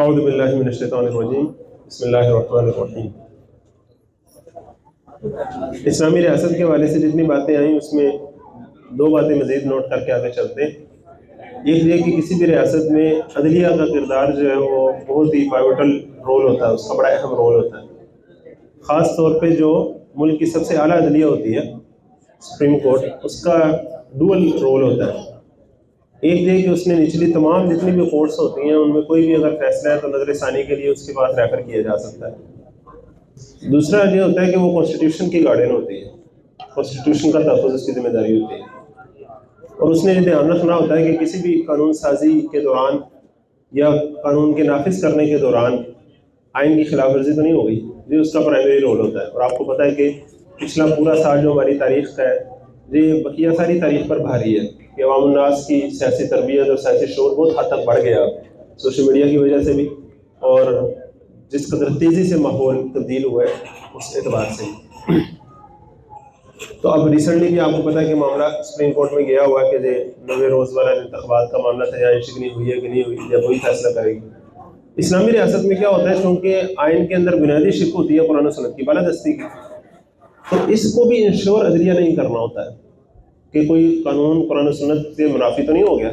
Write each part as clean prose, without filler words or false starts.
اعوذ باللہ من الشیطان الرجیم بسم اللہ الرحمن الرحیم۔ اسلامی ریاست کے حوالے سے جتنی باتیں آئیں اس میں دو باتیں مزید نوٹ کر کے آگے چلتے ہیں۔ ایک یہ کہ کسی بھی ریاست میں عدلیہ کا کردار جو ہے وہ بہت ہی پائیوٹل رول ہوتا ہے، اس کا بڑا اہم رول ہوتا ہے۔ خاص طور پہ جو ملک کی سب سے اعلیٰ عدلیہ ہوتی ہے سپریم کورٹ، اس کا ڈول رول ہوتا ہے۔ ایک یہ کہ اس نے نچلی تمام جتنی بھی کورٹس ہوتی ہیں ان میں کوئی بھی اگر فیصلہ ہے تو نظر ثانی کے لیے اس کے پاس ریفر کیا جا سکتا ہے۔ دوسرا یہ ہوتا ہے کہ وہ کانسٹیٹیوشن کی گارڈین ہوتی ہے، کانسٹیٹیوشن کا تحفظ اس کی ذمہ داری ہوتی ہے، اور اس نے یہ دھیان رکھنا ہوتا ہے کہ کسی بھی قانون سازی کے دوران یا قانون کے نافذ کرنے کے دوران آئین کی خلاف ورزی تو نہیں ہوگی، یہ اس کا پرائمری رول ہوتا ہے۔ اور آپ کو پتہ ہے کہ پچھلا پورا سال جو ہماری تاریخ کا ہے یہ بقیہ ساری تاریخ پر بھاری ہے کہ عوام الناس کی سیاسی تربیت اور سیاسی شعور بہت حد تک بڑھ گیا سوشل میڈیا کی وجہ سے بھی، اور جس قدر تیزی سے ماحول تبدیل ہوا ہے اس اعتبار سے۔ تو اب ریسنٹلی بھی آپ کو پتہ ہے کہ معاملہ سپریم کورٹ میں گیا ہوا ہے کہ 90 روز والا انتخابات کا معاملہ تجاویز شکنی ہوئی ہے کہ نہیں ہوئی، یا وہی فیصلہ کرے گی۔ اسلامی ریاست میں کیا ہوتا ہے، چونکہ آئین کے اندر بنیادی شق ہوتی ہے قرآن و سنت کی بالادستی کی، تو اس کو بھی انشور عدلیہ نہیں کرنا ہوتا ہے کہ کوئی قانون قرآن و سنت سے منافی تو نہیں ہو گیا۔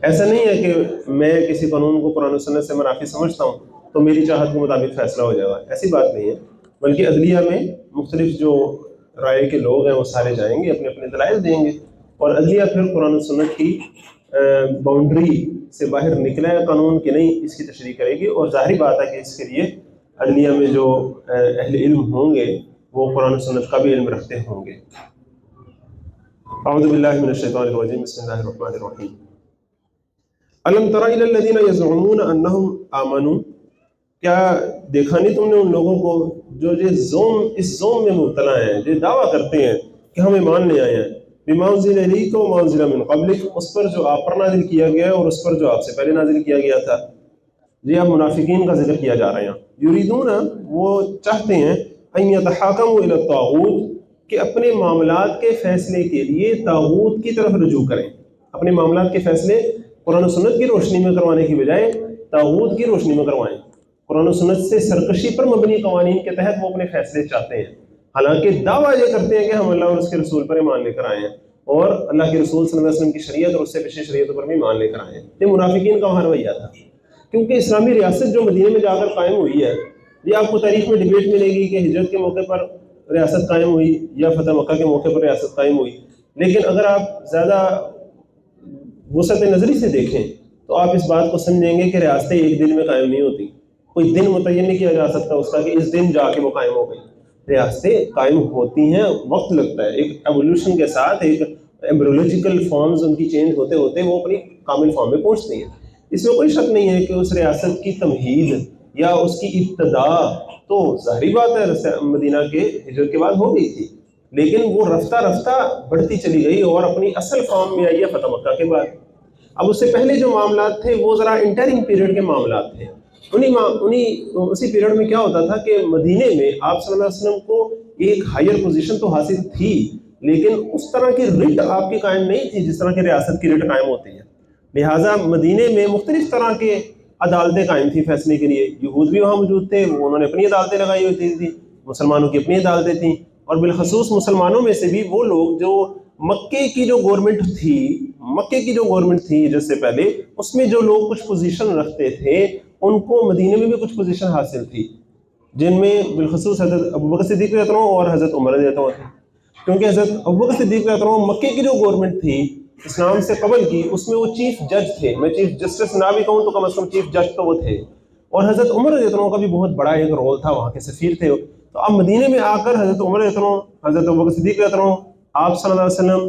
ایسا نہیں ہے کہ میں کسی قانون کو قرآن و سنت سے منافی سمجھتا ہوں تو میری چاہت کے مطابق فیصلہ ہو جائے گا، ایسی بات نہیں ہے، بلکہ عدلیہ میں مختلف جو رائے کے لوگ ہیں وہ سارے جائیں گے، اپنے اپنے دلائل دیں گے، اور عدلیہ پھر قرآن و سنت کی باؤنڈری سے باہر نکلا ہے قانون کی نہیں، اس کی تشریح کرے گی۔ اور ظاہری بات ہے کہ اس کے لیے عدلیہ میں جو اہل علم ہوں گے وہ قرآن و سنت کا بھی علم رکھتے ہوں گے۔ اعوذ باللہ من الشیطان الرجیم بسم اللہ الرحمن الرحیم۔ الم تر الی الذین یزعمون انہم آمنوا، کیا دیکھا نہیں تم نے ان لوگوں کو جو اس زوم میں مبتلا ہیں، جو دعویٰ کرتے ہیں کہ ہم ایمان لے آئے ہیں، بما انزل الیک وما انزل من قبلک، اس پر جو آپ پر نازل کیا گیا ہے اور اس پر جو آپ سے پہلے نازل کیا گیا تھا۔ جی اب منافقین کا ذکر کیا جا رہا ہے یہاں۔ یریدون، وہ چاہتے ہیں، ان یتحاکموا الی الطاغوت، کہ اپنے معاملات کے فیصلے کے لیے طاغوت کی طرف رجوع کریں، اپنے معاملات کے فیصلے قرآن و سنت کی روشنی میں کروانے کی بجائے طاغوت کی روشنی میں کروائیں۔ قرآن و سنت سے سرکشی پر مبنی قوانین کے تحت وہ اپنے فیصلے چاہتے ہیں، حالانکہ دعویٰ یہ کرتے ہیں کہ ہم اللہ اور اس کے رسول پر ایمان لے کر آئے ہیں، اور اللہ کے رسول صلی اللہ علیہ وسلم کی شریعت اور اس سے پیچھے شریعتوں پر بھی ایمان لے کر آئے ہیں۔ یہ منافقین کا وہاں رویہ تھا، کیونکہ اسلامی ریاست جو مدینے میں جا کر قائم ہوئی ہے، یہ آپ کو تاریخ میں ڈیبیٹ ملے گی کہ ہجرت کے موقع پر ریاست قائم ہوئی یا فتح مکہ کے موقع پر ریاست قائم ہوئی، لیکن اگر آپ زیادہ وسعت نظری سے دیکھیں تو آپ اس بات کو سمجھیں گے کہ ریاستیں ایک دن میں قائم نہیں ہوتی، کوئی دن متعین نہیں کیا جا سکتا اس کا کہ اس دن جا کے وہ قائم ہو گئی۔ ریاستیں قائم ہوتی ہیں، وقت لگتا ہے، ایک ایولیوشن کے ساتھ ایک ایمبریولوجیکل فارمز ان کی چینج ہوتے ہوتے وہ اپنی کامل فارم میں پہنچتی ہیں۔ اس میں کوئی شک نہیں ہے کہ اس ریاست کی تمہید یا اس کی ابتدا تو ظاہری بات ہے مدینہ کے ہجرت کے بعد ہو گئی تھی، لیکن وہ رفتہ رفتہ بڑھتی چلی گئی اور اپنی اصل فارم میں آئی ہے فتح مکہ کے بعد۔ اب اس سے پہلے جو معاملات تھے وہ ذرا انٹرنگ پیریڈ کے معاملات تھے، اسی پیریڈ میں کیا ہوتا تھا کہ مدینے میں آپ صلی اللہ علیہ وسلم کو ایک ہائر پوزیشن تو حاصل تھی، لیکن اس طرح کی رٹ آپ کی قائم نہیں تھی جس طرح کی ریاست کی رٹ قائم ہوتی ہے۔ لہٰذا مدینے میں مختلف طرح کے عدالتیں قائم تھیں فیصلے کے لیے، یہود بھی وہاں موجود تھے، انہوں نے اپنی عدالتیں لگائی ہوئی تھیں، مسلمانوں کی اپنی عدالتیں تھیں، اور بالخصوص مسلمانوں میں سے بھی وہ لوگ جو مکے کی جو گورنمنٹ تھی جس سے پہلے، اس میں جو لوگ کچھ پوزیشن رکھتے تھے ان کو مدینے میں بھی کچھ پوزیشن حاصل تھی، جن میں بالخصوص حضرت ابوبکر صدیق رضی اللہ عنہ اور حضرت عمر رضی اللہ عنہ تھے، کیونکہ حضرت ابوبکر صدیق رضی اللہ عنہ مکے کی جو گورنمنٹ تھی اسلام سے قبل کی، اس میں وہ چیف جج تھے، میں چیف جسٹس نہ بھی کہوں تو کم از کم چیف جج تو وہ تھے، اور حضرت عمر رضی اللہ عنہ کا بھی بہت بڑا ایک رول تھا، وہاں کے سفیر تھے۔ تو اب مدینے میں آ کر حضرت عمر رضی اللہ عنہ، حضرت ابوبکر صدیق رضی اللہ عنہ، آپ صلی اللہ علیہ وسلم،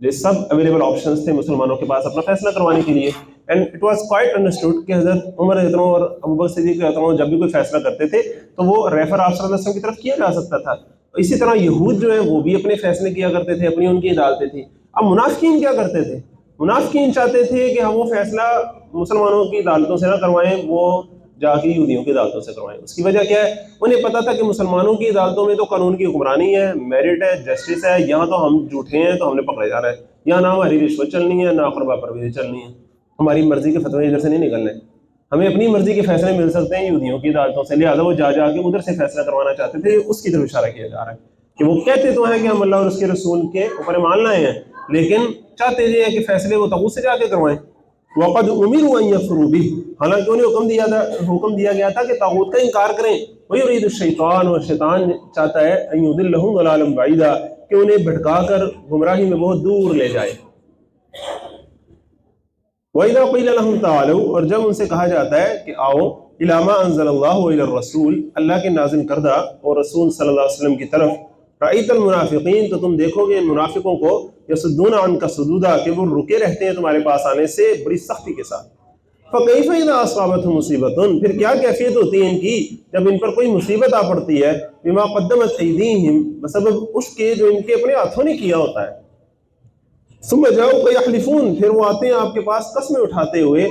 یہ سب اویلیبل آپشنز تھے مسلمانوں کے پاس اپنا فیصلہ کروانے کے لیے، and it was quite understood کہ حضرت عمر رضی اللہ عنہ اور ابوبکر صدیق رضی اللہ عنہ جب بھی کوئی فیصلہ کرتے تھے تو وہ ریفر آپ صلی اللہ علیہ وسلم کی طرف کیا جا سکتا تھا۔ اسی طرح یہود جو ہیں وہ بھی اپنے فیصلے کیا کرتے تھے، اپنی ان کی عدالتیں تھیں۔ اب منافقین کیا کرتے تھے؟ منافقین چاہتے تھے کہ ہم وہ فیصلہ مسلمانوں کی عدالتوں سے نہ کروائیں، وہ جا کے یہودیوں کی عدالتوں سے کروائیں۔ اس کی وجہ کیا ہے؟ انہیں پتا تھا کہ مسلمانوں کی عدالتوں میں تو قانون کی حکمرانی ہے، میرٹ ہے، جسٹس ہے، یہاں تو ہم جھوٹے ہیں تو ہم نے پکڑا جا رہا ہے، یہاں نہ ہماری رشوت چلنی ہے، نہ اقربا پروری چلنی ہے، ہماری مرضی کے فتوے ادھر سے نہیں نکلنے۔ ہمیں اپنی مرضی کے فیصلے مل سکتے ہیں یہودیوں کی عدالتوں سے، لہٰذا وہ جا کے ادھر سے فیصلہ کروانا چاہتے تھے. اس کی طرف اشارہ کیا جا رہا ہے کہ وہ کہتے تو ہیں کہ ہم اللہ اور اس کے رسول کے اوپر ایمان لائے ہیں، لیکن چاہتے یہ ہے کہ فیصلے وہ طاغوت سے جا کے کروائیں. وقد امروا ان یکفروا به، حالانکہ انہیں حکم دیا گیا تھا کہ طاغوت کا انکار کریں. ویرید الشیطان، اور شیطان چاہتا ہے ان یضلهم ضلالا بعیدا، کہ انہیں بھٹکا کر گمراہی میں بہت دور لے جائے. وَإِذَا قِيلَ لَهُمْ تَعَالَوْا، اور جب ان سے کہا جاتا ہے کہ آؤ إِلَىٰ مَا أَنزَلَ اللَّهُ وَإِلَى الرَّسُولِ، اللہ کے نازل کردہ اور رسول صلی اللہ علیہ وسلم کی طرف. رَأَيْتَ الْمُنَافِقِينَ، تو تم دیکھو گے ان منافقوں کو، يَصُدُّونَ عَنْكَ صُدُودًا، کہ وہ رکے رہتے ہیں تمہارے پاس آنے سے بڑی سختی کے ساتھ. فَكَيْفَ إِذَا أَصَابَتْهُم مُّصِيبَةٌ، پھر کیا کیفیت ہوتی ہے ان کی جب ان پر کوئی مصیبت آ پڑتی ہے، بِمَا قَدَّمَتْ أَيْدِيهِمْ، بسبب اس کے جو ان کے اپنے ہاتھوں نے کیا ہوتا ہے. ثم جاؤ یحلفون، پھر وہ آتے ہیں آپ کے پاس قسمیں اٹھاتے ہوئے،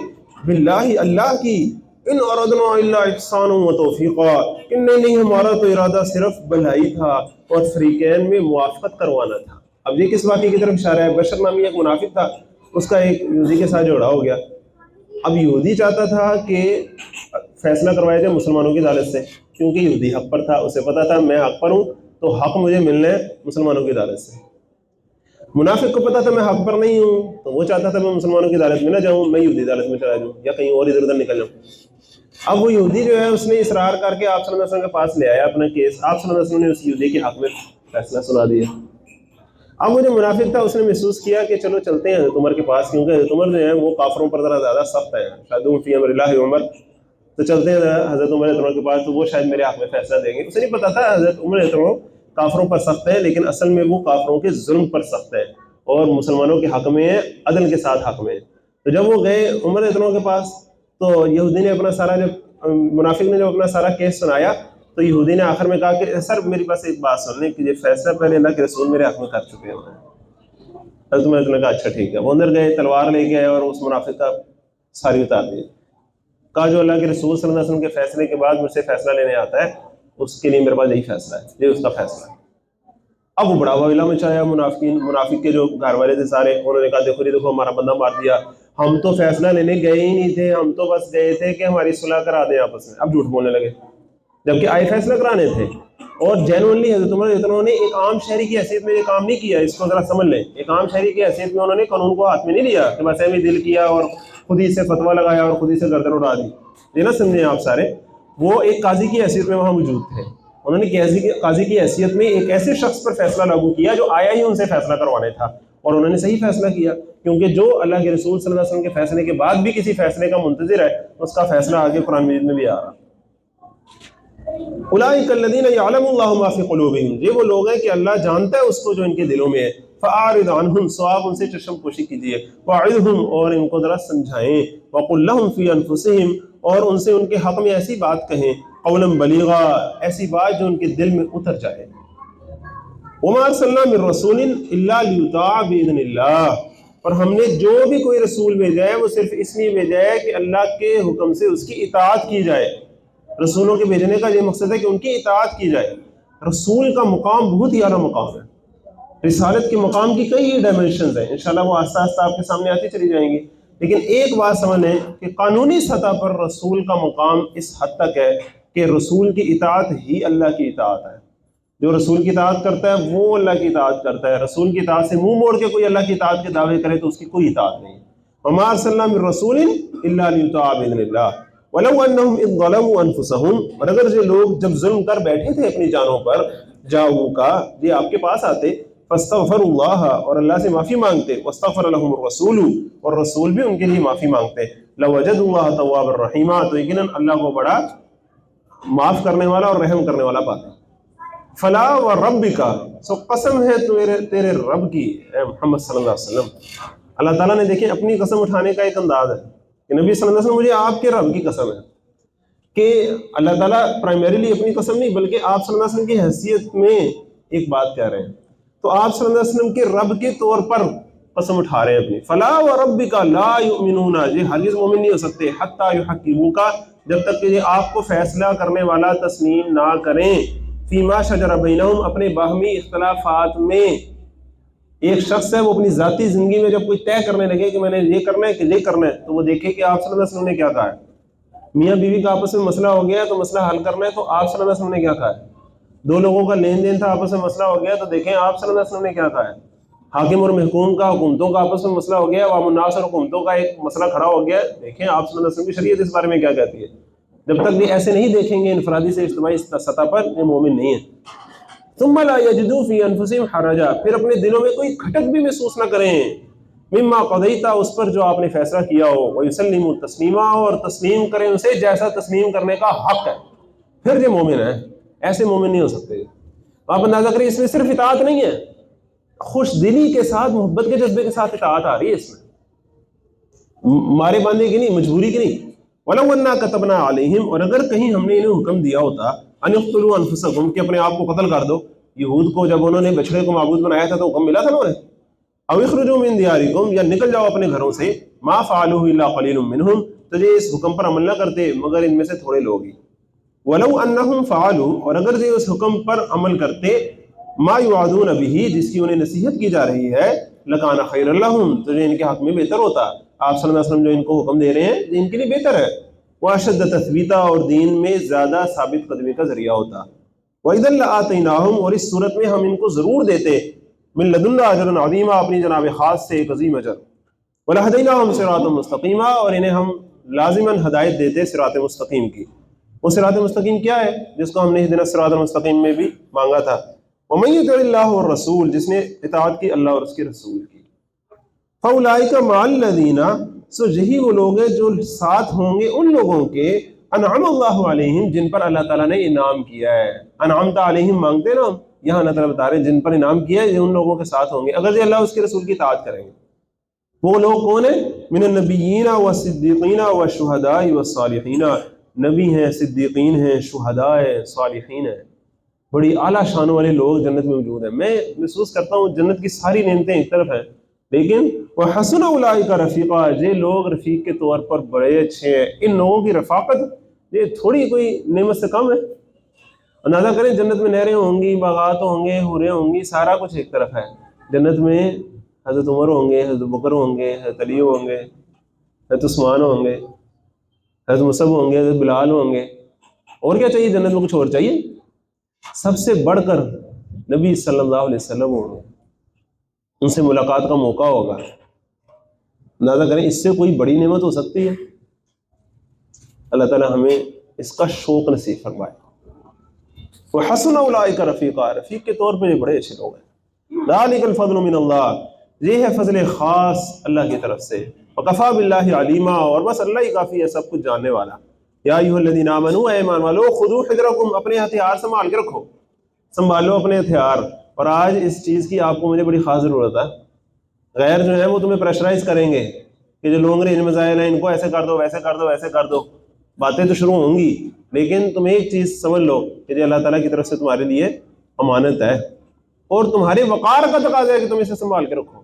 باللہ، اللہ کی، ان اردنا الا احسانا وتوفیقا، کہ نہیں ہمارا تو ارادہ صرف بھلائی تھا اور فریقین میں موافقت کروانا تھا. اب یہ کس واقعے کی طرف اشارہ ہے؟ بشر نامی ایک منافق تھا، اس کا ایک یہودی کے ساتھ جھگڑا ہو گیا. اب یہودی چاہتا تھا کہ فیصلہ کروایا جائے مسلمانوں کی عدالت سے، کیونکہ یہودی حق پر تھا، اسے پتا تھا میں حق پر ہوں تو حق مجھے ملنا ہے مسلمانوں کی عدالت سے. منافق کو پتا تھا میں حق پر نہیں ہوں تو وہ چاہتا تھا میں مسلمانوں کی عدالت میں نہ جاؤں، میں یہودی عدالت میں چلا جاؤں یا کہیں اور ادھر ادھر نکل جاؤں. اب وہ یہودی جو ہے اس نے اصرار کر کے آپ صلی اللہ علیہ وسلم کے پاس لے آیا اپنا کیس. آپ صلی اللہ علیہ وسلم نے اس یہودی کے حق میں فیصلہ سنا دیا. اب وہ جو منافق تھا اس نے محسوس کیا کہ چلو چلتے ہیں حضرت عمر کے پاس، کیونکہ حضرت عمر جو ہے وہ کافروں پر ذرا زیادہ سخت ہے، شاید فی امر اللہ عمر، تو چلتے ہیں حضرت عمر کے پاس، تو وہ شاید میرے حق میں فیصلہ دیں گے. اسے نہیں پتا تھا حضرت عمر کافروں پر سخت ہے، لیکن اصل میں وہ کافروں کے ظلم پر سخت ہے اور مسلمانوں کے حق میں ہے، عدل کے ساتھ حق میں ہے. تو جب وہ گئے عمر اتنوں کے پاس تو یہودی نے اپنا سارا، جب منافق نے جب اپنا سارا کیس سنایا تو یہودی نے آخر میں کہا کہ سر میری پاس ایک بات سن لیں کہ یہ فیصلہ پہلے اللہ کے رسول میرے حق میں کر چکے ہیں. حضرت عمر نے کہا اچھا ٹھیک ہے. وہ اندر گئے، تلوار لے کے آئے اور اس منافق کا ساری اتار دی. کہا جو اللہ کے رسول صلی اللہ علیہ وسلم کے فیصلے کے بعد مجھ سے فیصلہ لینے آتا ہے اس کے لیے میرے پاس یہی فیصلہ ہے، یہ اس کا فیصلہ ہے. اب وہ بڑا ویلا مچایا منافق کے جو گھر والے تھے سارے، انہوں نے کہا دیکھو ہمارا بندہ مار دیا، ہم تو فیصلہ لینے گئے ہی نہیں تھے، ہم تو بس گئے تھے کہ ہماری صلح کرا دیں آپس میں. اب جھوٹ بولنے لگے جبکہ آئے فیصلہ کرانے تھے. اور جینوئنلی حضرت عمر انہوں نے ایک عام شہری کی حیثیت میں یہ کام نہیں کیا، اس کو ذرا سمجھ لیں. ایک عام شہری کی حیثیت میں انہوں نے قانون کو ہاتھ میں نہیں لیا کہ بس ایویں دل کیا اور خود ہی سے فتویٰ لگایا اور خود ہی سے گردن اڑا دی. یہ نہ سمجھیں آپ سارے، وہ ایک قاضی کی حیثیت میں وہاں موجود تھے. انہوں نے قاضی کی حیثیت میں ایک ایسے شخص پر فیصلہ لاگو کیا جو آیا ہی ان سے فیصلہ کروانے تھا، اور انہوں نے صحیح فیصلہ کیا، کیونکہ جو اللہ کے رسول صلی اللہ علیہ وسلم کے فیصلے کے بعد بھی کسی فیصلے کا منتظر ہے اس کا فیصلہ آگے قرآن مجید میں بھی آ رہا. اولئک الذین یعلم اللہ ما فی قلوبہم، یہ وہ لوگ ہیں کہ اللہ جانتا ہے اس کو جو ان کے دلوں میں ہے. فاعرض عنہم، سو آپ ان سے چشم پوشی کیجیے. واعظہم، اور ان کو ذرا سمجھائیں. وقل لہم فی انفسہم، اور ان سے ان کے حق میں ایسی بات کہیں، قولا بلیغا، ایسی بات جو ان کے دل میں اتر جائے. وما ارسلنا من رسول الا لیطاع باذن اللہ، اور ہم نے جو بھی کوئی رسول بھیجا ہے وہ صرف اس لیے بھیجا ہے کہ اللہ کے حکم سے اس کی اطاعت کی جائے. رسولوں کے بھیجنے کا یہ مقصد ہے کہ ان کی اطاعت کی جائے. رسول کا مقام بہت ہی اعلیٰ مقام ہے. رسالت کے مقام کی کئی ڈائمنشنز ہیں، انشاءاللہ وہ آہستہ آہستہ آپ کے سامنے آتی چلی جائیں گی. لیکن ایک بات سمجھ لیں کہ قانونی سطح پر رسول کا مقام اس حد تک ہے کہ رسول کی اطاعت ہی اللہ کی اطاعت ہے. جو رسول کی اطاعت کرتا ہے وہ اللہ کی اطاعت کرتا ہے. رسول کی اطاعت سے منہ موڑ کے کوئی اللہ کی اطاعت کے دعوے کرے تو اس کی کوئی اطاعت نہیں. وما ارسلنا من رسول الا لیطاع باذن اللہ ولو انہم اذ ظلموا انفسہم، اور اگر یہ لوگ جب ظلم کر بیٹھے تھے اپنی جانوں پر، جاؤکا، یہ آپ کے پاس آتے، فاستغفروا اللہ، اور اللہ سے معافی مانگتے، واستغفر لهم الرسول، اور رسول بھی ان کے لیے معافی مانگتے، لوجدوا اللہ توابا رحیما، تو یقیناً اللہ کو بڑا معاف کرنے والا اور رحم کرنے والا پاتے. فلا وربک، سو قسم ہے تیرے رب کی اے محمد صلی اللہ علیہ وسلم. اللہ تعالیٰ نے دیکھیں اپنی قسم اٹھانے کا ایک انداز ہے کہ نبی صلی اللہ علیہ وسلم مجھے آپ کے رب کی قسم ہے، کہ اللہ تعالیٰ پرائمریلی اپنی قسم نہیں بلکہ آپ صلی اللہ علیہ وسلم کی حیثیت میں ایک بات کہہ رہے ہیں. تو آپ صلی اللہ علیہ وسلم کے رب کے طور پر قسم اٹھا رہے ہیں اپنی. فلا وربک لا یؤمنون، یہ ہرگز مومن نہیں ہو سکتے، حتی یحکموک، جب تک کہ یہ آپ کو فیصلہ کرنے والا تسلیم نہ کریں، فیما شجر بینہم، اپنے باہمی اختلافات میں. ایک شخص ہے وہ اپنی ذاتی زندگی میں جب کوئی طے کرنے لگے کہ میں نے یہ کرنا ہے کہ یہ کرنا ہے، تو وہ دیکھے کہ آپ صلی اللہ علیہ وسلم نے کیا کہا ہے. میاں بیوی کا آپس میں مسئلہ ہو گیا تو مسئلہ حل کرنا ہے تو آپ صلی اللہ علیہ وسلم نے کیا کہا ہے؟ دو لوگوں کا لین دین تھا، آپس میں مسئلہ ہو گیا تو دیکھیں آپ صلی اللہ علیہ وسلم نے کیا کہا ہے؟ حاکم اور محکوم کا، حکومتوں کا آپس میں مسئلہ ہو گیا، عوام الناس اور حکومتوں کا ایک مسئلہ کھڑا ہو گیا، دیکھیں آپ صلی اللہ علیہ وسلم کی شریعت اس بارے میں کیا کہتی ہے۔ جب تک بھی ایسے نہیں دیکھیں گے انفرادی سے اجتماعی سطح پر، یہ مومن نہیں ہے۔ ثم لا یجدوا فی انفسہم حرجا، پھر اپنے دلوں میں کوئی کھٹک بھی محسوس نہ کریں مما قضیت، اس پر جو آپ نے فیصلہ کیا ہو، ویسلموا تسلیما، اور تسلیم کریں اسے جیسا تسلیم کرنے کا حق ہے، پھر یہ مومن ہے۔ ایسے مومن نہیں ہو سکتے۔ آپ اندازہ کریں اس میں صرف اطاعت نہیں ہے، خوش دلی کے ساتھ، محبت کے جذبے کے ساتھ اطاعت آ رہی ہے اس میں، مارے باندھے کی نہیں، مجبوری کی نہیں۔ وَلَوْ أَنَّا كَتَبْنَا عَلَيْهِمْ، اور اگر کہیں ہم نے انہیں حکم دیا ہوتا أَنِ اقْتُلُوا أَنفُسَكُمْ کہ اپنے آپ کو قتل کر دو، یہود کو جب انہوں نے بچڑے کو معبود بنایا تھا تو حکم ملا تھا نا انہیں، أَوْ اخْرُجُوا مِنْ دِيَارِكُمْ، یا نکل جاؤ اپنے گھروں سے، مَا فَعَلُوهُ إِلَّا قَلِيلٌ مِّنْهُمْ، تو یہ اس حکم پر عمل نہ کرتے مگر ان میں سے تھوڑے لوگ ہی۔ وَلَوْ أَنَّهُمْ فَعَلُوا، اور اگر یہ اس حکم پر عمل کرتے، ما یوعدون بہ، جس کی انہیں نصیحت کی جا رہی ہے، لکان خیر لہم، تو جو ان کے حق میں بہتر ہوتا۔ آپ صلی اللہ علیہ وسلم جو ان کو حکم دے رہے ہیں یہ ان کے لیے بہتر ہے، واشد تثبیتا، اور دین میں زیادہ ثابت قدمی کا ذریعہ ہوتا۔ وَإِذًا لَآتَيْنَاهُمْ، اور اس صورت میں ہم ان کو ضرور دیتے، من لدنا اجرا عظیما، اپنی جناب خاص سے ایک عظیم اجر، وَلَهَدَيْنَاهُمْ صِرَاطًا مُسْتَقِيمًا، اور انہیں ہم لازماً ہدایت دیتے صراط مستقیم کی۔ وہ صراط مستقیم کیا ہے جس کو ہم نے اهدنا الصراط المستقیم میں بھی مانگا تھا؟ وَمَن يُطِعِ اللَّهَ وَالرَّسُولَ، جس نے اطاعت کی اللہ اور اس کے رسول کی، فَأُولَٰئِكَ مَعَ الَّذِينَ، سو یہی وہ لوگ ہیں جو ساتھ ہوں گے ان لوگوں کے، انعم اللہ علیہم، جن پر اللہ تعالیٰ نے انعام کیا ہے۔ انعمت علیہم مانگتے نا، یہاں اللہ تعالیٰ بتا رہے ہیں جن پر انعام کیا ہے یہ ان لوگوں کے ساتھ ہوں گے اگر یہ اللہ اس کے رسول کی اطاعت کریں گے۔ وہ لوگ کون ہیں؟ من النبیین والصدیقین والشہداء والصالحین، نبی ہیں، صدیقین ہیں، شہداء ہیں، صالحین ہیں، بڑی اعلیٰ شان والے لوگ جنت میں موجود ہیں۔ میں محسوس کرتا ہوں جنت کی ساری نعمتیں ایک طرف ہیں، لیکن وحسن اولئک رفیقا، یہ لوگ رفیق کے طور پر بڑے اچھے ہیں۔ ان لوگوں کی رفاقت یہ تھوڑی کوئی نعمت سے کم ہے۔ اندازہ کریں جنت میں نہریں ہوں گی، باغات ہوں گے، حوریں ہوں گی، سارا کچھ ایک طرف ہے۔ جنت میں حضرت عمر ہوں گے، حضرت بکر ہوں گے، حضرت علی ہوں گے، حضرت عثمان ہوں گے، حضرت مصعب ہوں گے، حضرت بلال ہوں گے۔ اور کیا چاہیے جنت میں؟ کچھ اور چاہیے؟ سب سے بڑھ کر نبی صلی اللہ علیہ وسلم ہوں گے، ان سے ملاقات کا موقع ہوگا۔ اندازہ کریں اس سے کوئی بڑی نعمت ہو سکتی ہے؟ اللہ تعالیٰ ہمیں اس کا شوق نصیب فرمائے۔ وحسن اولئک رفیقا، رفیق کے طور پہ یہ بڑے اچھے لوگ ہیں۔ ذالک الفضل من اللہ، یہ ہے فضل خاص اللہ کی طرف سے۔ وکفی باللہ علیما، اور بس اللہ ہی کافی ہے سب کچھ جاننے والا۔ یا ایھا الذین آمنوا، اے ایمان والو، خذوا حذرکم، اپنے ہتھیار سنبھال کے رکھو، سنبھالو اپنے ہتھیار۔ اور آج اس چیز کی آپ کو مجھے بڑی خاص ضرورت ہے۔ غیر جو ہے وہ تمہیں پریشرائز کریں گے کہ جو لانگ رینج میزائل ہیں ان کو ایسے کر دو، ویسے کر دو، ویسے کر دو، باتیں تو شروع ہوں گی، لیکن تم ایک چیز سمجھ لو کہ یہ اللہ تعالیٰ کی طرف سے تمہارے لیے امانت ہے، اور تمہارے وقار کا تقاضا ہے کہ تم اسے سنبھال کے رکھو۔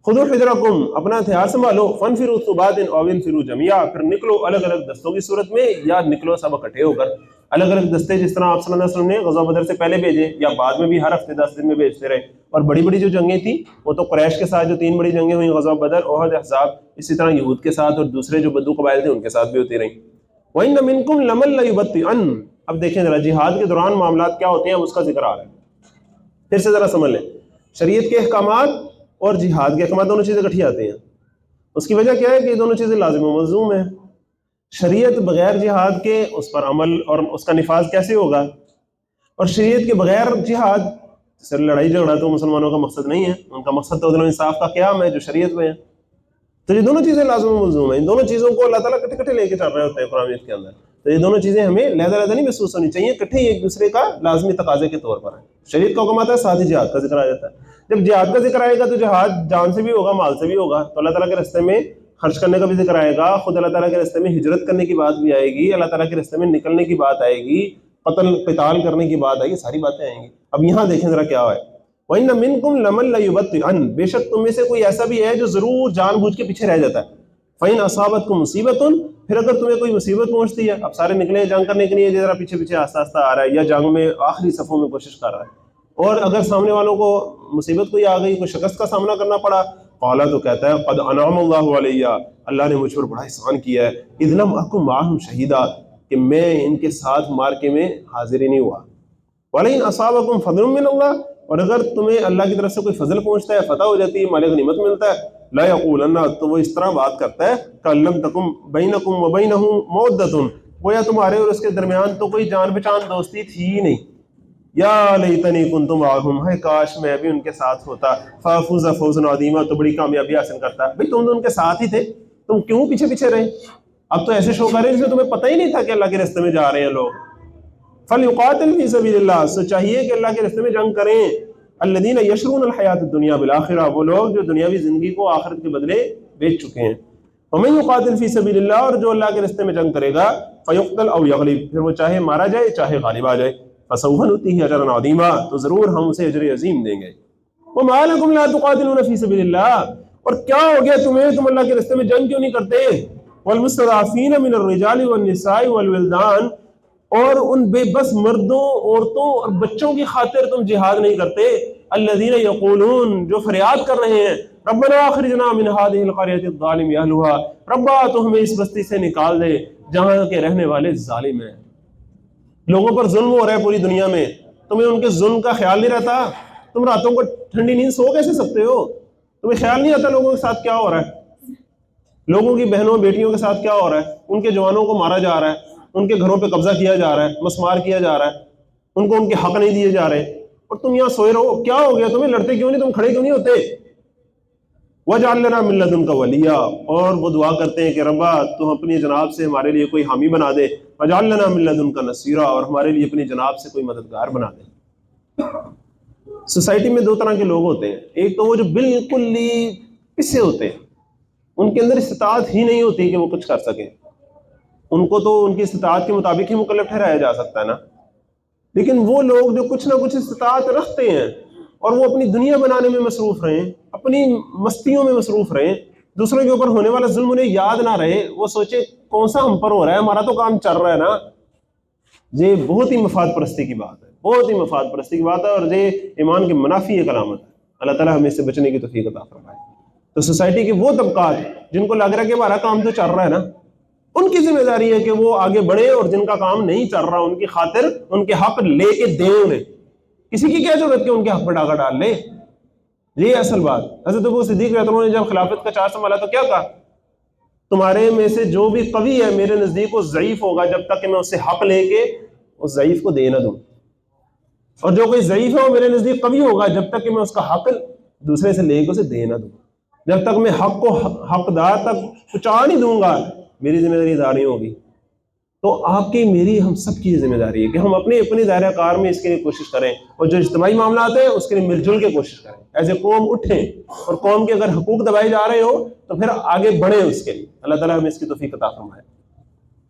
خذوا حذرکم، اپنا ہتھیار سنبھالو، فانفروا ثبات او انفروا جميعا، پھر نکلو الگ الگ دستوں کی صورت میں یا نکلو سب اکٹھے ہو کر۔ الگ الگ دستے جس طرح آپ صلی اللہ علیہ وسلم نے غزوہ بدر سے پہلے بھیجے یا بعد میں بھی ہر ہفتے 10 دن میں بھیجتے رہے، اور بڑی بڑی جو جنگیں تھیں وہ تو قریش کے ساتھ جو 3 بڑی جنگیں ہوئیں، غزوہ بدر، احد، احزاب، اسی طرح یہود کے ساتھ اور دوسرے جو بدو قبائل تھے ان کے ساتھ بھی ہوتی رہیں۔ وَإِنَّ مِنْكُمْ لَمَن لَيُبَطِّئَنَّ، اب دیکھیں ذرا جہاد کے دوران معاملات کیا ہوتے ہیں اس کا ذکر آ رہا ہے، پھر سے ذرا سمجھ لیں۔ شریعت کے احکامات اور جہاد کے احکامات دونوں چیزیں اکٹھی آتی ہیں۔ اس کی وجہ کیا ہے کہ یہ دونوں چیزیں لازم و ملزوم ہیں۔ شریعت بغیر جہاد کے اس پر عمل اور اس کا نفاذ کیسے ہوگا؟ اور شریعت کے بغیر جہاد، صرف لڑائی جھگڑا تو مسلمانوں کا مقصد نہیں ہے، ان کا مقصد تو عدل و انصاف کا قیام ہے جو شریعت میں ہے۔ تو یہ دونوں چیزیں لازم و ملزوم ہیں، ان دونوں چیزوں کو اللہ تعالیٰ کٹھے کٹھے لے کے چل رہے ہوتے ہیں قرآن کے اندر۔ تو یہ دونوں چیزیں ہمیں علیحدہ علیحدہ نہیں محسوس ہونی چاہیے، کٹھے ہی ایک دوسرے کا لازمی تقاضے کے طور پر ہے۔ شریعت کا حکم آتا ہے ساتھ ہی جہاد کا ذکر آ جاتا ہے۔ جب جہاد کا ذکر آئے گا تو جہاد جان سے بھی ہوگا، مال سے بھی ہوگا، تو اللہ تعالیٰ کے راستے میں خرچ کرنے کا بھی ذکر آئے گا، خود اللہ تعالیٰ کے راستے میں ہجرت کرنے کی بات بھی آئے گی، اللہ تعالیٰ کے راستے میں نکلنے کی بات آئے گی، قتال کرنے کی بات آئے گی، ساری باتیں آئیں گی۔ اب یہاں دیکھیں ذرا کیا ہے، وَإِنَّ مِنْكُمْ لَمَن لَيُبَطِّئَنَّ، بے شک تم میں سے کوئی ایسا بھی ہے جو ضرور جان بوجھ کے پیچھے رہ جاتا ہے۔ فَإِنْ أَصَابَتْكُمْ مُصِيبَةٌ، پھر اگر تمہیں کوئی مصیبت پہنچتی ہے، اب سارے نکلے ہیں جنگ کرنے کے لیے، ذرا پیچھے پیچھے آہستہ آہستہ آ رہا ہے یا جنگ میں آخری صفوں میں کوشش کر رہا ہے، اور اگر سامنے والوں کو مصیبت کوئی آ گئی، کوئی شکست کا سامنا کرنا پڑا، قالا، تو کہتا ہے قد انعم اللہ علیہ، اللہ نے مجھ پر بڑا احسان کیا ہے، اذ لم اکن معہم شہیدا، کہ میں ان کے ساتھ معرکے میں حاضر ہی نہیں ہوا، وَلَئِنْ أَصَابَكُمْ فَضْلٌ مِّنَ اللَّهِ، اور اگر تمہیں اللہ کی طرف سے کوئی فضل پہنچتا ہے، فتح ہو جاتی ہے، مال غنیمت ملتا ہے، لا یقولن، تو وہ اس طرح بات کرتا ہے کہ لم تکم بینکم وبینہ مودۃ، گویا تمہارے اور اس کے درمیان تو کوئی جان پہچان دوستی تھی ہی نہیں، یا لیتنی کنت معہم، ہے کاش میں بھی ان کے ساتھ ہوتا، فافوز فوزا عظیما، تو بڑی کامیابی حاصل کرتا۔ بھئی تم تو ان کے ساتھ ہی تھے، تم کیوں پیچھے پیچھے رہے؟ اب تو ایسے شو کر رہے ہیں جسے تمہیں پتہ ہی نہیں تھا کہ اللہ کے راستے میں جا رہے ہیں لوگ۔ فَلْيُقَاتِلْ فِي سَبِيلِ اللَّهِ، سو چاہیے کہ اللہ کے راستے میں جنگ کریں۔ الَّذِينَ يَشْرُونَ الْحَيَاةَ الدُّنْيَا بِالْآخِرَةِ، وہ لوگ جو دنیاوی زندگی کو آخرت کے بدلے بیچ چکے ہیں۔ وَمَن يُقَاتِلْ فِي سَبِيلِ اللَّهِ، اور جو اللہ کے راستے میں جنگ کرے گا، فَيُقْتَلْ أَوْ يَغْلِبْ، پھر وہ چاہے مارا جائے چاہے غالب آ جائے، فَسَوْفَ نُؤْتِيهِ أَجْرًا عَظِيمًا، تو ضرور ہم اسے اجر عظیم دیں گے۔ وَمَا لَكُمْ لَا تُقَاتِلُونَ فِي سَبِيلِ اللَّهِ، اور کیا ہو گیا تمہیں، تم اللہ کے راستے میں جنگ کیوں نہیں کرتے؟ وَالْمُسْتَضْعَفِينَ مِنَ الرِّجَالِ وَالنِّسَاءِ وَالْوِلْدَانِ، اور ان بے بس مردوں، عورتوں اور بچوں کی خاطر تم جہاد نہیں کرتے۔ الذین یقولون، جو فریاد کر رہے ہیں، ربنا اخرجنا من هذه القرية الظالم اهلها، ربا تو ہمیں اس بستی سے نکال دے جہاں کے رہنے والے ظالم ہیں۔ لوگوں پر ظلم ہو رہا ہے پوری دنیا میں، تمہیں ان کے ظلم کا خیال نہیں رہتا؟ تم راتوں کو ٹھنڈی نیند سو کیسے سکتے ہو؟ تمہیں خیال نہیں آتا لوگوں کے ساتھ کیا ہو رہا ہے، لوگوں کی بہنوں بیٹیوں کے ساتھ کیا ہو رہا ہے، ان کے جوانوں کو مارا جا رہا ہے، ان کے گھروں پہ قبضہ کیا جا رہا ہے، مسمار کیا جا رہا ہے، ان کو ان کے حق نہیں دیے جا رہے، اور تم یہاں سوئے رہو؟ کیا ہو گیا تمہیں؟ لڑتے کیوں نہیں؟ تم کھڑے کیوں نہیں ہوتے؟ وَاجْعَل لَنَا مِن لَّدُنْكَ وَلِيًّا، اور وہ دعا کرتے ہیں کہ ربا تو اپنی جناب سے ہمارے لیے کوئی حامی بنا دے، وَاجْعَل لَنَا مِن لَّدُنْكَ نَصِيرًا، اور ہمارے لیے اپنی جناب سے کوئی مددگار بنا دے۔ سوسائٹی میں دو طرح کے لوگ ہوتے ہیں، ایک تو وہ جو بالکل ہی پسے ہوتے ہیں، ان کے اندر استطاعت ہی نہیں ہوتی کہ وہ کچھ کر سکیں، ان کو تو ان کی استطاعت کے مطابق ہی مکلف ٹھہرایا جا سکتا ہے نا۔ لیکن وہ لوگ جو کچھ نہ کچھ استطاعت رکھتے ہیں اور وہ اپنی دنیا بنانے میں مصروف رہیں، اپنی مستیوں میں مصروف رہیں، دوسروں کے اوپر ہونے والا ظلم انہیں یاد نہ رہے، وہ سوچے کون سا ہم پر ہو رہا ہے، ہمارا تو کام چل رہا ہے نا۔ یہ بہت ہی مفاد پرستی کی بات ہے، بہت ہی مفاد پرستی کی بات ہے، اور یہ ایمان کے منافی ایک علامت ہے۔ اللہ تعالیٰ ہمیں اس سے بچنے کی توفیق عطا فرمائے۔ تو سوسائٹی کے وہ طبقات جن کو لگ رہا ہے کہ ہمارا کام تو چل رہا ہے نا، ان کی ذمہ داری ہے کہ وہ آگے بڑھے، اور جن کا کام نہیں چل رہا ان کی خاطر ان کے حق لے کے دیں انہیں۔ کسی کی کیا ضرورت کہ ان کے حق پہ ڈاکہ ڈال لے؟ یہ اصل بات۔ حضرت ابو صدیق رضی اللہ عنہ نے جب خلافت کا چارج سنبھالا تو کیا کہا؟ تمہارے میں سے جو بھی قوی ہے میرے نزدیک وہ ضعیف ہوگا جب تک کہ میں اس سے حق لے کے اس ضعیف کو دے نہ دوں، اور جو کوئی ضعیف ہے وہ میرے نزدیک قوی ہوگا جب تک کہ میں اس کا حق دوسرے سے لے کے اسے دے نہ دوں۔ جب تک میں حق کو حقدار تک پہنچا نہیں دوں گا میری ذمہ داری ادا نہیں ہوگی۔ تو آپ کی میری ہم سب کی ذمہ داری ہے کہ ہم اپنے دائرہ کار میں اس کے لیے کوشش کریں، اور جو اجتماعی معاملات ہیں اس کے لیے مل جل کے کوشش کریں، ایسے قوم اٹھیں، اور قوم کے اگر حقوق دبائے جا رہے ہو تو پھر آگے بڑھیں اس کے لیے۔ اللہ تعالیٰ ہمیں اس کی توفیق عطا فرمائے۔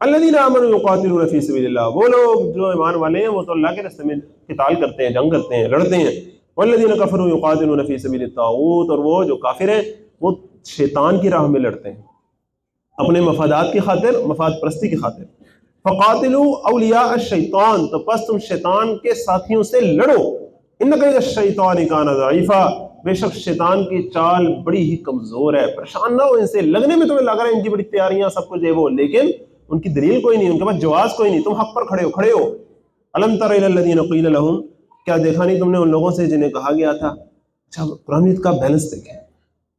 الذین آمنوا یقاتلون فی سبیل اللہ، وہ لوگ جو ایمان والے ہیں وہ تو اللہ کے راستے میں قتال کرتے ہیں، جنگ کرتے ہیں، لڑتے ہیں۔ والذین کفروا یقاتلون فی سبیل الطاغوت، اور وہ جو کافر ہیں وہ شیطان کی راہ میں لڑتے ہیں اپنے مفادات کی خاطر، مفاد پرستی کی خاطر۔ فقاتلوا اولیاء الشیطان، تو پس تم شیطان کے ساتھیوں سے لڑو۔ ان کید الشیطان کان ضعیفا، بے شک شیطان کی چال بڑی ہی کمزور ہے۔ پریشان نہ ہو ان سے، لگنے میں تمہیں لگ رہا ہے ان کی بڑی تیاریاں سب کچھ ہے وہ، لیکن ان کی دلیل کوئی نہیں، ان کے پاس جواز کوئی نہیں، تم حق پر کھڑے ہو۔ الم تر الی الذین قیل لهم، کیا دیکھا نہیں تم نے ان لوگوں سے جنہیں کہا گیا تھا۔ اچھا قرآن کا بیلنس دیکھیں،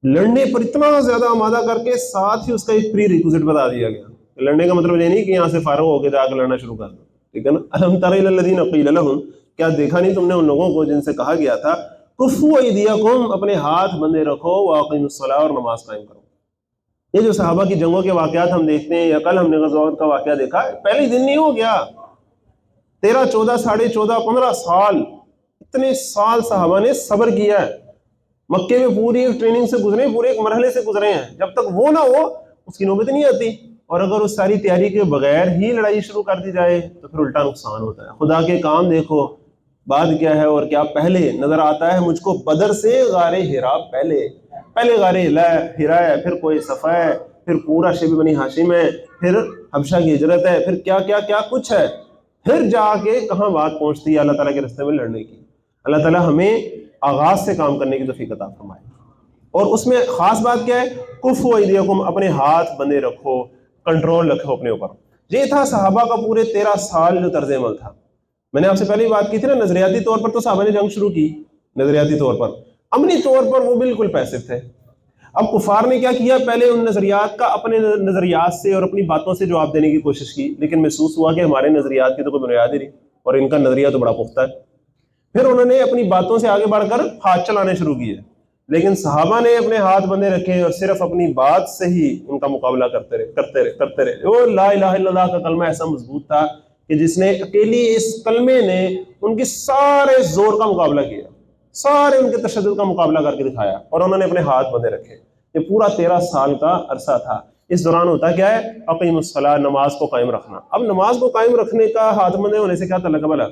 لڑنے پر اتنا زیادہ آمادہ کر کے ساتھ ہی اس کا ایک پری ریکوزٹ بتا دیا گیا۔ لڑنے کا مطلب یہ نہیں کہ یہاں سے فارغ ہو کے جا کے لڑنا شروع کر دو، ٹھیک ہے نا۔ الم تر الی الذین قیل لهم، کیا دیکھا نہیں تم نے ان لوگوں کو جن سے کہا گیا تھا کفوا ایدیکم، اپنے ہاتھ بندے رکھو، واقیموا الصلاۃ، اور نماز قائم کرو۔ یہ جو صحابہ کی جنگوں کے واقعات ہم دیکھتے ہیں، یا کل ہم نے غزوات کا واقعہ دیکھا، پہلے دن نہیں ہو گیا، 13 14 14.5 15 سال، اتنے سال صحابہ نے صبر کیا ہے، مکے میں پوری ایک ٹریننگ سے گزرے، پورے ایک مرحلے سے گزرے ہیں۔ جب تک وہ نہ ہو اس کی نوبت نہیں آتی، اور اگر اس ساری تیاری کے بغیر ہی لڑائی شروع کر دی جائے تو پھر الٹا نقصان ہوتا ہے۔ خدا کے کام دیکھو، بعد کیا ہے اور کیا پہلے نظر آتا ہے مجھ کو بدر سے غار ہرا، پہلے غار ہرا ہے، پھر کوئی صفا ہے، پھر پورا شیب بنی ہاشم ہے، پھر حبشہ کی ہجرت ہے، پھر کیا کیا کیا کچھ ہے، پھر جا کے کہاں بات پہنچتی ہے اللہ تعالیٰ کے راستے میں لڑنے کی۔ اللہ تعالیٰ ہمیں آغاز سے کام کرنے کی توفیق عطا فرمائے۔ اور اس میں خاص بات کیا ہے؟ کفو ایدیکم، اپنے ہاتھ بندے رکھو، کنٹرول رکھو اپنے اوپر. یہ تھا صحابہ کا پورے 13 سال جو طرز عمل تھا. میں نے آپ سے پہلے ہی بات کی تھی نا، نظریاتی طور پر تو صحابہ نے جنگ شروع کی، نظریاتی طور پر. عملی طور پر وہ بالکل پیسو تھے. اب کفار نے کیا کیا؟ پہلے ان نظریات کا اپنے نظریات سے اور اپنی باتوں سے جواب دینے کی کوشش کی، لیکن محسوس ہوا کہ ہمارے نظریات کی تو کوئی بنیاد ہی نہیں اور ان کا نظریہ تو بڑا پختہ ہے. پھر انہوں نے اپنی باتوں سے آگے بڑھ کر ہاتھ چلانے شروع کیے، لیکن صحابہ نے اپنے ہاتھ بندے رکھے اور صرف اپنی بات سے ہی ان کا مقابلہ کرتے رہے. وہ لا الہ الا اللہ کا کلمہ ایسا مضبوط تھا کہ جس نے اکیلی اس کلمے نے ان کے سارے زور کا مقابلہ کیا، سارے ان کے تشدد کا مقابلہ کر کے دکھایا، اور انہوں نے اپنے ہاتھ بندے رکھے. یہ پورا 13 سال کا عرصہ تھا. اس دوران ہوتا کیا ہے؟ اقیم الصلاۃ، نماز کو قائم رکھنا. اب نماز کو قائم رکھنے کا ہاتھ بندے ہونے سے کیا تعلق ہے بھلا؟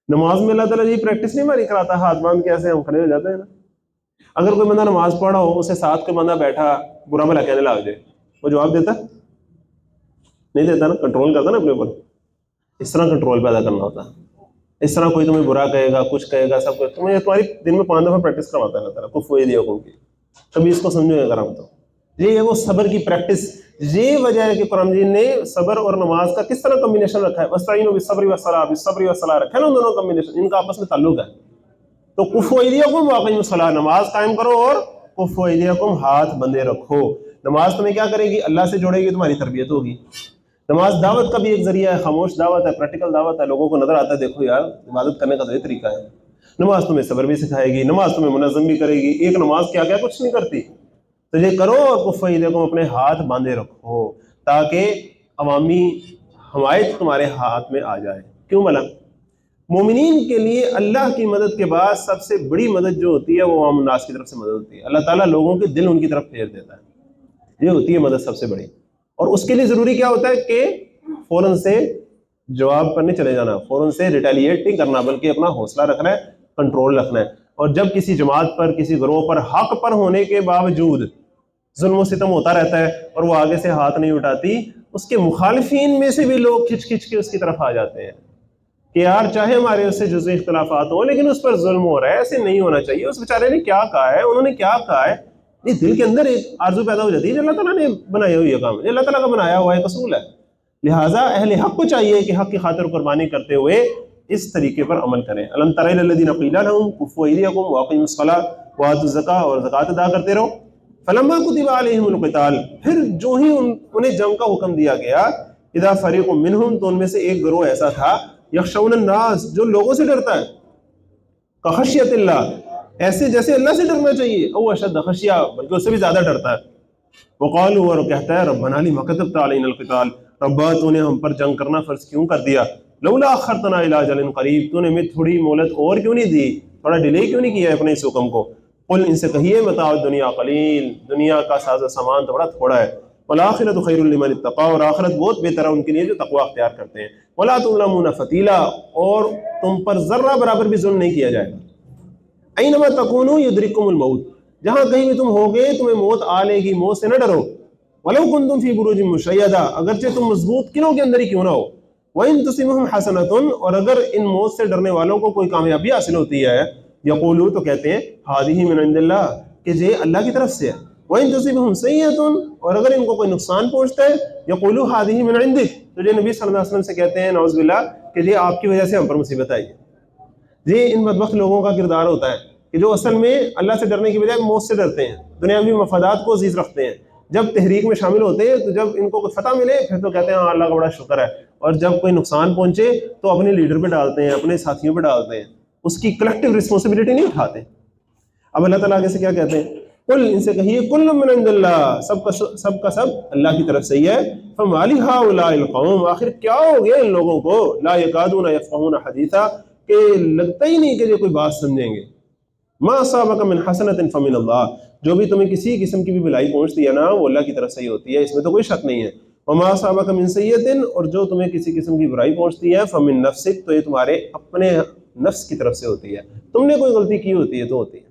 نماز میں اللہ تعالیٰ جی پریکٹس نہیں ہماری کراتا ہاتھ باندھ کے ایسے ہم کھڑے ہو جاتے ہیں نا. اگر کوئی بندہ نماز پڑھا ہو، اسے ساتھ کوئی بندہ بیٹھا برا بھلا کہنے لگ جائے، وہ جواب دیتا نہیں دیتا نا، کنٹرول کرتا نا اپنے اوپر. اس طرح کنٹرول پیدا کرنا ہوتا ہے. اس طرح کوئی تمہیں برا کہے گا، کچھ کہے گا، سب کچھ تمہاری دن میں 5 دفعہ پریکٹس کرواتا ہے اللہ تعالیٰ. کفو ایدیکم کی کبھی اس کو سمجھو گے کرم. تو یہ ہے وہ صبر کی پریکٹس. یہ وجہ ہے کہ قرآن مجید نے صبر اور نماز کا کس طرح کمبینیشن رکھا ہے. وَاسْتَعِینُوا بِالصَّبْرِ وَالصَّلَاةِ، بالصبر والصلاۃ رکھا ہے نا، ان دونوں کمبینیشن، ان کا آپس میں تعلق ہے. تو کفو ایدیکم واقعی الصلاۃ، نماز قائم کرو، اور کفو ایدیکم، ہاتھ بندے رکھو. نماز تمہیں کیا کرے گی؟ اللہ سے جوڑے گی، تمہاری تربیت ہوگی. نماز دعوت کا بھی ایک ذریعہ ہے، خاموش دعوت ہے، پریکٹیکل دعوت ہے. لوگوں کو نظر آتا ہے دیکھو یار عبادت کرنے کا تو یہ طریقہ ہے. نماز تمہیں صبر بھی سکھائے گی، نماز تمہیں منظم بھی کرے گی. ایک نماز کیا کیا کچھ نہیں کرتی. تو یہ کرو، اور کفو ایدیکم، اپنے ہاتھ باندھے رکھو تاکہ عوامی حمایت تمہارے ہاتھ میں آ جائے. کیوں بھلا؟ مومنین کے لیے اللہ کی مدد کے بعد سب سے بڑی مدد جو ہوتی ہے وہ عوام الناس کی طرف سے مدد ہوتی ہے. اللہ تعالیٰ لوگوں کے دل ان کی طرف پھیر دیتا ہے. یہ ہوتی ہے مدد سب سے بڑی. اور اس کے لیے ضروری کیا ہوتا ہے کہ فوراً سے جواب کرنے چلے جانا، فوراً سے ریٹیلیٹ نہیں کرنا، بلکہ اپنا حوصلہ رکھنا ہے، کنٹرول رکھنا ہے. اور جب کسی جماعت پر، کسی گروہ پر حق پر ہونے کے باوجود ظلم و ستم ہوتا رہتا ہے اور وہ آگے سے ہاتھ نہیں اٹھاتی، اس کے مخالفین میں سے بھی لوگ کھچ کھچ کے اس کی طرف آ جاتے ہیں کہ یار چاہے ہمارے اس سے جزوی اختلافات ہوں لیکن اس پر ظلم ہو رہا ہے، ایسے نہیں ہونا چاہیے. اس بیچارے نے کیا کہا ہے، انہوں نے کیا کہا ہے. یہ دل کے اندر ایک آرزو پیدا ہو جاتی ہے جو اللہ تعالیٰ نے بنائی ہوئی ہے کام، یہ اللہ تعالیٰ کا بنایا ہوا ہے اصول ہے. لہٰذا اہل حق کو چاہیے کہ حق کی خاطر قربانی کرتے ہوئے اس طریقے پر عمل کریں. الم تر الی الذین قیل لهم کفوا ایدیکم واقیموا الصلاۃ وآتوا الزکاۃ، اور زکوٰۃ ادا کرتے رہو. فلما کتب علیہم القتال، پھر جو ہی انہیں جنگ کا حکم دیا گیا، اذا فریق منہم، تو ان میں سے ایک گروہ ایسا تھا، یخشون الناس، جو لوگوں سے ڈرتا ہے، کخشیت اللہ، ایسے جیسے اللہ سے ڈرنا چاہیے، او اشد خشیہ، بلکہ اس سے بھی زیادہ ڈرتا ہے. وقالوا، اور کہتا ہے، ربنا لما كتبت علينا القتال، ربا تو نے ہم پر جنگ کرنا فرض کیوں کر دیا، لولا اخرتنا الى اجل قریب، تو نے ہمیں تھوڑی مہلت اور کیوں نہیں دی، تھوڑا ڈیلے کیوں نہیں کیا اپنے اس حکم کو. قل، ان سے کہیے، متاع الدنیا قلیل، دنیا کا ساز و سامان تو بڑا تھوڑا ہے، والآخرۃ خیر لمن اتقى، اور آخرت بہت بہتر ہے ان کے لیے جو تقوی اختیار کرتے ہیں. ولا تظلمون فتیلا، اور تم پر ذرہ برابر بھی ظلم نہیں کیا جائے گا. اینما تکونوا یدرککم الموت، جہاں کہیں بھی تم ہوگے تمہیں موت آ لے گی، موت سے نہ ڈرو. ولو کنتم فی بروج مشیدہ، اگرچہ تم مضبوط قلعوں کے اندر ہی کیوں نہ ہو. وان تصبهم حسنۃ، اور اگر ان موت سے ڈرنے والوں کو کوئی کامیابی حاصل ہوتی ہے، یقولوا، تو کہتے ہیں، ہذہ من عند اللہ، کہ یہ اللہ کی طرف سے ہے. وان تصبهم سیئۃ، اور اگر ان کو کوئی نقصان پہنچتا ہے، یقولوا ہذہ من عندک، تو یہ نبی صلی اللہ علیہ وسلم سے کہتے ہیں نعوذ باللہ کہ یہ آپ کی وجہ سے ہم پر مصیبت آئی ہے. یہ ان بدبخت لوگوں کا کردار ہوتا ہے کہ جو اصل میں اللہ سے ڈرنے کی بجائے موت سے ڈرتے ہیں، دنیاوی مفادات کو عزیز رکھتے ہیں. جب تحریک میں شامل ہوتے ہیں تو جب ان کو کوئی فتح ملے پھر تو کہتے ہیں ہاں اللہ کا بڑا شکر ہے، اور جب کوئی نقصان پہنچے تو اپنے لیڈر پہ ڈالتے ہیں، اپنے ساتھیوں پہ ڈالتے ہیں، اس کی کلیکٹیو رسپانسبلٹی نہیں اٹھاتے. اب اللہ تعالیٰ آگے سے کیا کہتے ہیں، قل، ان سے کہیے، کل من عند اللہ، سب کا سب اللہ کی طرف سے ہی ہے. فما لہؤلاء القوم، آخر کیا ہو گیا ان لوگوں کو، لا یکادون یفقہون حدیثا، کہ لگتا ہی نہیں کہ یہ کوئی بات سمجھیں گے. ما اصابک من حسنۃ فمن اللہ، جو بھی تمہیں کسی قسم کی بھی بھلائی پہنچتی ہے نا وہ اللہ کی طرف سے ہی ہوتی ہے، اس میں تو کوئی شک نہیں ہے. وما اصابک من سیئۃ، اور جو تمہیں کسی قسم کی برائی پہنچتی ہے، فمن نفسک، تو یہ تمہارے اپنے نفس کی طرف سے ہوتی ہے، تم نے کوئی غلطی کی ہوتی ہے تو ہوتی ہے.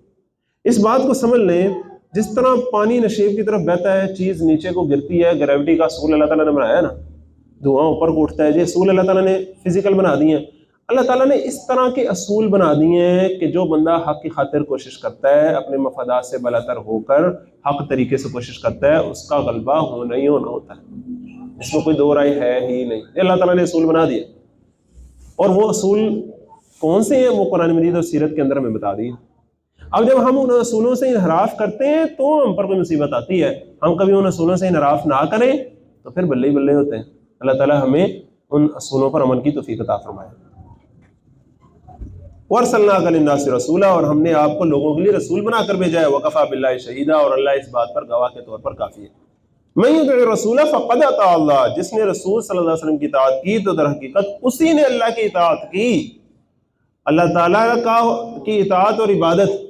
اس بات کو سمجھ لیں، جس طرح پانی نشیب کی طرف بہتا ہے، چیز نیچے کو گرتی ہے، گریوٹی کا اصول اللہ تعالیٰ نے بنایا ہے نا، دھواں اوپر کو اٹھتا ہے، یہ اصول اللہ تعالیٰ نے فزیکل بنا دی ہیں. اللہ تعالیٰ نے اس طرح کے اصول بنا دیے ہیں کہ جو بندہ حق کی خاطر کوشش کرتا ہے، اپنے مفادات سے بالاتر ہو کر حق طریقے سے کوشش کرتا ہے، اس کا غلبہ ہونا ہی ہونا ہوتا ہے، اس میں کوئی دو رائے ہے ہی نہیں۔ اللہ تعالیٰ نے اصول بنا دیا، اور وہ اصول کون سے ہیں وہ قرآن مجید اور سیرت کے اندر ہمیں بتا دیے۔ اب جب ہم ان اصولوں سے انحراف کرتے ہیں تو ہم پر کوئی مصیبت آتی ہے، ہم کبھی ان اصولوں سے انحراف نہ کریں تو پھر بلے ہی بلے ہوتے ہیں۔ اللہ تعالیٰ ہمیں ان اصولوں پر عمل کی توفیق عطا فرمائے۔ وَأَرْسَلْنَاكَ لِلنَّاسِ رَسُولًا، اور ہم نے آپ کو لوگوں کے لیے رسول بنا کر بھیجا ہے۔ وَكَفَىٰ بِاللَّهِ شَهِيدًا، اور اللہ اس بات پر گواہ کے طور پر کافی ہے۔ مَن يُطِعِ الرَّسُولَ فَقَدْ أَطَاعَ اللَّهَ، جس نے رسول صلی اللہ علیہ وسلم کی اطاعت کی تو در حقیقت اسی نے اللہ کی اطاعت کی۔ اللہ تعالیٰ کی اطاعت اور عبادت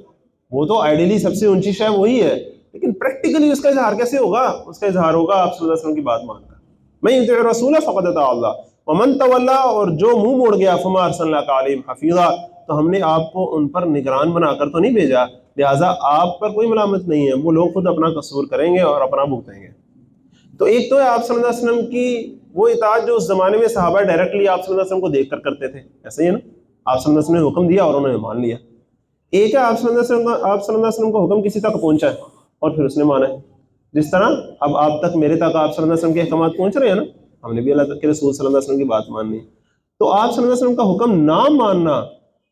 وہ تو آئیڈیلی سب سے اونچی شے وہی ہے، لیکن پریکٹیکلی اس کا اظہار کیسے ہوگا؟ اس کا اظہار ہوگا آپ صلی اللہ علیہ وسلم کی بات مان کر۔ مَن يُطِعِ الرَّسُولَ فَقَدْ أَطَاعَ اللَّهَ وَمَن تَوَلَّىٰ، اور جو منہ موڑ گیا، فَمَا أَرْسَلْنَاكَ عَلَيْهِمْ حَفِيظًا، تو ہم نے آپ کو ان پر نگران بنا کر تو نہیں بھیجا، لہٰذا آپ پر کوئی ملامت نہیں ہے، وہ لوگ خود اپنا قصور کریں گے اور اپنا بھگتیں گے۔ تو ایک تو ہے آپ صلی اللہ علیہ وسلم کی وہ اطاعت جو اس زمانے میں صحابہ ڈائریکٹلی آپ صلی اللہ علیہ وسلم کو دیکھ کر کرتے تھے، ایسا ہی ہے نا، آپ صلی اللہ علیہ وسلم نے حکم دیا اور انہوں نے مان لیا۔ ایک ہے آپ صلی اللہ علیہ وسلم کا حکم کسی تک پہنچا ہے اور پھر اس نے مانا ہے، جس طرح اب آپ تک میرے تک آپ صلی اللہ علیہ وسلم کے احکامات پہنچ رہے ہیں نا، ہم نے بھی اللہ کے رسول صلی اللہ علیہ وسلم کی بات ماننی ہے۔ تو آپ صلی اللہ علیہ وسلم کا حکم نہ ماننا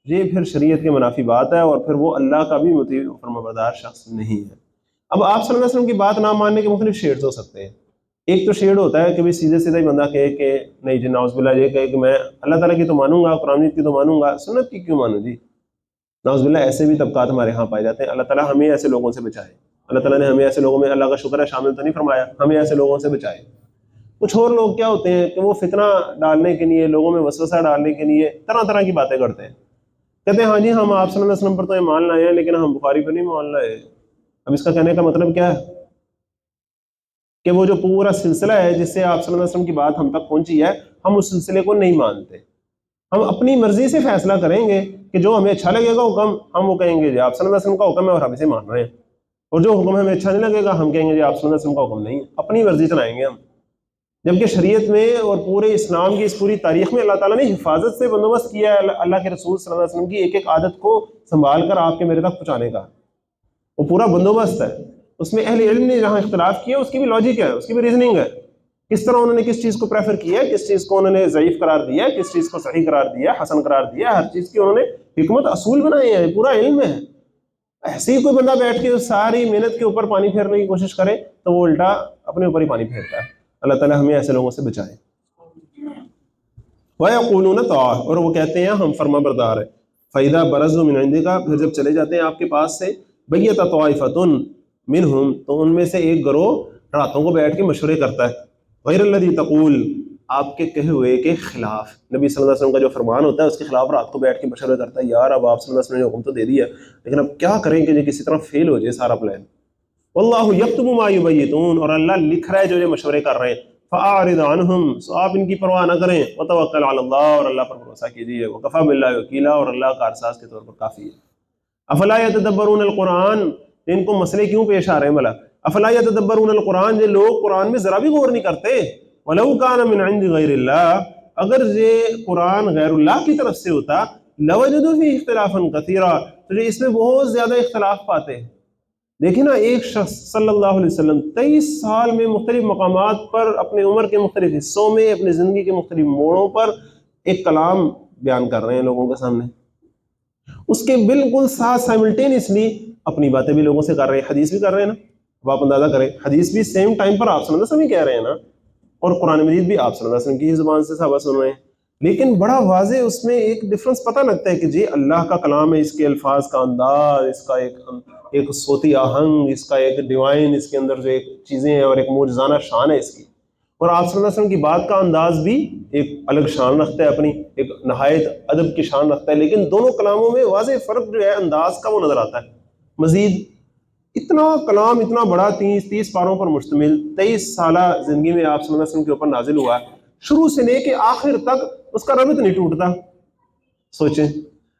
یہ پھر شریعت کے منافی بات ہے، اور پھر وہ اللہ کا بھی مطیع و فرمانبردار شخص نہیں ہے۔ اب آپ صلی اللہ علیہ وسلم کی بات نہ ماننے کے مختلف شیڈز ہو سکتے ہیں۔ ایک تو شیڈ ہوتا ہے کہ بھی سیدھے سیدھے ہی بندہ کہے کہ نہیں جی نعوذ باللہ، یہ کہے کہ میں اللہ تعالیٰ کی تو مانوں گا، قرآن کی تو مانوں گا، سنت کی کیوں مانوں جی؟ نعوذ باللہ ایسے بھی طبقات ہمارے ہاں پائے جاتے ہیں۔ اللہ تعالیٰ ہمیں ایسے لوگوں سے بچائے، اللہ تعالیٰ نے ہمیں ایسے لوگوں میں، اللہ کا شکر ہے، شامل تو نہیں فرمایا، ہمیں ایسے لوگوں سے بچائے۔ کچھ اور لوگ کیا ہوتے ہیں کہ وہ فتنہ ڈالنے کے لیے، لوگوں میں وسوسہ ڈالنے کے لیے طرح طرح کی باتیں کرتے ہیں، کہتے ہیں ہاں جی ہم آپ صلی اللہ علیہ وسلم پر تو ایمان لائے ہیں لیکن ہم بخاری پر نہیں مان لائے۔ اب اس کا کہنے کا مطلب کیا ہے کہ وہ جو پورا سلسلہ ہے جس سے آپ صلی اللہ علیہ وسلم کی بات ہم تک پہنچی ہے، ہم اس سلسلے کو نہیں مانتے، ہم اپنی مرضی سے فیصلہ کریں گے کہ جو ہمیں اچھا لگے گا حکم ہم وہ کہیں گے جی آپ صلی اللہ علیہ وسلم کا حکم ہے اور ہم اسے مان رہے ہیں، اور جو حکم ہمیں اچھا نہیں لگے گا ہم کہیں گے جی آپ صلی اللہ علیہ وسلم کا حکم نہیں ہے، اپنی مرضی چلائیں گے ہم۔ جبکہ شریعت میں اور پورے اسلام کی اس پوری تاریخ میں اللہ تعالیٰ نے حفاظت سے بندوبست کیا ہے اللہ کے رسول صلی اللہ علیہ وسلم کی ایک ایک عادت کو سنبھال کر آپ کے میرے تک پہنچانے کا، وہ پورا بندوبست ہے۔ اس میں اہل علم نے جہاں اختلاف کیا اس کی بھی لاجک ہے، اس کی بھی ریزننگ ہے، کس طرح انہوں نے کس چیز کو پریفر کیا ہے، کس چیز کو انہوں نے ضعیف قرار دیا ہے، کس چیز کو صحیح قرار دیا، حسن قرار دیا، ہر چیز کی انہوں نے حکمت اصول بنائے ہیں، پورا علم ہے۔ ایسے ہی کوئی بندہ بیٹھ کے ساری محنت کے اوپر پانی پھیرنے کی کوشش کرے تو وہ الٹا اپنے اوپر ہی پانی پھیرتا ہے۔ اللہ تعالیٰ ہمیں ایسے لوگوں سے بچائے۔ وَيَقُولُونَ طَاعَةٌ، اور وہ کہتے ہیں ہم فرما بردار ہیں۔ فَإِذَا بَرَزُوا مِنْ عِنْدِكَ، پھر جب چلے جاتے ہیں آپ کے پاس سے، بَيَّتَ طَائِفَةٌ مِنْهُمْ، تو ان میں سے ایک گروہ راتوں کو بیٹھ کے مشورے کرتا ہے، غیر الذی تقول، آپ کے کہے ہوئے کے خلاف، نبی صلی اللہ علیہ وسلم کا جو فرمان ہوتا ہے اس کے خلاف رات کو بیٹھ کے مشورے کرتا ہے، یار اب آپ صلی اللہ علیہ وسلم نے حکم تو دے دیا لیکن اب کیا کریں کہ یہ کسی طرح فیل ہو جائے سارا پلان۔ واللہ یکتب ما یبیتون، اور اللہ لکھ رہا ہے جو یہ مشورے کر رہے ہیں۔ فاعرض عنہم، سو آپ ان کی پرواہ نہ کریں، وتوکل علی اللہ، اور اللہ پر بھروسہ کیجیے، وکفی باللہ وکیلا، اور اللہ کارساز کے طور پر کافی ہے۔ افلا یتدبرون القرآن، ان کو مسئلے کیوں پیش آ رہے ہیں بھلا؟ افلا یتدبرون القرآن، یہ لوگ قرآن میں ذرا بھی غور نہیں کرتے۔ ولو کان من عند غیر اللہ، اگر یہ قرآن غیر اللہ کی طرف سے ہوتا، لوجدوا فیہ اختلافا کثیرا، تو یہ اس میں بہت زیادہ اختلاف پاتے ہیں۔ دیکھیں نا، ایک شخص صلی اللہ علیہ وسلم 23 سال میں مختلف مقامات پر اپنے عمر کے مختلف حصوں میں اپنی زندگی کے مختلف موڑوں پر ایک کلام بیان کر رہے ہیں لوگوں کے سامنے، اس کے بالکل ساتھ سائملٹینیسلی اپنی باتیں بھی لوگوں سے کر رہے ہیں، حدیث بھی کر رہے ہیں نا، اب آپ اندازہ کریں، حدیث بھی سیم ٹائم پر آپ صلی اللہ علیہ وسلم ہی کہہ رہے ہیں نا، اور قرآن مجید بھی آپ صلی اللہ علیہ وسلم کی ہی زبان سے صحابہ سن رہے ہیں، لیکن بڑا واضح اس میں ایک ڈفرنس پتہ لگتا ہے کہ جی اللہ کا کلام ہے، اس کے الفاظ کا انداز، اس کا ایک صوتی آہنگ، اس کا ایک ڈیوائن، اس کے اندر جو ایک چیزیں ہیں اور ایک معجزانہ شان ہے اس کی، اور آپ صلی اللہ علیہ وسلم کی بات کا انداز بھی ایک الگ شان رکھتا ہے، اپنی ایک نہایت ادب کی شان رکھتا ہے، لیکن دونوں کلاموں میں واضح فرق جو ہے انداز کا وہ نظر آتا ہے۔ مزید اتنا کلام اتنا بڑا 30 پاروں پر مشتمل 23 سالہ زندگی میں آپ صلی اللہ علیہ وسلم کے اوپر نازل ہوا ہے، شروع سے لے کے آخر تک اس کا ربط نہیں ٹوٹتا۔ سوچیں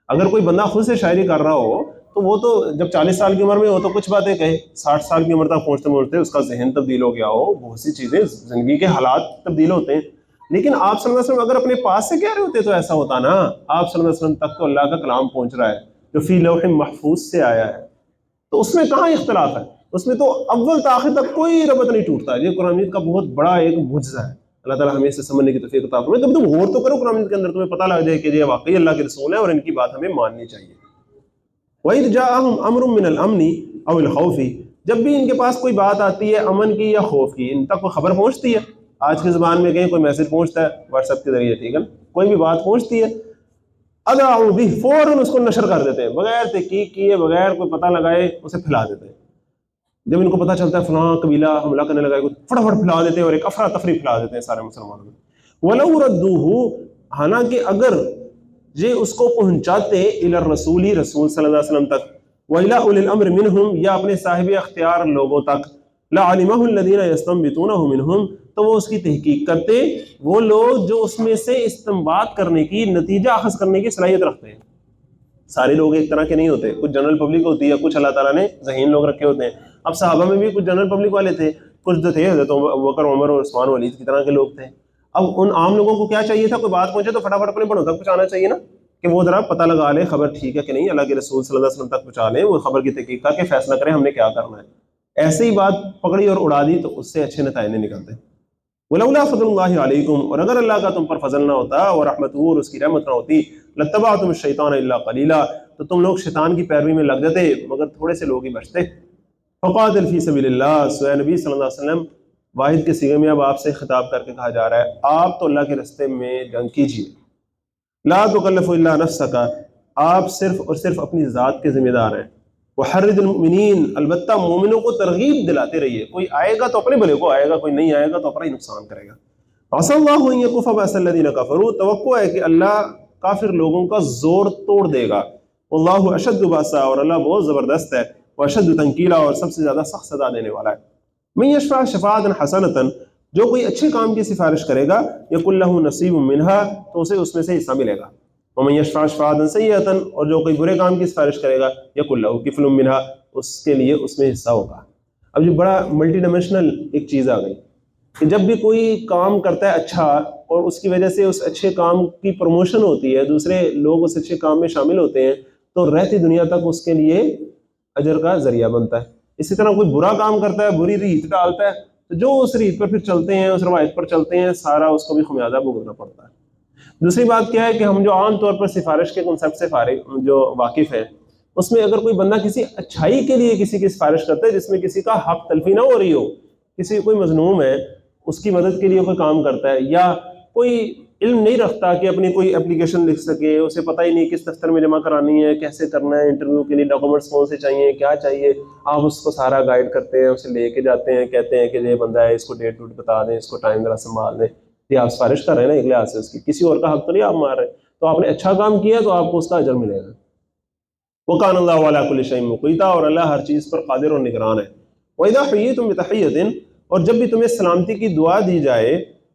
اگر کوئی بندہ خود سے شاعری کر رہا ہو تو وہ تو جب 40 سال کی عمر میں ہو تو کچھ باتیں کہے، 60 سال کی عمر تک پہنچتے پہنچتے اس کا ذہن تبدیل ہو گیا ہو، بہت سی چیزیں، زندگی کے حالات تبدیل ہوتے ہیں، لیکن آپ صلی اللہ علیہ وسلم اگر اپنے پاس سے کہہ رہے ہوتے تو ایسا ہوتا نا. آپ صلی اللہ علیہ وسلم تک تو اللہ کا کلام پہنچ رہا ہے جو فی لوح محفوظ سے آیا ہے, تو اس میں کہاں اختلاف ہے؟ اس میں تو اول تاخیر تک کوئی ربط نہیں ٹوٹتا. یہ قرآن مجید کا بہت بڑا ایک معجزہ ہے. اللہ تعالیٰ ہمیں اسے سمجھنے کی توفیق عطا فرمائے. کبھی تم غور تو کرو قرآن مجید کے اندر, تمہیں پتہ لگ جائے کہ یہ واقعی اللہ کے رسول ہے اور ان کی بات ہمیں ماننی چاہیے. وَإِذْ جَاءَهُمْ أَمْرٌ مِّنَ الْأَمْنِ أَوِ الْخَوْفِ, جب بھی ان کے پاس کوئی بات آتی ہے امن کی یا خوف کی, ان تک کوئی خبر پہنچتی ہے. آج کی زبان میں کہیں کوئی میسج پہنچتا ہے واٹس ایپ کے ذریعے, ٹھیک ہے, کوئی بھی بات پہنچتی ہے, اذاعوا بہ, فوراً اس کو نشر کر دیتے ہیں بغیر تحقیق کیے, بغیر کوئی پتہ لگائے اسے پھیلا دیتے ہیں. جب ان کو پتہ چلتا ہے فلاں قبیلہ حملہ کرنے لگا ہے, فٹافٹ پھیلا دیتے ہیں اور ایک افراتفری پھیلا دیتے ہیں سارے مسلمانوں میں. وَلَوْ رَدُّوهُ, حالانکہ اگر یہ اس کو پہنچاتے الی الرسول, رسول صلی اللہ علیہ وسلم تک, وَإِلَىٰ أُولِي الْأَمْرِ مِنْهُمْ, یا اپنے صاحب اختیار لوگوں تک, لَعَلِمَهُ الَّذِينَ يَسْتَنبِطُونَهُ مِنْهُمْ, تو وہ اس کی تحقیق کرتے وہ لوگ جو اس میں سے استنباط کرنے کی, نتیجہ اخذ کرنے کی صلاحیت رکھتے ہیں. سارے لوگ ایک طرح کے نہیں ہوتے, کچھ جنرل پبلک ہوتی ہے, کچھ اللہ تعالیٰ نے ذہین لوگ رکھے ہوتے ہیں. اب صحابہ میں بھی کچھ جنرل پبلک والے تھے, کچھ جو تھے حضرت ابوبکر, عمر اور عثمان و ولید کی طرح کے لوگ تھے. اب ان عام لوگوں کو کیا چاہیے تھا, کوئی بات پہنچے تو فٹافٹ اپنے بڑوں تک پہنچانا چاہیے نا, کہ وہ ذرا پتہ لگا لیں خبر ٹھیک ہے کہ نہیں, اللہ کے رسول صلی اللہ علیہ وسلم تک پہنچا لیں, وہ خبر کی تحقیق کر کے فیصلہ کریں ہم نے کیا کرنا ہے. ایسے ہی بات پکڑی اور اڑا دی تو اس سے اچھے نتائج نہیں نکلتے. وَلَوْلَا فَضْلُ اللَّهِ عَلَيْكُمْ, اور اگر اللہ کا تم پر فضل نہ ہوتا اور رحمتہ اور اس کی رحمت نہ ہوتی, لَاتَّبَعْتُمُ الشَّيْطَانَ إِلَّا قَلِيلًا, تو تم لوگ شیطان کی پیروی میں لگ جاتے مگر تھوڑے سے لوگ ہی بچتے. فَقَاتِلْ فِي سَبِيلِ اللَّهِ, سوائے نبی صلی اللہ علیہ وسلم واحد کے صیغے میں اب آپ سے خطاب کر کے کہا جا رہا ہے, آپ تو اللہ کے راستے میں جنگ کیجیے. لا تکلف الا نفسک, آپ صرف اور صرف اپنی ذات کے ذمہ دار ہیں. وحرض المؤمنین, البتہ مومنوں کو ترغیب دلاتے رہیے. کوئی آئے گا تو اپنے بھلے کو آئے گا, کوئی نہیں آئے گا تو اپنا ہی نقصان کرے گا. عسى اللہ ان یکف باس الذین کفروا, توقع ہے کہ اللہ کافر لوگوں کا زور توڑ دے گا. واللہ اشد باسا, اور اللہ بہت زبردست ہے, واشد تنکیلا, اور سب سے زیادہ سخت سزا دینے والا ہے. من یشفع شفاعۃ حسنۃ, جو کوئی اچھے کام کی سفارش کرے گا, یکن لہ نصیب منها, تو اسے اس میں سے حصہ ملے گا. ومن یشفع شفاعۃ سیئۃ, اور جو کوئی برے کام کی سفارش کرے گا, یکن لہ کفل منها, اس کے لیے اس میں حصہ ہوگا. اب یہ بڑا ملٹی ڈائمینشنل ایک چیز آ گئی کہ جب بھی کوئی کام کرتا ہے اچھا اور اس کی وجہ سے اس اچھے کام کی پروموشن ہوتی ہے, دوسرے لوگ اس اچھے کام میں شامل ہوتے ہیں, تو رہتی دنیا تک اس کے لیے اجر کا ذریعہ بنتا ہے. اسی طرح کوئی برا کام کرتا ہے, بری ریت ڈالتا ہے, تو جو اس ریت پر پھر چلتے ہیں, اس روایت پر چلتے ہیں, سارا اس کو بھی خمیازہ بھگتنا پڑتا ہے. دوسری بات کیا ہے کہ ہم جو عام طور پر سفارش کے کنسیپٹ سے فارغ جو واقف ہیں, اس میں اگر کوئی بندہ کسی اچھائی کے لیے کسی کی سفارش کرتا ہے جس میں کسی کا حق تلفی نہ ہو رہی ہو, کسی کوئی مظلوم ہے اس کی مدد کے لیے کوئی کام کرتا ہے, یا کوئی علم نہیں رکھتا کہ اپنی کوئی اپلیکیشن لکھ سکے, اسے پتہ ہی نہیں کس دفتر میں جمع کرانی ہے, کیسے کرنا ہے, انٹرویو کے لیے ڈاکومنٹس کون سے چاہیے, کیا چاہیے, آپ اس کو سارا گائیڈ کرتے ہیں, اسے لے کے جاتے ہیں, کہتے ہیں کہ یہ بندہ ہے, اس کو ڈیٹ ویٹ بتا دیں, اس کو ٹائم ذرا سنبھال دیں. یہ آپ سفارش کر رہے ہیں نا ایک لحاظ سے, اس کی کسی اور کا حق تو نہیں آپ مار رہے, تو آپ نے اچھا کام کیا تو آپ کو اس کا اجر ملے گا. وَكَانَ اللَّهُ عَلَىٰ كُلِّ شَيْءٍ مُقِيتًا, اور اللہ ہر چیز پر قادر اور نگران ہے. وَإِذَا حُيِّيتُم بِتَحِيَّةٍ, اور جب بھی تمہیں سلامتی کی دعا دی جائے,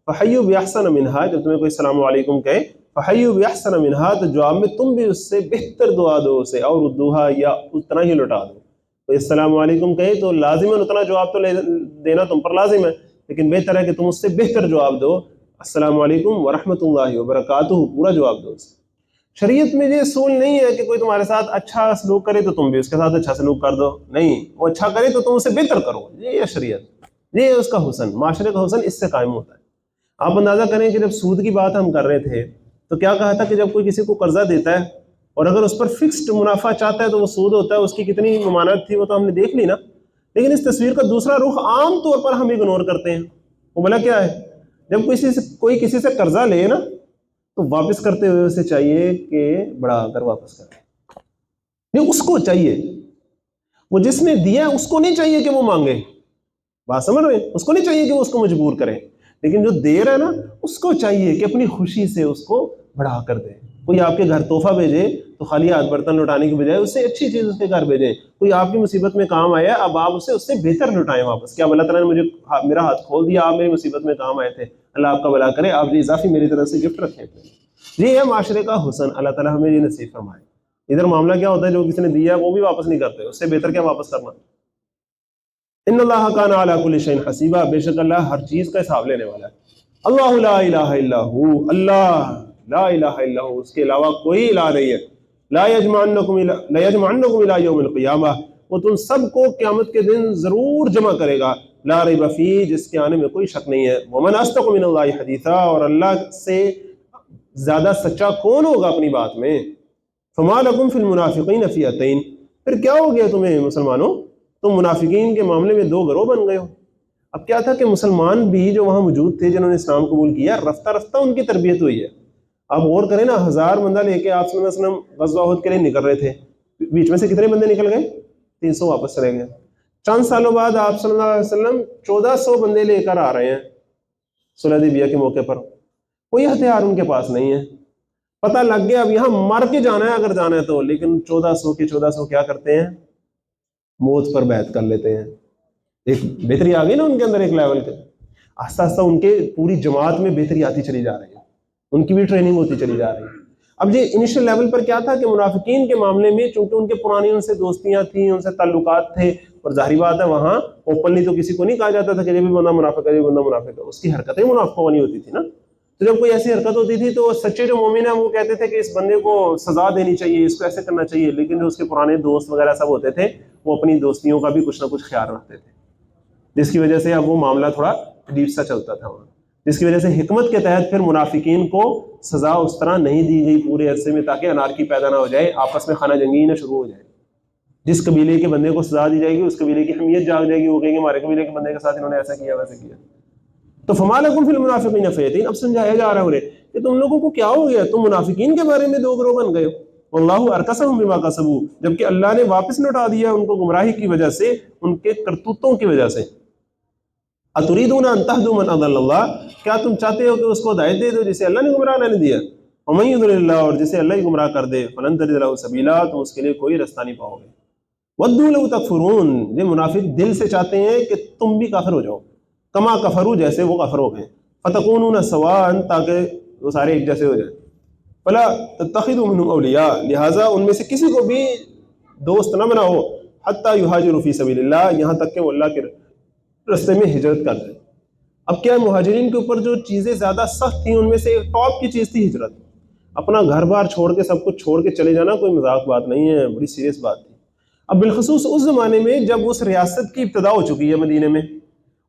فَحَيُّوا بِأَحْسَنَ مِنْهَا, جب تمہیں کوئی السلام علیکم کہے, فَحَيُّوا بِأَحْسَنَ مِنْهَا, تو جواب میں تم بھی اس سے بہتر دعا دو اسے, اور ردوها, یا اتنا ہی لوٹا دو. تو السلام علیکم کہے تو لازماً اتنا جواب تو دینا تم پر لازم ہے, لیکن بہتر ہے کہ تم اس سے بہتر جواب دو. السلام علیکم ورحمۃ اللہ وبرکاتہ, پورا جواب دو. شریعت میں یہ اصول نہیں ہے کہ کوئی تمہارے ساتھ اچھا سلوک کرے تو تم بھی اس کے ساتھ اچھا سلوک کر دو, نہیں, وہ اچھا کرے تو تم اسے بہتر کرو. یہ ہے شریعت, یہ ہے اس کا حسن, معاشرے کا حسن اس سے قائم ہوتا ہے. آپ اندازہ کریں کہ جب سود کی بات ہم کر رہے تھے تو کیا کہا تھا کہ جب کوئی کسی کو قرضہ دیتا ہے اور اگر اس پر فکسڈ منافع چاہتا ہے تو وہ سود ہوتا ہے, اس کی کتنی ممانعت تھی وہ تو ہم نے دیکھ لی نا. لیکن اس تصویر کا دوسرا رخ عام طور پر ہم اگنور کرتے ہیں. وہ بلا کیا ہے, جب کوئی کسی سے قرضہ لے نا تو واپس کرتے ہوئے اسے چاہیے کہ بڑا کر واپس کرے. نہیں, اس کو چاہیے, وہ جس نے دیا اس کو نہیں چاہیے کہ وہ مانگے, بات سمجھ رہے ہیں, اس کو نہیں چاہیے کہ وہ اس کو مجبور کرے, لیکن جو دے رہا ہے نا اس کو چاہیے کہ اپنی خوشی سے اس کو بڑھا کر دے. کوئی آپ کے گھر تحفہ بھیجے تو خالی ہاتھ برتن لوٹانے کی بجائے اس سے اچھی چیز اس کے گھر بھیجیں. کوئی آپ کی مصیبت میں کام آیا, اب آپ اسے اس سے بہتر لوٹائیں واپس. کیا اللہ تعالیٰ نے مجھے میرا ہاتھ کھول دیا, آپ میری مصیبت میں کام آئے تھے, اللہ آپ کا بھلا کرے, آپ یہ اضافی میری طرف سے گفٹ رکھیں. یہ ہے معاشرے کا حسن, اللہ تعالیٰ ہمیں یہ نصیب فرمائے. ادھر معاملہ کیا ہوتا ہے, جو کسی نے دیا وہ بھی واپس نہیں کرتے, اس سے بہتر کیا واپس کرنا. ان اللہ کان علی کل شیء حسیبا, بے شک اللہ ہر چیز کا حساب لینے والا ہے. اللہ لا الہ الا ہو، اللہ لا الہ الا ہو، اس کے علاوہ کوئی الہ نہیں ہے، لا یجمعنکم الی یوم القیامہ، وہ تم سب کو قیامت کے دن ضرور جمع کرے گا، لا ریب فیہ، جس کے آنے میں کوئی شک نہیں ہے، ومن اصدق من اللہ حدیثا، اور اللہ سے زیادہ سچا کون ہوگا اپنی بات میں، فما لکم فی المنافقین فئتین، پھر کیا ہو گیا تمہیں مسلمانوں، تم منافقین کے معاملے میں دو گروہ بن گئے ہو۔ اب کیا تھا کہ مسلمان بھی جو وہاں موجود تھے جنہوں نے اسلام قبول کیا، رفتہ رفتہ ان کی تربیت ہوئی ہے۔ آپ غور کریں نا، 1000 بندہ لے کے آپ صلی اللہ علیہ وسلم غزوہ احد کے لیے نکل رہے تھے، بیچ میں سے کتنے بندے نکل گئے؟ 300 واپس چلے گئے۔ چند سالوں بعد آپ صلی اللہ علیہ وسلم 1400 بندے لے کر آ رہے ہیں صلح حدیبیہ کے موقع پر، کوئی ہتھیار ان کے پاس نہیں ہے، پتہ لگ گیا اب یہاں مر کے جانا ہے اگر جانا ہے تو، لیکن 1400 کیا کرتے ہیں؟ موت پر بیعت کر لیتے ہیں۔ ایک بہتری آ گئی نا ان کے اندر، ایک لیول کے، آہستہ آہستہ ان کے پوری جماعت میں بہتری آتی چلی جا رہی ہے، ان کی بھی ٹریننگ ہوتی چلی جا رہی ہے۔ اب یہ انیشل لیول پر کیا تھا کہ منافقین کے معاملے میں چونکہ ان کے پرانی ان سے دوستیاں تھیں، ان سے تعلقات تھے، اور ظاہری بات ہے وہاں اوپنلی تو کسی کو نہیں کہا جاتا تھا کہ یہ بھی بندہ منافق ہے، یہ بندہ منافق ہے، اس کی حرکتیں منافقوں والی ہوتی تھی نا۔ تو جب کوئی ایسی حرکت ہوتی تھی تو سچے جو مومن ہیں وہ کہتے تھے کہ اس بندے کو سزا دینی چاہیے، اس کو ایسے کرنا چاہیے، لیکن جو اس کے پرانے دوست وغیرہ سب ہوتے تھے وہ اپنی دوستیوں کا بھی کچھ نہ کچھ خیال رکھتے تھے، جس کی وجہ سے اب وہ معاملہ تھوڑا عجیب سا چلتا تھا وہاں، جس کی وجہ سے حکمت کے تحت پھر منافقین کو سزا اس طرح نہیں دی گئی پورے عرصے میں، تاکہ انارکی پیدا نہ ہو جائے، آپس میں خانہ جنگی نہ شروع ہو جائے۔ جس قبیلے کے بندے کو سزا دی جائے گی اس قبیلے کی حمیت جاگ جائے گی، وہ کہیں گے ہمارے قبیلے کے بندے کے ساتھ انہوں نے ایسا کیا ویسا کیا۔ تو فما لکم فی المنافقین فئتین، اب سمجھایا جا رہا ہے انہیں کہ تم لوگوں کو کیا ہو گیا، تم منافقین کے بارے میں دو گروہ بن گئے ہو، واللہ ارکسہم بما کسبوا، جبکہ اللہ نے واپس لوٹا دیا ان کو گمراہی کی وجہ سے، ان کے کرتوتوں کی وجہ سے۔ اتریدون ان تہدوا من اضل اللہ، کیا تم چاہتے ہو کہ اس کو ہدایت دے دو جسے اللہ نے گمراہ نہیں دیا، ومن یضلل اللہ، اور جسے اللہ ہی گمراہ کر دے، فلن تجد له سبیلا، تم اس کے لیے کوئی رستہ نہیں پاؤ گے۔ ودوا لو تکفرون، یہ منافق دل سے چاہتے ہیں کہ تم بھی کافر ہو جاؤ، کما کفروا، جیسے وہ کافر ہو گئے، فتکونون سواء، تاکہ وہ سارے ایک جیسے ہو جائیں، فلا تتخذوا منهم اولیاء، لہٰذا ان میں سے کسی کو بھی دوست نہ بناؤ، حتی یہاجروا فی سبیل اللہ، یہاں تک کہ وہ اللہ کے رستے میں ہجرت کر دیں۔ اب کیا مہاجرین کے اوپر جو چیزیں زیادہ سخت تھیں ان میں سے ٹاپ کی چیز تھی ہجرت، اپنا گھر بار چھوڑ کے سب کچھ چھوڑ کے چلے جانا کوئی مذاق بات نہیں ہے، بڑی سیریس بات تھی۔ اب بالخصوص اس زمانے میں جب اس ریاست کی ابتدا ہو چکی ہے مدینے میں،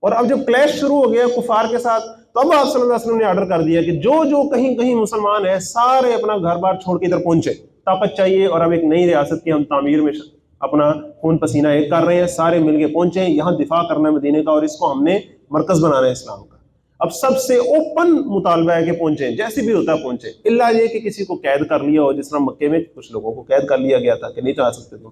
اور اب جب کلیش شروع ہو گیا کفار کے ساتھ، تو اب آپ صلی اللہ علیہ وسلم نے آرڈر کر دیا کہ جو جو کہیں کہیں مسلمان ہیں سارے اپنا گھر بار چھوڑ کے ادھر پہنچے، طاقت چاہیے، اور اب ایک نئی ریاست کی ہم تعمیر میں اپنا خون پسینہ ایک کر رہے ہیں، سارے مل کے پہنچے، یہاں دفاع کرنا ہے مدینے کا، اور اس کو ہم نے مرکز بنانا ہے اسلام کا۔ اب سب سے اوپن مطالبہ ہے کہ پہنچے، جیسے بھی ہوتا ہے پہنچے، اللہ یہ کہ کسی کو قید کر لیا ہو، جس طرح مکے میں کچھ لوگوں کو قید کر لیا گیا تھا کہ نہیں جا سکتے تم،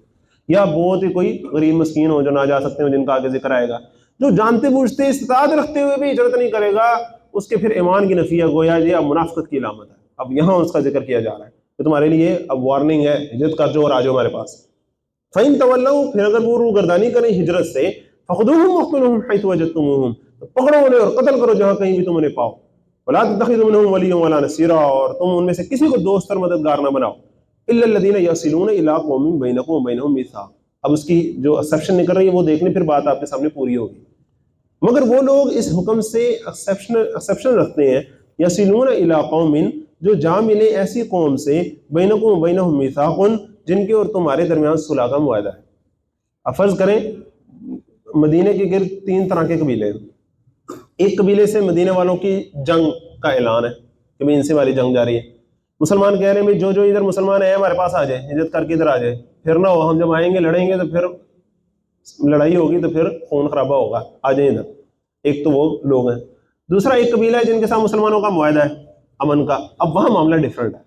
یا بہت ہی کوئی غریب مسکین ہو جو نہ جا سکتے ہو، جن کا آگے ذکر آئے گا، جو جانتے بوجھتے استطاعت رکھتے ہوئے بھی ہجرت نہیں کرے گا، اس کے پھر ایمان کی نفی ہے، گویا یہ اب منافقت کی علامت ہے۔ اب یہاں اس کا ذکر کیا جا رہا ہے کہ تمہارے لیے اب وارننگ ہے، ہجرت کر جو اور آ جاؤ ہمارے پاس۔ فَإِن تَوَلَّوْا، پھر اگر وہ روگردانی کریں ہجرت سے، فَخُذُوهُمْ وَاقْتُلُوهُمْ حَيْثُ وَجَدتُّمُوهُمْ، تو پکڑو انہیں اور قتل کرو جہاں کہیں بھی تم انہیں پاؤ، وَلَا تَتَّخِذُوا مِنْهُمْ وَلِيًّا وَلَا نَصِيرًا، اور تم ان میں سے کسی کو دوست اور مددگار نہ بناؤ، إِلَّا الَّذِينَ يَصِلُونَ إِلَىٰ قَوْمٍ بَيْنَكُمْ وَبَيْنَهُم مِّيثَاقٌ۔ اب اس کی جو ایکسیپشن نکل رہی ہے وہ دیکھنے، پھر بات آپ کے سامنے پوری ہوگی۔ مگر وہ لوگ اس حکم سے ایکسیپشن رکھتے ہیں، یصلون الی قوم، جو جا ملے ایسی قوم سے، بینکم و بینہم میثاق، جن کے اور تمہارے درمیان صلح کا معاہدہ ہے۔ اب فرض کریں مدینے کے گرد 3 طرح کے قبیلے ہیں، ایک قبیلے سے مدینے والوں کی جنگ کا اعلان ہے کہ بھی ان سے ہماری جنگ جاری ہے، مسلمان کہہ رہے ہیں بھائی جو جو ادھر مسلمان ہیں ہمارے پاس آ جائے، ہجرت کر کے ادھر آ جائے، پھر نہ ہو ہم جب آئیں گے لڑیں گے تو پھر لڑائی ہوگی تو پھر خون خرابہ ہوگا، آ جائیں ادھر۔ ایک تو وہ لوگ ہیں۔ دوسرا ایک قبیلہ ہے جن کے ساتھ مسلمانوں کا معاہدہ ہے امن کا، اب وہاں معاملہ ڈیفرنٹ ہے،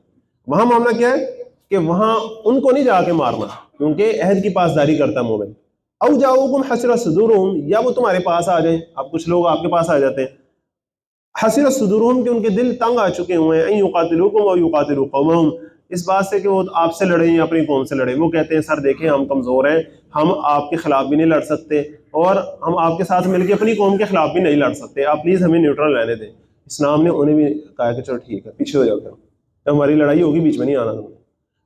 وہاں معاملہ کیا ہے کہ وہاں ان کو نہیں جا کے مارنا، کیونکہ عہد کی پاسداری کرتا ہے مومن۔ او جاؤکم حسرت صدورہم، یا وہ تمہارے پاس آ جائیں، اب کچھ لوگ آپ کے پاس آ جاتے ہیں، حسرت صدورہم کہ ان کے دل تنگ آ چکے ہوئے ہیں، ان یقاتلوکم او یقاتلوا قومہم، اس بات سے کہ وہ آپ سے لڑیں یا اپنی قوم سے لڑیں۔ وہ کہتے ہیں سر دیکھیں ہم کمزور ہیں، ہم آپ کے خلاف بھی نہیں لڑ سکتے، اور ہم آپ کے ساتھ مل کے اپنی قوم کے خلاف بھی نہیں لڑ سکتے، آپ پلیز ہمیں نیوٹرل رہنے دیں۔ اسلام نے انہیں بھی کہا کہ چلو ٹھیک ہے پیچھے ہو جاؤ، جب ہماری لڑائی ہوگی بیچ میں نہیں آنا تمہیں،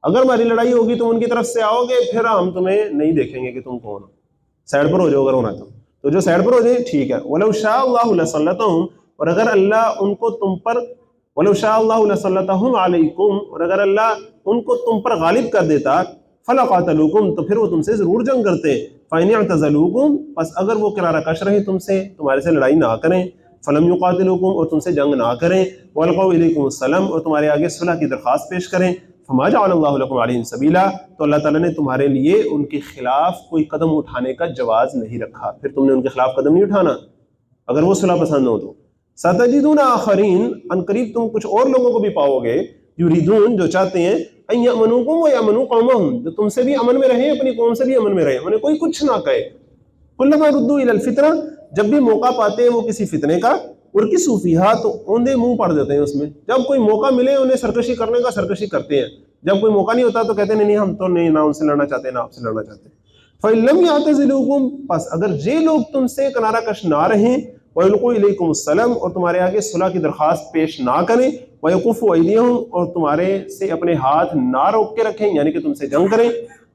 اگر ہماری لڑائی ہوگی تم ان کی طرف سے آؤ گے پھر ہم تمہیں نہیں دیکھیں گے کہ تم کون ہو، سائڈ پر ہو جاؤ اگر ہونا تو جو سائڈ پر ہو جائے ٹھیک ہے۔ وَلَوْ شَاءَ اللَّهُ لَسَلَّطَهُمْ، اور اگر اللہ ان کو تم پر وَلَوْ شَاءَ اللَّهُ لَسَلَّطَهُمْ عَلَيْكُمْ، اور اگر اللہ ان کو تم پر غالب کر دیتا فَلَقَاتَلُوكُمْ، تو پھر وہ تم سے ضرور جنگ کرتے. فَإِنِ اعْتَزَلُوكُمْ، پس اگر وہ کنارہ کش رہے تم سے، تمہارے سے لڑائی نہ کریں، فَلَمْ يُقَاتِلُوكُمْ، اور تم سے جنگ نہ کریں، وَأَلْقَوْا إِلَيْكُمُ السَّلَامَ، اور تمہارے آگے صلح کی درخواست پیش کریں، فَمَا جَعَلَ اللَّهُ لَكُمْ عَلَيْهِمْ سَبِيلًا، تو اللہ تعالیٰ نے تمہارے لیے ان کے خلاف کوئی قدم اٹھانے کا جواز نہیں رکھا، پھر تم نے ان کے خلاف قدم نہیں اٹھانا اگر وہ صلح پسند ہو تو. سَتَجِدُونَ آخَرِينَ، ان قریب تم کچھ اور لوگوں کو بھی پاؤ گے، یریدون، جو چاہتے ہیں، ان یأمنوکم ویأمنوا قومہم، جو تم سے بھی امن میں رہیں، اپنی قوم سے بھی امن میں رہیں، انہیں کوئی کچھ نہ کہے. کلما ردوا الی الفتنہ، جب بھی موقع پاتے ہیں وہ کسی فتنے کا، ارکسوا فیہا، تو اوندے منہ پڑ دیتے ہیں اس میں. جب کوئی موقع ملے انہیں سرکشی کرنے کا، سرکشی کرتے ہیں. جب کوئی موقع نہیں ہوتا تو کہتے ہیں نہیں ہم تو نہیں، نہ ان سے لڑنا چاہتے، نہ آپ سے لڑنا چاہتے. فَإِن لَمْ يَعْتَزِلُوكُمْ، پس اگر یہ لوگ تم سے کنارہ کش نہ رہیں، وَيُلْقُوا إِلَيْكُمُ السَّلَامَ، اور تمہارے آگے صلح کی درخواست پیش نہ کریں، وَيَكُفُّوا أَيْدِيَهُمْ، اور تمہارے سے اپنے ہاتھ نہ روک کے رکھیں، یعنی کہ تم سے جنگ کریں،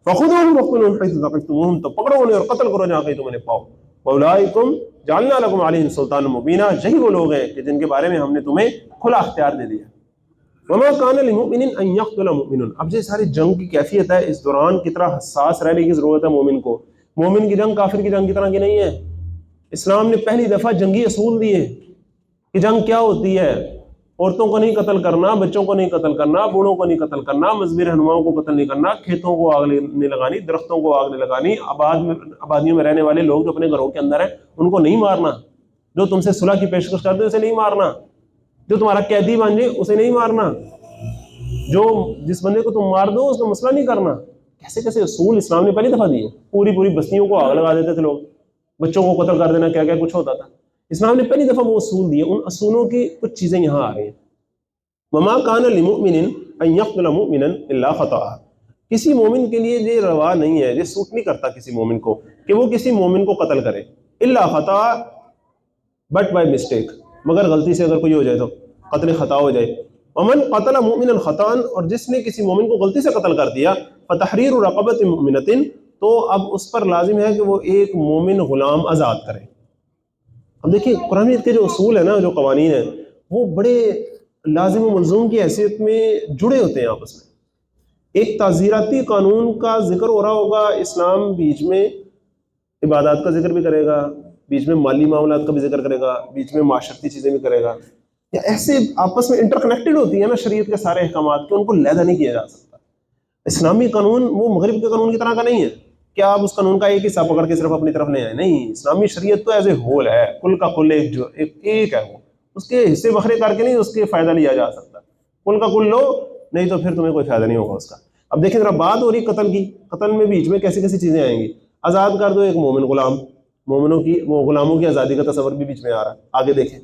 فَخُذُوهُمْ وَاقْتُلُوهُمْ حَيْثُ ثَقَفْتُمُوهُمْ، تو پکڑو انہیں اور قتل کرو جہاں کہیں تمہیں پاؤ. وَأُولَٰئِكُمْ جَعَلْنَا لَكُمْ عَلَيْهِمْ سُلْطَانًا مُبِينًا، یہی وہ لوگ ہیں کہ جن کے بارے میں ہم نے تمہیں کھلا اختیار دے دیا. وَمَا كَانَ لِمُؤْمِنٍ أَن يَقْتُلَ مُؤْمِنًا، اب یہ ساری جنگ کی کیفیت ہے، اس دوران کتنا حساس رہنے کی ضرورت ہے مومن کو. مومن کی جنگ کافر کی جنگ کی طرح کی نہیں ہے. اسلام نے پہلی دفعہ جنگی اصول دیے کہ جنگ کیا ہوتی ہے. عورتوں کو نہیں قتل کرنا، بچوں کو نہیں قتل کرنا، بوڑھوں کو نہیں قتل کرنا، مذہبی رہنماؤں کو قتل نہیں کرنا، کھیتوں کو آگ نہیں لگانی، درختوں کو آگ نہیں لگانی، آبادیوں میں رہنے والے لوگ جو اپنے گھروں کے اندر ہیں ان کو نہیں مارنا، جو تم سے صلح کی پیشکش کرتے اسے نہیں مارنا، جو تمہارا قیدی بن جائے اسے نہیں مارنا، جو جس بندے کو تم مار دو اس کو مسئلہ نہیں کرنا. کیسے کیسے اصول اسلام نے پہلی دفعہ دیے. پوری بستیوں کو آگ لگا دیتے تھے لوگ، بچوں کو قتل کر دینا، کیا کیا کچھ ہوتا تھا. اسلام نے پہلی دفعہ وہ اصول دیے. ان اصولوں کی کچھ چیزیں یہاں آ رہی ہیں. وما كان لمؤمن ان يقتل مؤمنا الا خطأ، کسی مومن کے لیے یہ روا نہیں ہے، یہ سوٹ نہیں کرتا کسی مومن کو کہ وہ کسی مومن کو قتل کرے، الا خطأ، بٹ بائی مسٹیک، مگر غلطی سے اگر کوئی ہو جائے تو قتل خطا ہو جائے. ومن قتل مؤمنا خطأ، اور جس نے کسی مومن کو غلطی سے قتل کر دیا، فتحریر رقبۃ مؤمنۃ، تو اب اس پر لازم ہے کہ وہ ایک مومن غلام آزاد کرے. اب دیکھیے قرآن کے جو اصول ہیں نا، جو قوانین ہیں، وہ بڑے لازم و ملزوم کی حیثیت میں جڑے ہوتے ہیں آپس میں. ایک تعزیراتی قانون کا ذکر ہو رہا ہوگا، اسلام بیچ میں عبادات کا ذکر بھی کرے گا، بیچ میں مالی معاملات کا بھی ذکر کرے گا، بیچ میں معاشرتی چیزیں بھی کرے گا. یا ایسے آپس میں انٹر کنیکٹڈ ہوتی ہیں نا شریعت کے سارے احکامات کے، ان کو علیحدہ نہیں کیا جا سکتا. اسلامی قانون وہ مغرب کے قانون کی طرح کا نہیں ہے کہ آپ اس قانون کا ایک حصہ پکڑ کے صرف اپنی طرف لے آئے. نہیں، اسلامی شریعت تو ایز اے ہول ہے، کل کا کل ایک ہے. وہ اس کے حصے بکھرے کر کے نہیں اس کے فائدہ لیا جا سکتا. کل کا کل لو، نہیں تو پھر تمہیں کوئی فائدہ نہیں ہوگا اس کا. اب دیکھیں ذرا بات ہو رہی قتل کی، قتل میں بیچ میں کیسی کیسی چیزیں آئیں گی. آزاد کر دو ایک مومن غلام، مومنوں کی وہ غلاموں کی آزادی کا تصور بھی بیچ میں آ رہا ہے. آگے دیکھیں،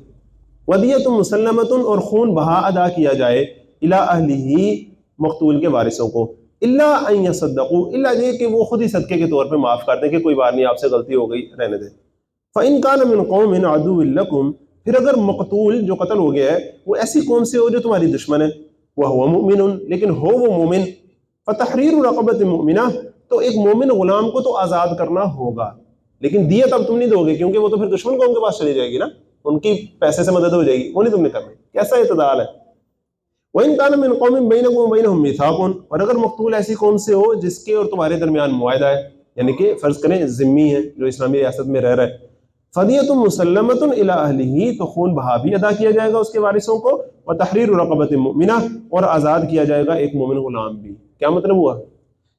ودیۃ مسلمۃ، اور خون بہا ادا کیا جائے، الی اہلہ، مقتول کے وارثوں کو، الا ان یصدقوا، الا یہ کہ وہ خود ہی صدقے کے طور پہ معاف کر دیں کہ کوئی بات نہیں، آپ سے غلطی ہو گئی، رہنے دیں. فإن كان من قوم عدو لكم، پھر اگر مقتول جو قتل ہو گیا ہے وہ ایسی قوم سے ہو جو تمہاری دشمن ہے، وهو مؤمن، لیکن ہو وہ مومن، فتحریر رقبۃ مؤمنہ، تو ایک مومن غلام کو تو آزاد کرنا ہوگا، لیکن دیت اب تم نہیں دو گے کیونکہ وہ تو پھر دشمن قوم کے پاس چلی جائے گی نا، ان کی پیسے سے مدد ہو جائے گی، وہ نہیں تم نے کرنی. کیسا اعتدال ہے. وَإِن كَانَ مِن قَوْمٍ بَيْنَكُمْ وَبَيْنَهُم مِّيثَاقٌ، اور اگر مقتول ایسی قوم سے ہو جس کے اور تمہارے درمیان معاہدہ ہے، یعنی کہ فرض کریں ذمی ہے جو اسلامی ریاست میں رہ رہا ہے، فدیۃ مسلمۃ الی اہلہ، تو خون بہا بھی ادا کیا جائے گا اس کے وارثوں کو، وتحریر رقبۃ مؤمنہ، اور آزاد کیا جائے گا ایک مومن غلام بھی. کیا مطلب ہوا؟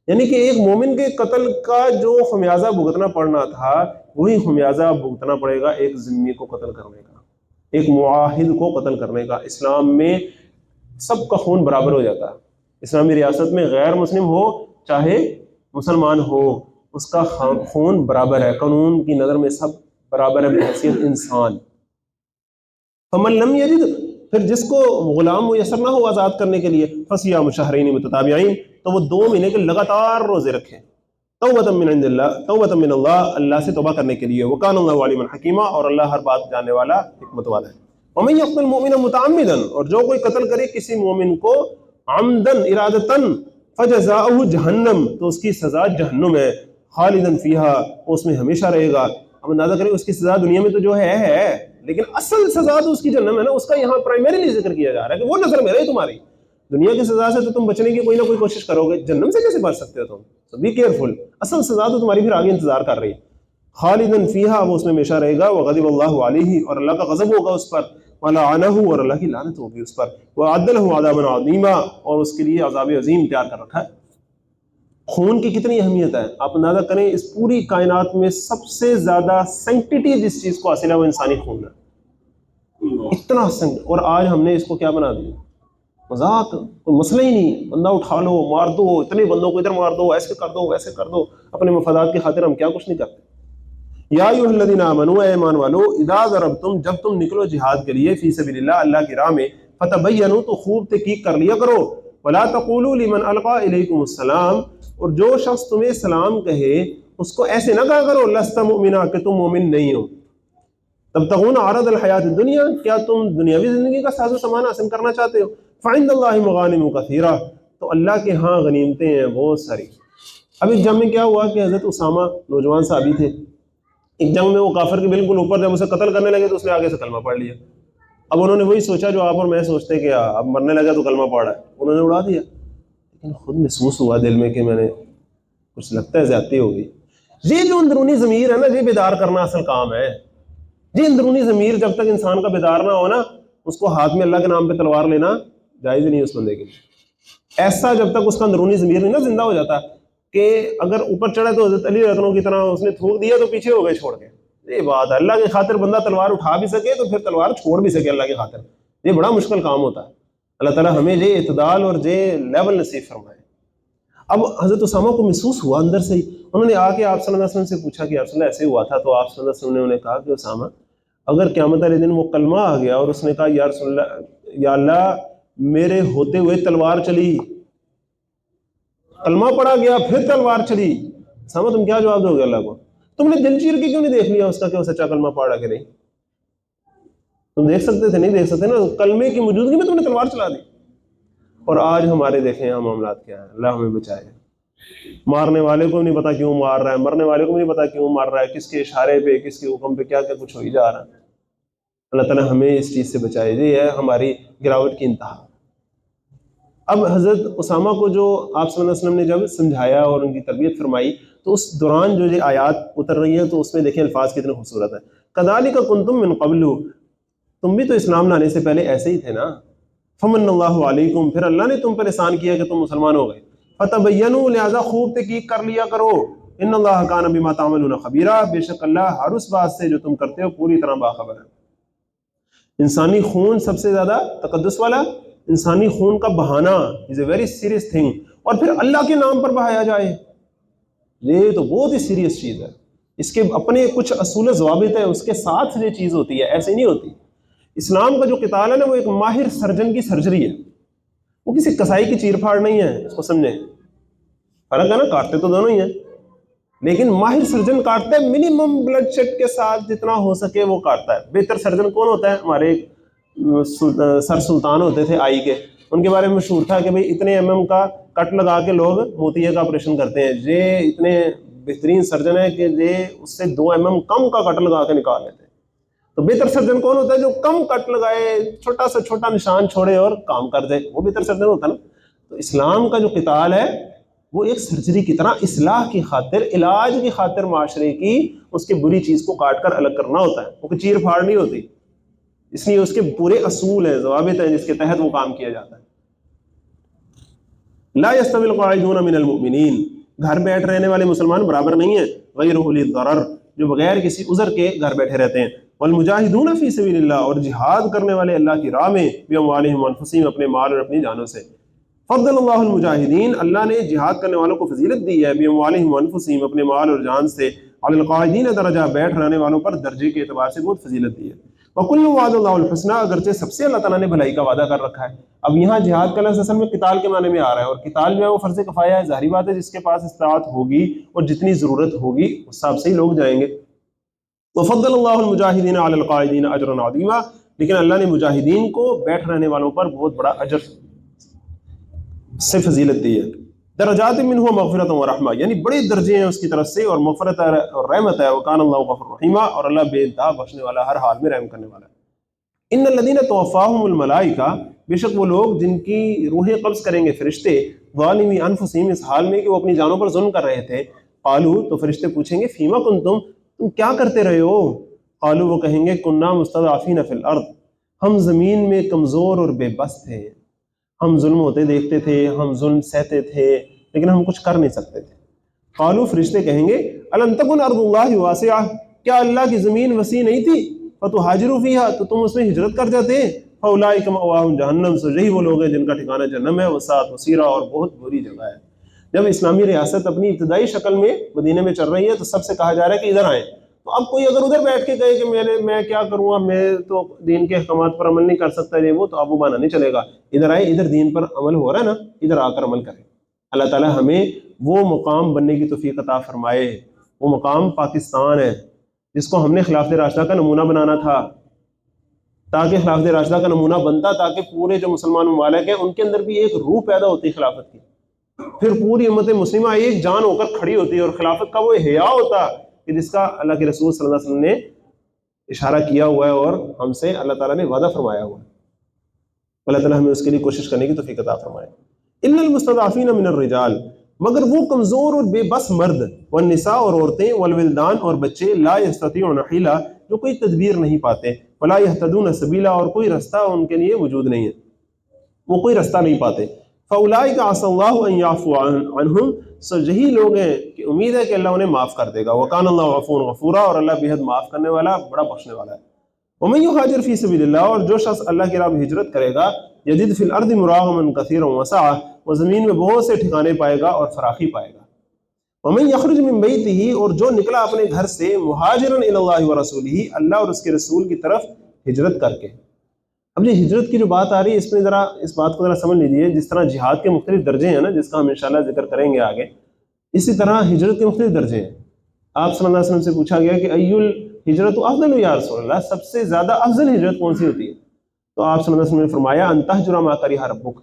یعنی کہ ایک مومن کے قتل کا جو خمیازہ بھگتنا پڑنا تھا وہی خمیازہ بھگتنا پڑے گا ایک ذمی کو قتل کرنے کا، ایک معاہد کو قتل کرنے کا. اسلام میں سب کا خون برابر ہو جاتا ہے. اسلامی ریاست میں غیر مسلم ہو چاہے مسلمان ہو، اس کا خون برابر ہے، قانون کی نظر میں سب برابر ہے بحیثیت انسان. فمن لم یجد، پھر جس کو غلام میسر نہ ہو آزاد کرنے کے لیے، فصیام شہرین متتابعین، تو وہ 2 مہینے کے لگاتار روزے رکھیں، توبۃ من عند اللہ، توبۃ من اللہ، اللہ سے توبہ کرنے کے لیے. وکان اللہ علیما حکیما، اور اللہ ہر بات جاننے والا، حکمت والا ہے. ومن یقتل مؤمنا متعمدا، اور جو کوئی قتل کرے کسی مومن کو عمدن ارادتن، فجزاؤہ جہنم، تو اس کی سزا جہنم ہے، خالدن فیہا، اس میں ہمیشہ رہے گا. اب اندازہ کریں اس کی سزا دنیا میں تو جو ہے، لیکن اصل سزا تو اس کی جہنم ہے نا، اس کا یہاں پرائمریلی ذکر کیا جا رہا ہے کہ وہ نظر میں رہے تمہاری. دنیا کی سزا سے تو تم بچنے کی کوئی نہ کوئی کوشش کرو گے، جہنم سے کیسے بچ سکتے ہو تم؟ تو بی کیئرفل، اصل سزا تو تمہاری پھر آگے انتظار کر رہی ہے. خالدن فیہا، وہ اس میں ہمیشہ رہے گا. وغضب اللہ علیہ، اور اللہ کا غضب ہوگا اس پر. ولعنہ، اور اللہ کی لعنت ہوگی اس پر. وأعد له عذابا عظیما، اور اس کے لیے عذاب عظیم تیار کر رکھا ہے. خون کی کتنی اہمیت ہے آپ اندازہ کریں. اس پوری کائنات میں سب سے زیادہ سینکٹیٹی جس چیز کو حاصل ہے وہ انسانی خون ہے. اتنا سنگ، اور آج ہم نے اس کو کیا بنا دیا؟ مذاق، کوئی مسئلہ ہی نہیں. بندہ اٹھا لو، مار دو، اتنے بندوں کو ادھر مار دو، ایسے کر دو ویسے کر دو. اپنے مفادات کی خاطر ہم کیا کچھ نہیں کرتے. یا ایھا الذین آمنوا، اے ایمان والو، اذا ضربتم، جب تم نکلو جہاد کے لیے، فی سبیل اللہ، اللہ کی راہ میں، فتبینوا، تو خوب تحقیق کر لیا کرو. ولا تقولوا لمن القى الیکم السلام، اور جو شخص تمہیں سلام کہے اس کو ایسے نہ کہا کرو، لست مؤمنا، کہ تم مومن نہیں ہو. تبتغون عرض الحیات الدنیا، کیا تم دنیاوی زندگی کا ساز و سامان حاصل کرنا چاہتے ہو؟ فعند اللہ مغانم کثیرہ، تو اللہ کے ہاں غنیمتیں ہیں بہت ساری. اب ایک جنگ میں کیا ہوا کہ حضرت اسامہ نوجوان صحابی تھے. ایک جنگ میں وہ کافر کے بالکل اوپر جب اسے قتل کرنے لگے تو اس نے آگے سے کلمہ پڑھ لیا. اب انہوں نے وہی سوچا جو آپ اور میں سوچتے کہ اب مرنے لگا تو کلمہ پڑھا ہے، انہوں نے اڑا دیا. لیکن خود محسوس ہوا دل میں کہ میں نے کچھ لگتا ہے زیادتی ہو گئی. یہ جو اندرونی ضمیر ہے نا، یہ بیدار کرنا اصل کام ہے. یہ اندرونی ضمیر جب تک انسان کا بیدار نہ ہو نا، اس کو ہاتھ میں اللہ کے نام پہ تلوار لینا جائز نہیں اس بندے کے لیے. ایسا جب تک اس کا اندرونی ضمیر نہیں نا زندہ ہو جاتا کہ اگر اوپر چڑھے تو حضرت علی رضی اللہ عنہ کی طرح اس نے تھوک دیا تو پیچھے ہو گئے چھوڑ کے. یہ بات ہے، اللہ کی خاطر بندہ تلوار اٹھا بھی سکے تو پھر تلوار چھوڑ بھی سکے اللہ کی خاطر. یہ بڑا مشکل کام ہوتا ہے. اللہ تعالیٰ ہمیں یہ اعتدال اور یہ لیول نصیب فرمائے. اب حضرت اسامہ کو محسوس ہوا اندر سے ہی. انہوں نے آ کے آپ صلی اللہ علیہ وسلم سے پوچھا کہ آپ صلی اللہ ایسے ہوا تھا. تو آپ صلی اللہ علیہ وسلم نے انہیں کہا کہ اسامہ، اگر قیامت والے دن وہ کلمہ آ گیا اور اس نے کہا یا رسول اللہ، یا اللہ میرے ہوتے ہوئے تلوار چلی، کلمہ پڑا گیا پھر تلوار چلی، اسامہ تم کیا جواب دو گے اللہ کو؟ تم نے دل چیر کے کیوں نہیں دیکھ لیا اس کا کہ وہ سچا کلمہ پڑا کہ نہیں؟ تم دیکھ سکتے تھے، نہیں دیکھ سکتے نا، کلمے کی موجودگی میں تم نے تلوار چلا دی. اور آج ہمارے دیکھیں یہاں معاملات کیا ہیں. اللہ ہمیں بچائے. مارنے والے کو نہیں پتا کیوں مار رہا ہے، مرنے والے کو نہیں پتا کیوں مار رہا ہے، کس کے اشارے پہ کس کے حکم پہ کیا کیا کچھ ہو ہی جا رہا ہے. اللہ تعالیٰ ہمیں اس چیز سے بچائے. یہ ہے ہماری گراوٹ کی انتہا. اب حضرت اسامہ کو جو آپ صلی اللہ علیہ وسلم نے جب سمجھایا اور ان کی تربیت فرمائی تو اس دوران جو یہ آیات اتر رہی ہیں تو اس میں دیکھیں الفاظ کتنے خوبصورت ہیں. کذالک کنتم من قبل، تم بھی تو اسلام لانے سے پہلے ایسے ہی تھے نا. فمن اللہ علیکم، پھر اللہ نے تم پر احسان کیا کہ تم مسلمان ہو گئے. فتبینوا، لہذا خوب تحقیق کر لیا کرو. ان اللہ کان بما تعملون خبیرا، بے شک اللہ ہر اس بات سے جو تم کرتے ہو پوری طرح باخبر ہے. انسانی خون سب سے زیادہ تقدس والا، انسانی خون کا بہانا از اے ویری سیریس تھنگ. اور پھر اللہ کے نام پر بہایا جائے، یہ تو بہت ہی سیریس چیز ہے. اس کے اپنے کچھ اصول ضوابط ہے، اس کے ساتھ یہ چیز ہوتی ہے، ایسے نہیں ہوتی. اسلام کا جو قتال ہے نا، وہ ایک ماہر سرجن کی سرجری ہے، وہ کسی کسائی کی چیر پھاڑ نہیں ہے. اس کو سمجھیں، فرق ہے نا، کاٹتے تو دونوں ہی ہیں لیکن ماہر سرجن کاٹتا ہے منیمم بلڈ شیڈ کے ساتھ جتنا ہو سکے وہ کاٹتا ہے. بہتر سرجن کون ہوتا ہے؟ ہمارے سر سلطان ہوتے تھے آئی کے، ان کے بارے میں مشہور تھا کہ بھئی اتنے ایم ایم کا کٹ لگا کے لوگ موتیے کا آپریشن کرتے ہیں. یہ اتنے بہترین سرجن ہے کہ یہ اس سے 2 mm کم کا کٹ لگا کے نکال لیتے ہیں. تو بہتر سرجن کون ہوتا ہے؟ جو کم کٹ لگائے، چھوٹا سا چھوٹا نشان چھوڑے اور کام کر دے، وہ بہتر سرجن ہوتا ہے نا. تو اسلام کا جو قتال ہے وہ ایک سرجری کی طرح اصلاح کی خاطر، علاج کی خاطر معاشرے کی اس کے بری چیز کو کاٹ کر الگ کرنا ہوتا ہے. وہ چیر پھاڑ نہیں ہوتی. اس لیے اس کے پورے اصول ہیں، ضوابط ہیں جس کے تحت وہ کام کیا جاتا ہے. لا يستوي القاعدون من المؤمنین، گھر بیٹھ رہنے والے مسلمان برابر نہیں ہیں. غیر اولی الضرر، جو بغیر کسی عذر کے گھر بیٹھے رہتے ہیں. والمجاہدون فی سبیل اللہ، اور جہاد کرنے والے اللہ کی راہ میں، باموالہم وانفسہم، اپنے مال اور اپنی جانوں سے. فضل اللہ المجاہدین، اللہ نے جہاد کرنے والوں کو فضیلت دی ہے، باموالہم وانفسہم، اپنے مال اور جان سے. علی القاعدین درجہ، بیٹھ رہنے والوں پر درجے کے اعتبار سے بہت فضیلت دی ہے. وَكُلٌّ وَعَدَ اللَّهُ الْحُسْنَى، اگرچہ سب سے اللہ تعالیٰ نے بھلائی کا وعدہ کر رکھا ہے. اب یہاں جہاد کا لفظ اصل میں قتال کے معنی میں آ رہا ہے، اور قتال جو ہے وہ فرض کفایہ ہے. ظاہری بات ہے جس کے پاس استطاعت ہوگی اور جتنی ضرورت ہوگی اس حساب سے ہی لوگ جائیں گے. وَفَضَّلَ اللَّهُ الْمُجَاهِدِينَ عَلَى الْقَاعِدِينَ أَجْرًا عَظِيمًا، لیکن اللہ نے مجاہدین کو بیٹھ رہنے والوں پر بہت بڑا اجر سے فضیلت دی ہے. درجات منہ مغفرۃ و رحمہ، یعنی بڑے درجے ہیں اس کی طرف سے اور مغفرت اور رحمت ہے، وکان اللہ غفور رحیمہ، اور اللہ بے انتہا بخشنے والا، ہر حال میں رحم کرنے والا ہے۔ ان الذین توفاہم الملائکہ، بے شک وہ لوگ جن کی روحیں قبض کریں گے فرشتے، ظالمی انفسہم، اس حال میں کہ وہ اپنی جانوں پر ظلم کر رہے تھے، قالو، تو فرشتے پوچھیں گے فیما کنتم، تم کیا کرتے رہے ہو؟ قالو، وہ کہیں گے کنا مستضعفین فی الارض، ہم زمین میں کمزور اور بے بس تھے، ہم ظلم ہوتے دیکھتے تھے، ہم ظلم سہتے تھے، لیکن ہم کچھ کر نہیں سکتے تھے۔ قالو، فرشتے کہیں گے الم تکن ارض اللہ واسعہ، کیا اللہ کی زمین وسیع نہیں تھی؟ فتہاجروا فیہا، تو تم اس میں ہجرت کر جاتے۔ فاولئک مأواہم جہنم، سو یہی وہ لوگ ہیں جن کا ٹھکانہ جہنم ہے، وساءت مصیرا، اور بہت بری جگہ ہے۔ جب اسلامی ریاست اپنی ابتدائی شکل میں مدینے میں چل رہی ہے تو سب سے کہا جا رہا ہے کہ ادھر آئیں، تو اب کوئی اگر ادھر بیٹھ کے کہے کہ میں کیا کروں گا، میں تو دین کے احکامات پر عمل نہیں کر سکتا، یہ وہ، تو اب وہ مانا نہیں چلے گا، ادھر آئے، ادھر دین پر عمل ہو رہا ہے نا، ادھر آ کر عمل کریں۔ اللہ تعالیٰ ہمیں وہ مقام بننے کی توفیق عطا فرمائے۔ وہ مقام پاکستان ہے جس کو ہم نے خلافت راشدہ کا نمونہ بنانا تھا، تاکہ خلافت راشدہ کا نمونہ بنتا، تاکہ پورے جو مسلمان ممالک ہیں ان کے اندر بھی ایک روح پیدا ہوتی خلافت کی، پھر پوری امت مسلمہ ایک جان ہو کر کھڑی ہوتی ہے، اور خلافت کا وہ حیا ہوتا کہ جس کا اللہ کے رسول صلی اللہ علیہ وسلم نے اشارہ کیا ہوا ہے اور ہم سے اللہ تعالیٰ نے وعدہ فرمایا ہوا ہے۔ اللہ تعالیٰ ہمیں اس کے لیے کوشش کرنے کی توفیق عطا فرمائے۔ الا المستضعفین من الرجال، مگر وہ کمزور اور بے بس مرد، والنساء، اور عورتیں، والولدان، اور بچے، لا یستطیعون حیلہ، جو کوئی تدبیر نہیں پاتے، ولا یہتدون سبیلا، اور کوئی رستہ ان کے لیے موجود نہیں ہے، وہ کوئی رستہ نہیں پاتے۔ فاولئک عسى اللہ ان یعفو عنہم، سو یہی لوگ ہیں کہ امید ہے کہ اللہ انہیں معاف کر دے گا، وکان اللہ غفورا غفورا، اور اللہ بے حد معاف کرنے والا، بڑا بخشنے والا ہے۔ ومن یہاجر فی سبیل اللہ، اور جو شخص اللہ کی راہ میں ہجرت کرے گا، یجد فی الارض مراغما کثیرا وسعہ، وہ زمین میں بہت سے ٹھکانے پائے گا اور فراخی پائے گا۔ ومن یخرج من بیتہ، اور جو نکلا اپنے گھر سے، مہاجرا الی اللہ ورسولہ، اللہ اور اس کے رسول کی طرف ہجرت کر کے۔ اب یہ ہجرت کی جو بات آ رہی ہے، اس میں ذرا اس بات کو ذرا سمجھ لیجیے، جس طرح جہاد کے مختلف درجے ہیں نا، جس کا ہم انشاءاللہ ذکر کریں گے آگے، اسی طرح ہجرت کے مختلف درجے ہیں۔ آپ صلی اللہ علیہ وسلم سے پوچھا گیا کہ ای الہجرت افضل یا رسول اللہ، سب سے زیادہ افضل ہجرت کون سی ہوتی ہے؟ تو آپ صلی اللہ علیہ وسلم نے فرمایا ان تہجر ما کرہ ربک،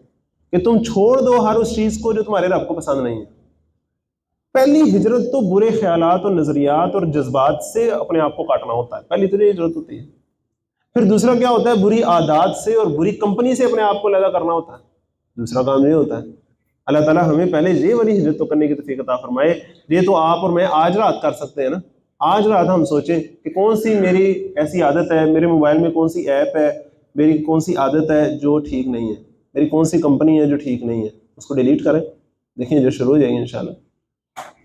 کہ تم چھوڑ دو ہر اس چیز کو جو تمہارے رب کو پسند نہیں ہے۔ پہلی ہجرت تو برے خیالات اور نظریات اور جذبات سے اپنے آپ کو کاٹنا ہوتا ہے، پہلی تو یہ ہجرت ہوتی ہے۔ پھر دوسرا کیا ہوتا ہے؟ بری عادات سے اور بری کمپنی سے اپنے آپ کو لگا کرنا ہوتا ہے، دوسرا کام یہ ہوتا ہے۔ اللہ تعالیٰ ہمیں پہلے یہ والی ہجرت تو کرنے کی توفیق عطا فرمائے۔ یہ تو آپ اور میں آج رات کر سکتے ہیں نا، آج رات ہم سوچیں کہ کون سی میری ایسی عادت ہے، میرے موبائل میں کون سی ایپ ہے، میری کون سی عادت ہے جو ٹھیک نہیں ہے، میری کون سی کمپنی ہے جو ٹھیک نہیں ہے، اس کو ڈیلیٹ کریں، دیکھیں جو شروع ہو جائیں گے انشاءاللہ۔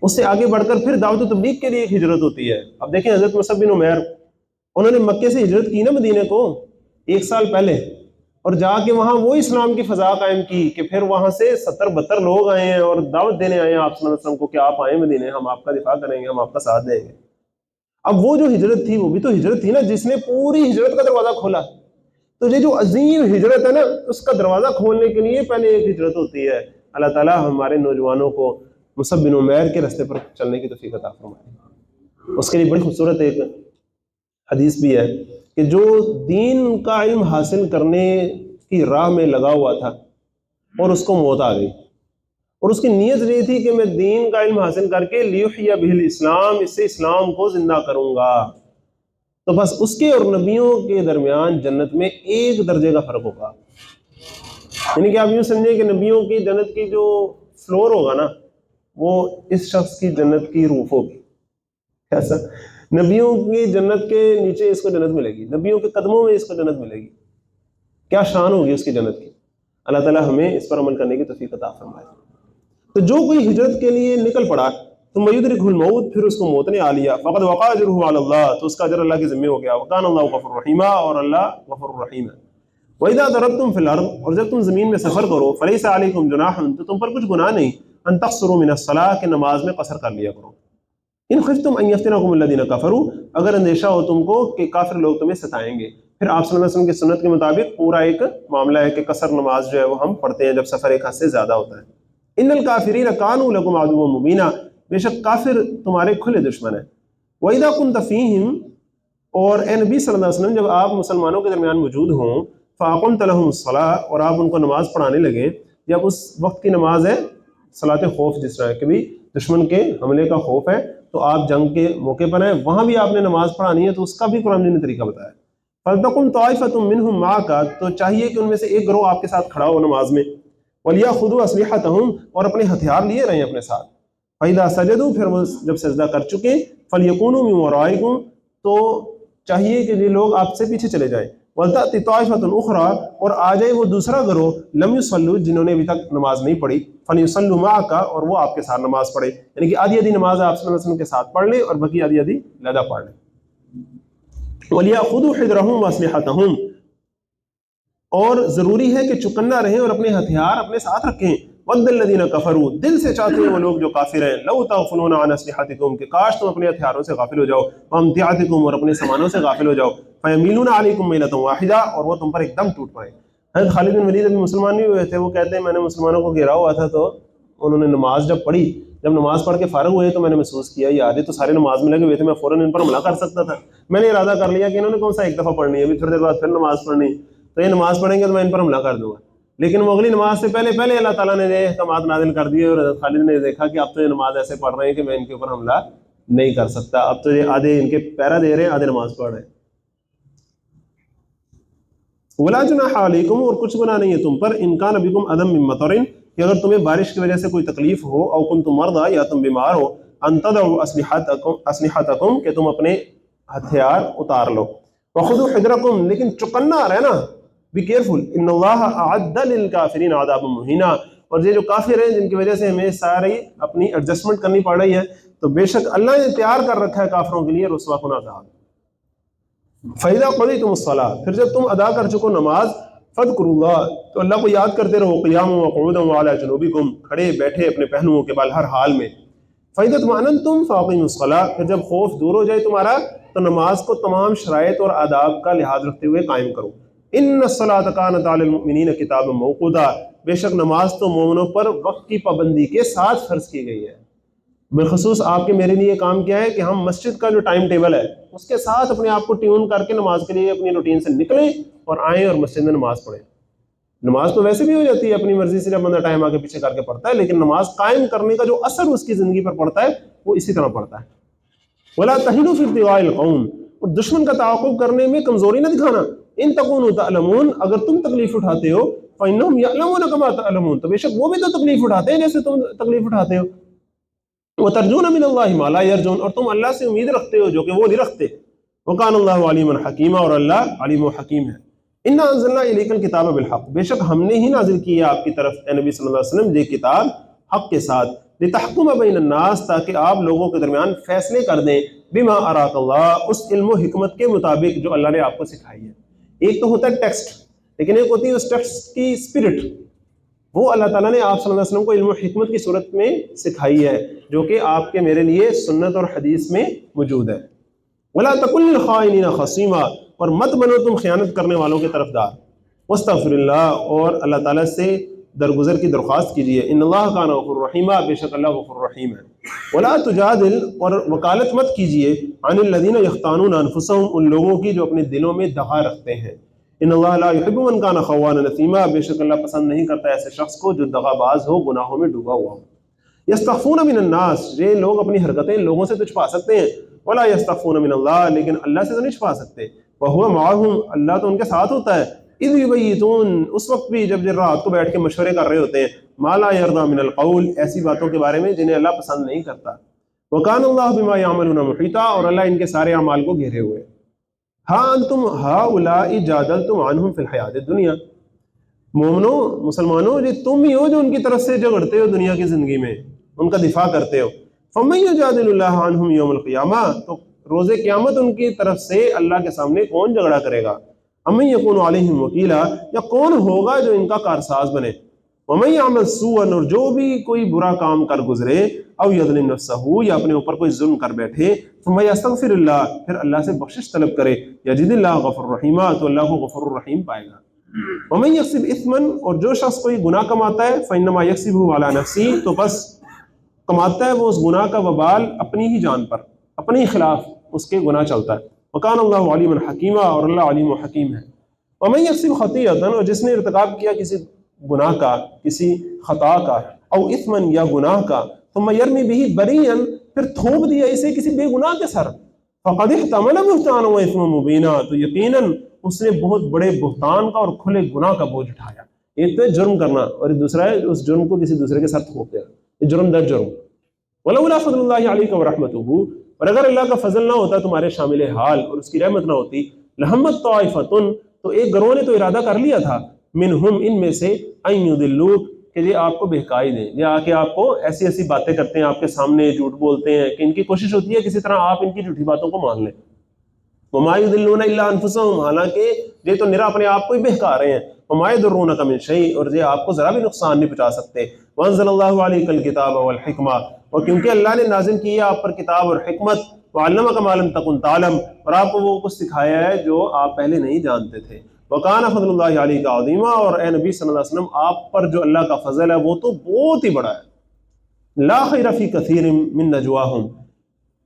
اس سے آگے بڑھ کر پھر دعوت و تبلیغ کے لیے ایک ہجرت ہوتی ہے۔ اب دیکھیں حضرت مصعب بن عمیر، انہوں نے مکے سے ہجرت کی نا مدینے کو 1 سال پہلے، اور جا کے وہاں وہ اسلام کی فضا قائم کی کہ پھر وہاں سے 70-72 لوگ آئے ہیں اور دعوت دینے آئے ہیں آپ صلی اللہ علیہ وسلم کو کہ آپ آئیں مدینے، ہم آپ کا دفاع کریں گے، ہم آپ کا ساتھ دیں گے۔ اب وہ جو ہجرت تھی وہ بھی تو ہجرت تھی نا جس نے پوری ہجرت کا دروازہ کھولا۔ تو یہ جو عظیم ہجرت ہے نا، اس کا دروازہ کھولنے کے لیے پہلے ایک ہجرت ہوتی ہے۔ اللہ تعالیٰ ہمارے نوجوانوں کو مصعب بن عمیر کے راستے پر چلنے کی توفیق عطا فرمائے۔ اس کے لیے بڑی خوبصورت ایک حدیث بھی ہے کہ جو دین کا علم حاصل کرنے کی راہ میں لگا ہوا تھا اور اس کو موت آ گئی، اور اس کی نیت یہ تھی کہ میں دین کا علم حاصل کر کے لیحیی بہ الاسلام، اس سے اسلام کو زندہ کروں گا، تو بس اس کے اور نبیوں کے درمیان جنت میں 1 درجے کا فرق ہوگا۔ یعنی کہ آپ یوں سمجھیں کہ نبیوں کی جنت کی جو فلور ہوگا نا، وہ اس شخص کی جنت کی روف ہوگی۔ ایسا نبیوں کی جنت کے نیچے اس کو جنت ملے گی، نبیوں کے قدموں میں اس کو جنت ملے گی، کیا شان ہوگی اس کی جنت کی۔ اللہ تعالیٰ ہمیں اس پر عمل کرنے کی توفیق عطا فرمائے۔ تو جو کوئی ہجرت کے لیے نکل پڑا ثم یدرکہ الموت، پھر اس کو موت نے آ لیا، فقد وقع اجرہ علی اللہ، تو اس کا اجر اللہ کے ذمہ ہو گیا، وکان اللہ غفور رحیمہ، اور اللہ غفور الرحیم ہے۔ وَإِذَا ضَرَبْتُمْ فِي الْأَرْضِ، اور جب تم زمین میں سفر کرو، فَلَيْسَ عَلَيْكُمْ جُنَاحٌ، تو تم پر کچھ گناہ نہیں، أَن تَقْصُرُوا مِنَ الصَّلَاةِ، کہ نماز میں قصر کر لیا کرو، ان خفتم ان یفتنکم الذین کفروا، اگر اندیشہ ہو تم کو کہ کافر لوگ تمہیں ستائیں گے۔ پھر آپ صلی اللہ علیہ وسلم کی سنت کے مطابق پورا ایک معاملہ ہے کہ قصر نماز جو ہے وہ ہم پڑھتے ہیں جب سفر ایک حد سے زیادہ ہوتا ہے۔ ان الکافرین کانوا لکم عدوا مبینا، بے شک کافر تمہارے کھلے دشمن ہیں۔ وَإِذَا كُنْتَ فِيهِمْ، اور اے نبی صلی اللہ علیہ وسلم جب آپ مسلمانوں کے درمیان موجود ہوں، فَأَقَمْتَ لَهُمُ الصَّلَاةَ، اور آپ ان کو نماز پڑھانے لگیں، جب اس وقت کی نماز ہے صلاۃ خوف جس طرح کہ بھی دشمن کے حملے کا خوف ہے تو آپ جنگ کے موقع پر ہیں، وہاں بھی آپ نے نماز پڑھانی ہے، تو اس کا بھی قرآن نے طریقہ بتایا۔ فَلْتَقُمْ طَائِفَةٌ مِّنْهُمْ مَعَكَ، تو چاہیے کہ ان میں سے ایک گروہ آپ کے ساتھ کھڑا ہو نماز میں، وَلْيَأْخُذُوا أَسْلِحَتَهُمْ، اور اپنے ہتھیار لیے رہیں اپنے ساتھ، فَإِذَا سَجَدُوا، پھر وہ جب سجدہ کر چکے، فَلْيَكُونُوا مِنْ وَرَائِكُمْ، تو چاہیے کہ یہ لوگ آپ سے پیچھے چلے جائیں، وَلْتَأْتِ طَائِفَةٌ أُخْرَىٰ، اور آ جائے وہ دوسرا گروہ، لَمْ يُصَلُّوا، جنہوں نے ابھی تک نماز نہیں پڑھی، فَلْيُصَلُّوا مَعَكَ، اور وہ آپ کے ساتھ نماز پڑھے، یعنی کہ آدھی آدھی نماز آپ صلی اللہ علیہ وسلم کے ساتھ پڑھ لیں اور باقی آدھی آدھی علیحدہ پڑھ لیں۔ وَلْيَأْخُذُوا حِذْرَهُمْ وَأَسْلِحَتَهُمْ، اور ضروری ہے کہ چکنا رہیں اور اپنے ہتھیار اپنے ساتھ رکھیں۔ وَدَّ الَّذِينَ كَفَرُوا، دل سے چاہتے ہیں وہ لوگ جو کافر ہیں، لَوْ تَغْفُلُونَ عَنْ أَسْلِحَتِكُمْ، کہ کاش تم اپنے ہتھیاروں سے غافل ہو جاؤ، وَأَمْتِعَتِكُمْ، اور اپنے سامانوں سے غافل ہو جاؤ، فَيَمِيلُونَ عَلَيْكُمْ مَيْلَةً وَاحِدَةً، اور وہ تم پر ایک دم ٹوٹ پڑے۔ حضرت خالد بن ولید ابھی مسلمان نہیں ہوئے تھے، وہ کہتے ہیں میں نے مسلمانوں کو گھیرا ہوا تھا، تو انہوں نے نماز جب پڑھی، جب نماز پڑھ کے فارغ ہوئے تو میں نے محسوس کیا یہ آدھے تو سارے نماز میں لگے ہوئے تھے، میں فوراً ان پر حملہ کر سکتا تھا، میں نے ارادہ کر لیا کہ انہوں نے کون سا ایک دفعہ پڑھنی ہے، ابھی تھوڑی دیر بعد پھر نماز پڑھنی ہے، تو یہ نماز پڑھیں گے تو میں ان پر حملہ کر دوں گا۔ لیکن وہ اگلی نماز سے پہلے پہلے اللہ تعالیٰ نے یہ احکامات نازل کر دیے، اور حضرت خالد نے دیکھا کہ اب تو یہ نماز ایسے پڑھ رہے ہیں کہ میں ان کے اوپر حملہ نہیں کر سکتا، اب تو یہ آدھے ان کے پیرا دے رہے ہیں، آدھے نماز پڑھ رہے ہیں۔ وَلَا جُنَاحَ عَلَيْكُمْ، اور کچھ گناہ نہیں ہے تم پر، إِن كَانَ بِكُمْ أَذًى مِّن مَطَرٍ، کہ اگر تمہیں بارش کی وجہ سے کوئی تکلیف ہو، أَوْ كُنتُم مَرْضَىٰ، یا تم بیمار ہو، أَن تَضَعُوا أَسْلِحَتَكُمْ، کہ تم اپنے ہتھیار اتار لو، وَخُذُوا حِذْرَكُمْ، لیکن چکنا رہنا، بی کیئرفل، ان اللہ اعد للکافرین عذابا مہینا، اور یہ جو کافر ہیں جن کی وجہ سے ہمیں ساری اپنی ایڈجسٹمنٹ کرنی پڑ رہی ہے، تو بے شک اللہ نے تیار کر رکھا ہے کافروں کے لیے رسوا کن عذاب۔ فَإِذَا قَضَيْتُمُ الصَّلَاةَ، پھر جب تم ادا کر چکو نماز، فَاذْكُرُوا اللَّهَ، تو اللہ کو یاد کرتے رہو، قِيَامًا وَقُعُودًا وَعَلَىٰ جُنُوبِكُمْ، کھڑے بیٹھے اپنے پہلوؤں کے بل ہر حال میں۔ فَإِذَا اطْمَأْنَنْتُمْ فَأَقِيمُوا الصَّلَاةَ، پھر جب خوف دور ہو جائے تمہارا تو نماز کو تمام شرائط اور آداب کا لحاظ رکھتے ہوئے قائم کرو۔ ان الصلاۃ کانت علی المؤمنین کتابا موقوتا، بے شک نماز تو مومنوں پر وقت کی پابندی کے ساتھ فرض کی گئی ہے۔ بالخصوص آپ کے میرے لیے کام کیا ہے کہ ہم مسجد کا جو ٹائم ٹیبل ہے اس کے ساتھ اپنے آپ کو ٹیون کر کے نماز کے لیے اپنی روٹین سے نکلیں اور آئیں اور مسجد میں نماز پڑھیں۔ نماز تو ویسے بھی ہو جاتی ہے اپنی مرضی سے، جب بندہ ٹائم آگے پیچھے کر کے پڑھتا ہے، لیکن نماز قائم کرنے کا جو اثر اس کی زندگی پر پڑتا ہے وہ اسی طرح پڑتا ہے۔ ولا تہنوا فی ابتغاء القوم، اور دشمن کا تعاقب کرنے میں کمزوری نہ دکھانا۔ ان تکونوا تعلمون، اگر تم تکلیف اٹھاتے ہو، فانہم یعلمون کما تعلمون، تو بے شک وہ بھی تو تکلیف اٹھاتے ہیں جیسے تم تکلیف اٹھاتے ہو۔ وترجون من اللہ ما لا یرجون، اور تم اللہ سے امید رکھتے ہو جو کہ وہ نہیں رکھتے۔ وکان اللہ علیما حکیما، اور اللہ علیم و حکیم ہے۔ انا انزلنا الیک الکتاب بالحق، بے شک ہم نے ہی نازل کیا آپ کی طرف اے نبی صلی اللہ علیہ وسلم یہ کتاب حق کے ساتھ، لتحکم بین الناس، تاکہ آپ لوگوں کے درمیان فیصلے کر دیں، بما اراک اللہ، اس علم و حکمت کے مطابق جو اللہ نے آپ کو سکھائی ہے۔ ایک تو ہوتا ہے ٹیکسٹ، لیکن ایک ہوتی ہے اس ٹیکسٹ کی اسپرٹ، وہ اللہ تعالیٰ نے آپ صلی اللہ علیہ وسلم کو علم و حکمت کی صورت میں سکھائی ہے، جو کہ آپ کے میرے لیے سنت اور حدیث میں موجود ہے۔ ولا تکن للخائنین خصیما، اور مت بنو تم خیانت کرنے والوں کے طرفدار۔ واستغفر اللہ، اور اللہ تعالیٰ سے درگزر کی درخواست کیجیے۔ ان اللہ کان غفور رحیما، بے شک اللہ غفور رحیم ہے۔ ولا تجادل، اور وکالت مت کیجیے، عن الذین یختانون انفسہم، ان لوگوں کی جو اپنے دلوں میں دغا رکھتے ہیں۔ ان اللہ لا یحب من کان خوانا نثیما، بے شک اللہ پسند نہیں کرتا ایسے شخص کو جو دغا باز ہو، گناہوں میں ڈوبا ہوا ہو۔ یستخفون من الناس، یہ لوگ اپنی حرکتیں لوگوں سے تو چھپا سکتے ہیں، ولا یستخفون من اللہ، لیکن اللہ سے تو نہیں چھپا سکتے۔ وہو معہم، اللہ تو ان کے ساتھ ہوتا ہے، اذ یبیتون، اس وقت بھی جب رات کو بیٹھ کے مشورے کر رہے ہوتے ہیں، ما لا یرضی من القول، ایسی باتوں کے بارے میں جنہیں اللہ پسند نہیں کرتا۔ وکان اللہ بما یعملون محیطا، اور اللہ ان کے سارے اعمال کو گھیرے ہوئے۔ ہاں انتم ہؤلاء جادلتم عنہم فی الحیات الدنیا، مومنو مسلمانوں، یہ تم ہی ہو جو ان کی طرف سے جھگڑتے ہو دنیا کی زندگی میں، ان کا دفاع کرتے ہو۔ فمن یجادل اللہ عنہم یوم القیامہ، تو روز قیامت ان کی طرف سے اللہ کے سامنے کون جھگڑا کرے گا؟ امن یکون علیہم وکیلا، یا کون ہوگا جو ان کا کارساز بنے؟ ومن یعمل سوءا، اور جو بھی کوئی برا کام کر گزرے، او یظلم نفسہ، یا اپنے اوپر کوئی ظلم کر بیٹھے، ثم یستغفر اللہ، پھر اللہ سے بخشش طلب کرے، یجد اللہ غفور رحیما، تو اللہ کو غفور الرحیم پائے گا۔ ومن یکسب اثما، اور جو شخص کوئی گناہ کماتا ہے، فانما یکسبہ علی نفسہ، تو بس کماتا ہے وہ اس گناہ کا وبال اپنی ہی جان پر، اپنے ہی خلاف اس کے گناہ چلتا ہے۔ وکان اللہ علیما حکیما، اور اللہ علیم و حکیم ہے۔ ومن یکسب خطیئۃ، اور جس نے ارتکاب کیا کسی گناہ کا، کسی خطا کا، او اثمن یا گناہ کا، ثم یرمی بہ بریئا پھر تھوپ دیا اسے کسی بے گناہ کے سر، فقد احتمل بہتانا و اثما مبینا تو یقیناً اس نے بہت بڑے بہتان کا اور کھلے گناہ کا بوجھ اٹھایا۔ ایک تو ہے جرم کرنا اور دوسرا ہے اس جرم کو کسی دوسرے کے ساتھ تھوپ دینا، یہ جرم در جرم۔ ولولا فضل اللہ علیک ورحمتہ، اور اگر اللہ کا فضل نہ ہوتا تمہارے شامل حال اور اس کی رحمت نہ ہوتی، لہمت طائفتن تو ایک گروہ نے تو ارادہ کر لیا تھا، منہم ان میں سے، ان یضلوک کہ یہ آپ کو بہکائی دیں، یہ آ کے آپ کو ایسی ایسی باتیں کرتے ہیں، آپ کے سامنے جھوٹ بولتے ہیں کہ ان کی کوشش ہوتی ہے کسی طرح آپ ان کی جھوٹی باتوں کو مان لیں۔ وما یضلون الا انفسهم، حالانکہ یہ تو نرا اپنے آپ کو ہی بہکا رہے ہیں۔ وما یضرونک من شیء، اور یہ آپ کو ذرا بھی نقصان نہیں پہنچا سکتے۔ وانزل اللہ علیک الکتاب والحکمہ، اور کیونکہ اللہ نے نازل کی ہے آپ پر کتاب اور حکمت، وعلمک ما لم تکن تعلم، اور آپ کو وہ کچھ سکھایا ہے جو آپ پہلے نہیں جانتے تھے۔ وکان فضل اللہ علیک عظیما، اور اے نبی صلی اللہ علیہ وسلم آپ پر جو اللہ کا فضل ہے وہ تو بہت ہی بڑا ہے۔ لا خیر فی کثیر من نجواہم،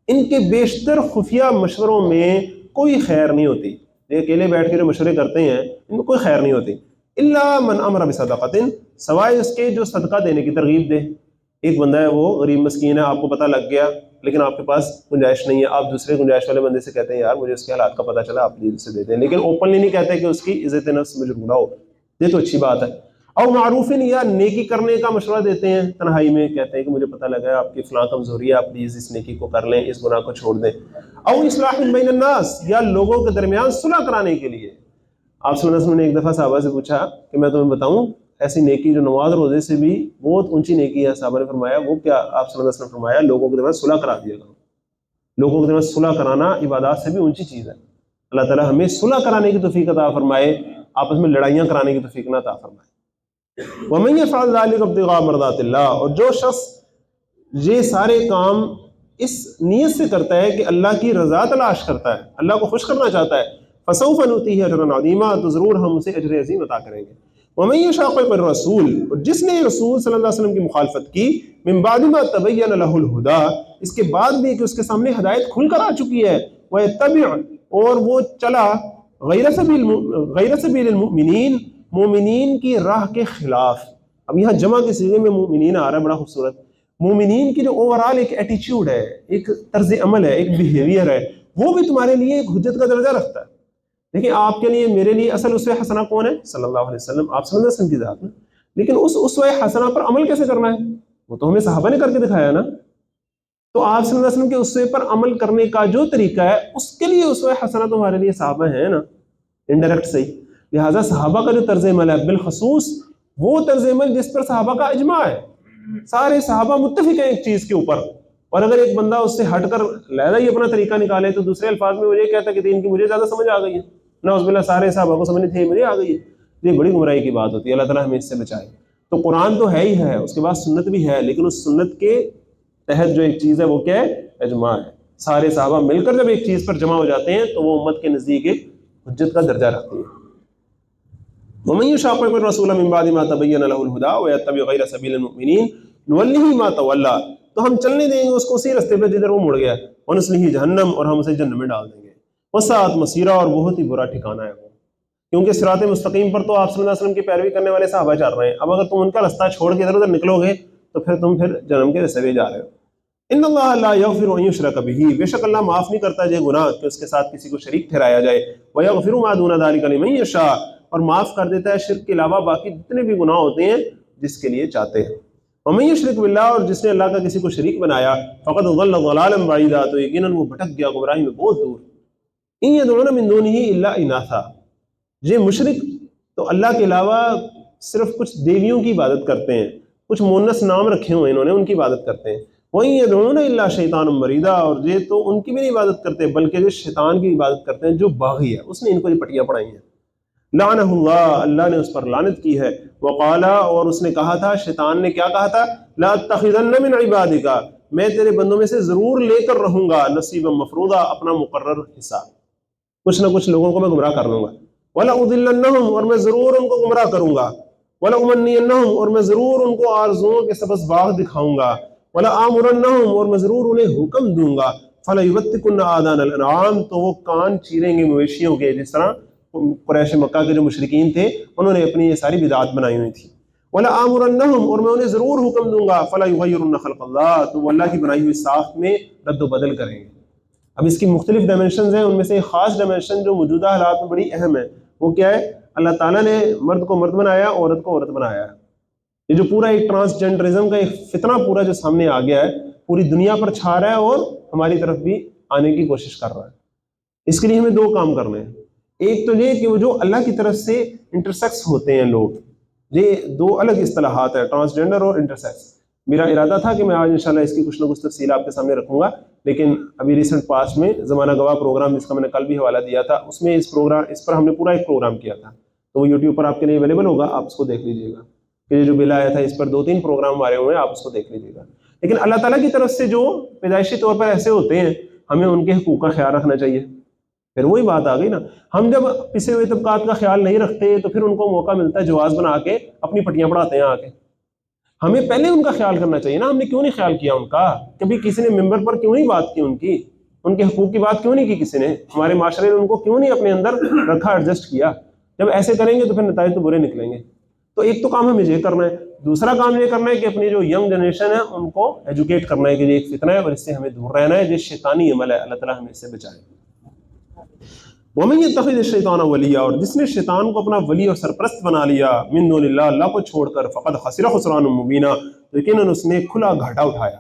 ان کے بیشتر خفیہ مشوروں میں کوئی خیر نہیں ہوتی، یہ اکیلے بیٹھ کے جو مشورے کرتے ہیں ان میں کوئی خیر نہیں ہوتی۔ الا من امر بصدقۃ، سوائے اس کے جو صدقہ دینے کی ترغیب دے۔ ایک بندہ ہے وہ غریب مسکین ہے، آپ کو پتہ لگ گیا لیکن آپ کے پاس گنجائش نہیں ہے، آپ دوسرے گنجائش والے بندے سے کہتے ہیں یار مجھے اس کے حالات کا پتہ چلا، آپ پلیز اسے دے دیں، لیکن اوپنلی نہیں کہتے کہ اس کی عزت نفس مجروح ہو، یہ تو اچھی بات ہے۔ اور معروف یا نیکی کرنے کا مشورہ دیتے ہیں تنہائی میں، کہتے ہیں کہ مجھے پتہ لگا ہے آپ کی فلاں کمزوری ہے، آپ پلیز اس نیکی کو کر لیں، اس گناہ کو چھوڑ دیں۔ او اصلاح بین الناس، یا لوگوں کے درمیان صلح کرانے کے لیے۔ آپ صلی اللہ علیہ وسلم نے ایک دفعہ صحابہ سے پوچھا کہ میں تمہیں بتاؤں ایسی نیکی جو نماز روزے سے بھی بہت اونچی نیکی ہے؟ صحابہ نے فرمایا وہ کیا؟ آپ صلی اللہ علیہ وسلم نے فرمایا لوگوں کے درمیان صلح کرا دیا کرو۔ لوگوں کے درمیان صلح کرانا عبادات سے بھی اونچی چیز ہے۔ اللہ تعالیٰ ہمیں صلح کرانے کی توفیق عطا فرمائے، آپس میں لڑائیاں کرانے کی توفیق نہ عطا فرمائے۔ وَمَن يَفْعَلْ ذَلِكَ ابْتِغَاءَ مَرْضَاتِ اللَّهِ، اور جو شخص یہ سارے کام اس نیت سے کرتا ہے کہ اللہ کی رضا تلاش کرتا ہے، اللہ کو خوش کرنا چاہتا ہے، فَسَوْفَ نُؤْتِيهِ أَجْرًا عَظِيمًا، تو ضرور ہم اسے اجر عظیم عطا کریں گے۔ وَمَن يُشَاقِقِ الرَّسُولَ، اور جس نے رسول صلی اللہ علیہ وسلم کی مخالفت کی، مِن بَعْدِ مَا تَبَيَّنَ لَهُ الْهُدَىٰ، اس کے بعد بھی کہ اس کے سامنے ہدایت کھل کر آ چکی ہے، وَيَتَّبِعْ، اور وہ چلا غیر سبیل المؤمنین، مومنین کی راہ کے خلاف۔ اب یہاں جمع کے صیغے میں مومنین آ رہا ہے، بڑا خوبصورت۔ مومنین کی جو اوورال ایک ایٹیچیوڈ ہے، ایک طرز عمل ہے، ایک بیہیویئر ہے، وہ بھی تمہارے لیے ایک حجت کا درجہ رکھتا ہے۔ دیکھیں آپ کے لیے میرے لیے اصل اسوہ حسنہ کون ہے؟ صلی اللہ علیہ وسلم، آپ صلی اللہ علیہ وسلم کی ذات میں، لیکن اس اسوہ حسنہ پر عمل کیسے کرنا ہے؟ وہ تو ہمیں صحابہ نے کر کے دکھایا نا۔ تو آپ صلی اللہ علیہ وسلم کے اسوے پر عمل کرنے کا جو طریقہ ہے اس کے لیے اسوہ حسنہ تمہارے لیے صحابہ ہیں نا، انڈائریکٹ صحیح۔ لہٰذا صحابہ کا جو طرز عمل ہے بالخصوص وہ طرز عمل جس پر صحابہ کا اجماع ہے، سارے صحابہ متفق ہیں ایک چیز کے اوپر، اور اگر ایک بندہ اس سے ہٹ کر لہذا ہی اپنا طریقہ نکالے تو دوسرے الفاظ میں وہ یہ کہتا ہے کہ دین کی مجھے زیادہ سمجھ آ گئی ہے، نعوذ باللہ سارے صحابہ کو سمجھ نہیں تھی، مجھے آ گئی ہے، یہ بڑی گمراہی کی بات ہوتی ہے، اللہ تعالیٰ ہمیں اس سے بچائے۔ تو قرآن تو ہے ہی ہے، اس کے بعد سنت بھی ہے، لیکن اس سنت کے تحت جو ایک چیز ہے وہ کیا ہے؟ اجماع ہے۔ سارے صحابہ مل کر جب ایک چیز پر جمع ہو جاتے ہیں تو وہ امت کے نزدیک ایک حجت کا درجہ رکھتی ہے۔ وَمَن يُشَاقِقِ الرَّسُولَ مِن بَعْدِ مَا تَبَيَّنَ لَهُ الْهُدَىٰ وَيَتَّبِعْ غَيْرَ سَبِيلِ الْمُؤْمِنِينَ نُوَلِّهِ مَا تَوَلَّىٰ، تو ہم چلنے دیں گے اس کو اسی راستے پہ جدھر وہ مڑ گیا، وَنُصْلِهِ جہنم، اور ہم اسے جہنم میں ڈال دیں گے، وَسَاءَتْ مَصِيرًا، اور بہت ہی برا ٹھکانہ ہے وہ، کیونکہ صراط مستقیم پر تو آپ صلی اللہ علیہ وسلم کی پیروی کرنے والے صحابہ چل رہے ہیں، اب اگر تم ان کا راستہ چھوڑ کے ادھر ادھر نکلو گے تو پھر تم جہنم کے راستے پہ جا رہے ہو۔ ان اللہ لا یغفر ان یشرک بہ، بے شک اللہ معاف نہیں کرتا یہ گناہ کہ اس کے ساتھ کسی کو شریک ٹھہرایا جائے، ویغفر ما دون ذلک لمن یشاء، اور معاف کر دیتا ہے شرک کے علاوہ باقی جتنے بھی گناہ ہوتے ہیں جس کے لیے چاہتے ہیں۔ ومن یشرک باللہ، اور جس نے اللہ کا کسی کو شریک بنایا، فقد ضل ضلالا بعیدا، تو یقیناً وہ بھٹک گیا گمراہی میں بہت دور۔ ان یدعون من دونہ الا اناثا، یہ مشرک تو اللہ کے علاوہ صرف کچھ دیویوں کی عبادت کرتے ہیں، کچھ مونس نام رکھے ہوئے انہوں نے، ان کی عبادت کرتے ہیں۔ وَإِن يَدْعُونَ إِلَّا شَيْطَانًا مَرِيدًا، اور یہ تو ان کی بھی نہیں عبادت کرتے بلکہ جو شیطان کی عبادت کرتے ہیں جو باغی ہے، اس نے ان کو یہ پٹیاں پڑھائی ہیں۔ لعنہ اللہ، اللہ نے اس پر لعنت کی ہے۔ وقال، اور اس نے کہا تھا، شیطان نے کیا کہا تھا؟ لَأَتَّخِذَنَّ مِنْ عِبَادِكَ، میں تیرے بندوں میں سے ضرور لے کر رہوں گا، نصیبا مفروضا، اپنا مقرر حصہ، کچھ نہ کچھ لوگوں کو میں گمراہ کر لوں گا۔ وَلَأُضِلَّنَّهُمْ، اور میں ضرور ان کو گمراہ کروں گا۔ وَلَأُمَنِّيَنَّهُمْ، اور میں ضرور ان کو آرزوؤں کے سبز باغ دکھاؤں گا۔ وَلَآمُرَنَّهُمْ، اور میں ضرور انہیں حکم دوں گا۔ فَلَيُبَتِّكُنَّ آذَانَ الْأَنْعَامِ، تو وہ کان چیریں گے مویشیوں کے، جس طرح قریش مکہ کے جو مشرکین تھے انہوں نے اپنی یہ ساری بدعات بنائی ہوئی تھی۔ وَلَآمُرَنَّهُمْ اور میں انہیں ضرور حکم دوں گا فَلَا يُغَيِّرُنَّ خَلْقَ اللَّهِ تو وہ اللہ کی بنائی ہوئی ساخت میں رد و بدل کریں گے۔ اب اس کی مختلف ڈائمنشنز ہیں، ان میں سے ایک خاص ڈائمنشن جو موجودہ حالات میں بڑی اہم ہے وہ کیا ہے؟ اللہ تعالیٰ نے مرد کو مرد بنایا، عورت کو عورت بنایا۔ یہ جو پورا ایک ٹرانسجنڈرزم کا ایک فتنہ پورا جو سامنے آ گیا ہے، پوری دنیا پر چھا رہا ہے اور ہماری طرف بھی آنے کی کوشش کر رہا ہے۔ اس کے لیے ہمیں دو کام کرنے ہیں۔ ایک تو یہ کہ وہ جو اللہ کی طرف سے انٹرسیکس ہوتے ہیں لوگ، یہ دو الگ اصطلاحات ہیں، ٹرانسجنڈر اور انٹرسیکس۔ میرا ارادہ تھا کہ میں آج انشاءاللہ اس کی کچھ نہ کچھ تفصیل آپ کے سامنے رکھوں گا، لیکن ابھی ریسنٹ پاسٹ میں زمانہ گواہ پروگرام جس کا میں نے کل بھی حوالہ دیا تھا، اس میں اس پر ہم نے پورا ایک پروگرام کیا تھا، تو وہ یوٹیوب پر آپ کے لیے اویلیبل ہوگا، آپ اس کو دیکھ لیجیے گا کہ یہ جو بل آیا تھا اس پر 2-3 پروگرام ہمارے ہوئے ہیں، آپ اس کو دیکھ لیجیے گا۔ لیکن اللہ تعالیٰ کی طرف سے جو پیدائشی طور پر ایسے ہوتے ہیں، ہمیں ان کے حقوق کا خیال رکھنا چاہیے۔ پھر وہی بات آ گئی نا، ہم جب پسے ہوئے طبقات کا خیال نہیں رکھتے تو پھر ان کو موقع ملتا ہے جواز بنا کے اپنی پٹیاں پڑھاتے ہیں آ کے۔ ہمیں پہلے ان کا خیال کرنا چاہیے نا، ہم نے کیوں نہیں خیال کیا ان کا؟ کبھی کسی نے ممبر پر کیوں نہیں بات کی ان کے حقوق کی بات کیوں نہیں کی کسی نے؟ ہمارے معاشرے نے ان کو کیوں نہیں اپنے اندر رکھا، ایڈجسٹ کیا؟ جب ایسے کریں گے تو پھر نتائج تو برے نکلیں گے۔ تو ایک تو کام ہمیں یہ کرنا ہے، دوسرا کام یہ کرنا ہے کہ اپنی جو ینگ جنریشن ہے ان کو ایجوکیٹ کرنا ہے کہ یہ ایک فتنہ ہے اور اس سے ہمیں دور رہنا ہے، یہ شیطانی عمل ہے، اللہ تعالیٰ ہمیں اس سے بچائے۔ وَمَن يَتَّخِذِ الشَّيْطَانَ وَلِيًّا اور جس نے شیطان کو اپنا ولی اور سرپرست بنا لیا من دون اللہ، اللہ کو چھوڑ کر، فقد خسر خسران مبینا یقیناً اس نے کھلا گھاٹا اٹھایا۔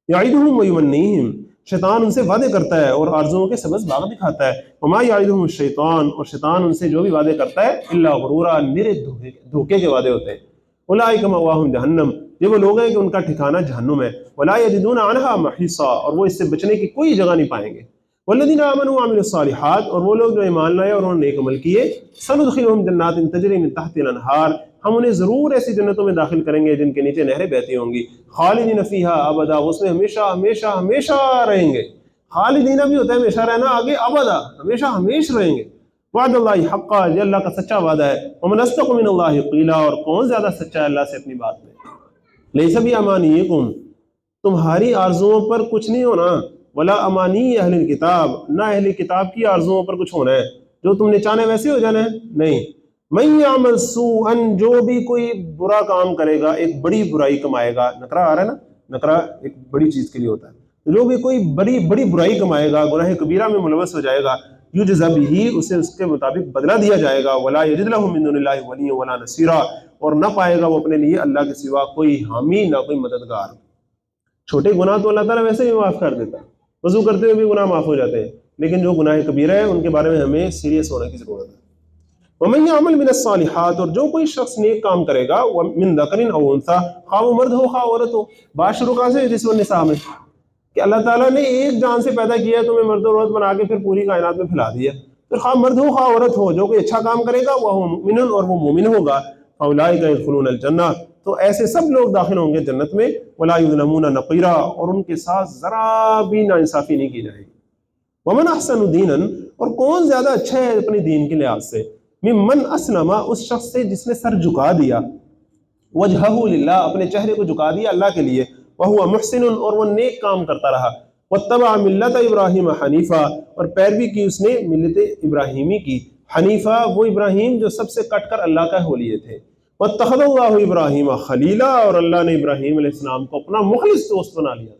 یعدہم ویمنیہم شیطان ان سے وعدے کرتا ہے اور آرزوؤں کے سبز باغ دکھاتا ہے۔ وما یعدہم الشیطان اور شیطان ان سے جو بھی وعدے کرتا ہے الا غرورا نرے دھوکے کے وعدے ہوتے ہیں۔ اولئک مأواہم جہنم یہ وہ لوگ ہیں کہ ان کا ٹھکانہ جہنم ہے۔ ولا یجدون عنہا محیصا اور وہ اس سے بچنے کی کوئی جگہ نہیں پائیں گے۔ والذین آمنوا وعملوا الصالحات اور وہ لوگ جو ایمان لائے اور انہوں نے نیک عمل کیے، سندخلہم جنات تجری من تحتها الانہار ہم انہیں ضرور ایسی جنتوں میں داخل کریں گے جن کے نیچے نہریں بہتی ہوں گی، خالدین فیہا ابدا اس میں ہمیشہ ہمیشہ ہمیشہ رہیں گے۔ خالدین بھی ہوتا ہے ہمیشہ رہنا، آگے ابدا ہمیشہ ہمیشہ رہیں گے۔ وعد اللہ حقا یہ اللہ کا سچا وعدہ ہے۔ ومن اصدق من اللہ قیلا اور کون زیادہ سچا ہے اللہ سے اپنی بات میں۔ لیس بامانیکم تمہاری آرزوؤں پر کچھ نہیں ہونا، ولا امانی اہل الکتاب نہ اہل کتاب کی آرزوؤں پر کچھ ہونا ہے، جو تم نے چاہنا ہے ویسے ہو جانا ہے، نہیں۔ من یعمل سوءا جو بھی کوئی برا کام کرے گا، ایک بڑی برائی کمائے گا، نکرہ آ رہا ہے نا، نکرہ ایک بڑی چیز کے لیے ہوتا ہے، جو بھی کوئی بڑی برائی کمائے گا، گناہ کبیرہ میں ملوث ہو جائے گا، یجزا بہ اسے اس کے مطابق بدلہ دیا جائے گا، ولا یجد لہ من دون اللہ ولیا ولا نصیرا اور نہ پائے گا وہ اپنے لیے اللہ کے سوا کوئی حامی نہ کوئی مددگار۔ چھوٹے گناہ تو اللہ تعالیٰ ویسے ہی معاف کر دیتا ہے، وضو کرتے ہوئے بھی گناہ معاف ہو جاتے ہیں، لیکن جو گناہ کبیرہ ہے ان کے بارے میں ہمیں سیریس ہونے کی ضرورت ہے۔ وَمَن يَعْمَلْ مِنَ الصَّالِحَاتِ اور جو کوئی شخص نیک کام کرے گا، مِن ذَكَرٍ أَوْ أُنثىٰ خواہ وہ مرد ہو خواہ عورت ہو، بات شروع کہاں سے جس والنساء میں کہ اللہ تعالیٰ نے ایک جان سے پیدا کیا ہے، تمہیں مرد و عورت بنا کے پھر پوری کائنات میں پھیلا دیا، پھر خواہ مرد ہو خواہ عورت ہو، جو کوئی اچھا کام کرے گا وہ مؤمن اور وہ مومن ہوگا، فَأُولَٰئِكَ يَدْخُلُونَ الْجَنَّةَ تو ایسے سب لوگ داخل ہوں گے جنت میں، وَلَا يُظْلَمُونَ نَقِيرًا اور ان کے ساتھ ذرا بھی ناانصافی نہیں کی جائے گی۔ وَمَنْ أَحْسَنُ دِينًا اور کون زیادہ اچھا ہے اپنے دین کے لحاظ سے، ممن اسلم اس شخص سے جس نے سر جھکا دیا، وجہہ للہ اپنے چہرے کو جھکا دیا اللہ کے لیے، وہو محسن اور وہ نیک کام کرتا رہا، واتبع ملت ابراہیم حنیفہ اور پیروی کی اس نے ملت ابراہیمی کی، حنیفہ وہ ابراہیم جو سب سے کٹ کر اللہ کا ہو لیے تھے، واتخذ اللہ ابراہیم خلیلا اور اللہ نے ابراہیم علیہ السلام کو اپنا مخلص دوست بنا لیا۔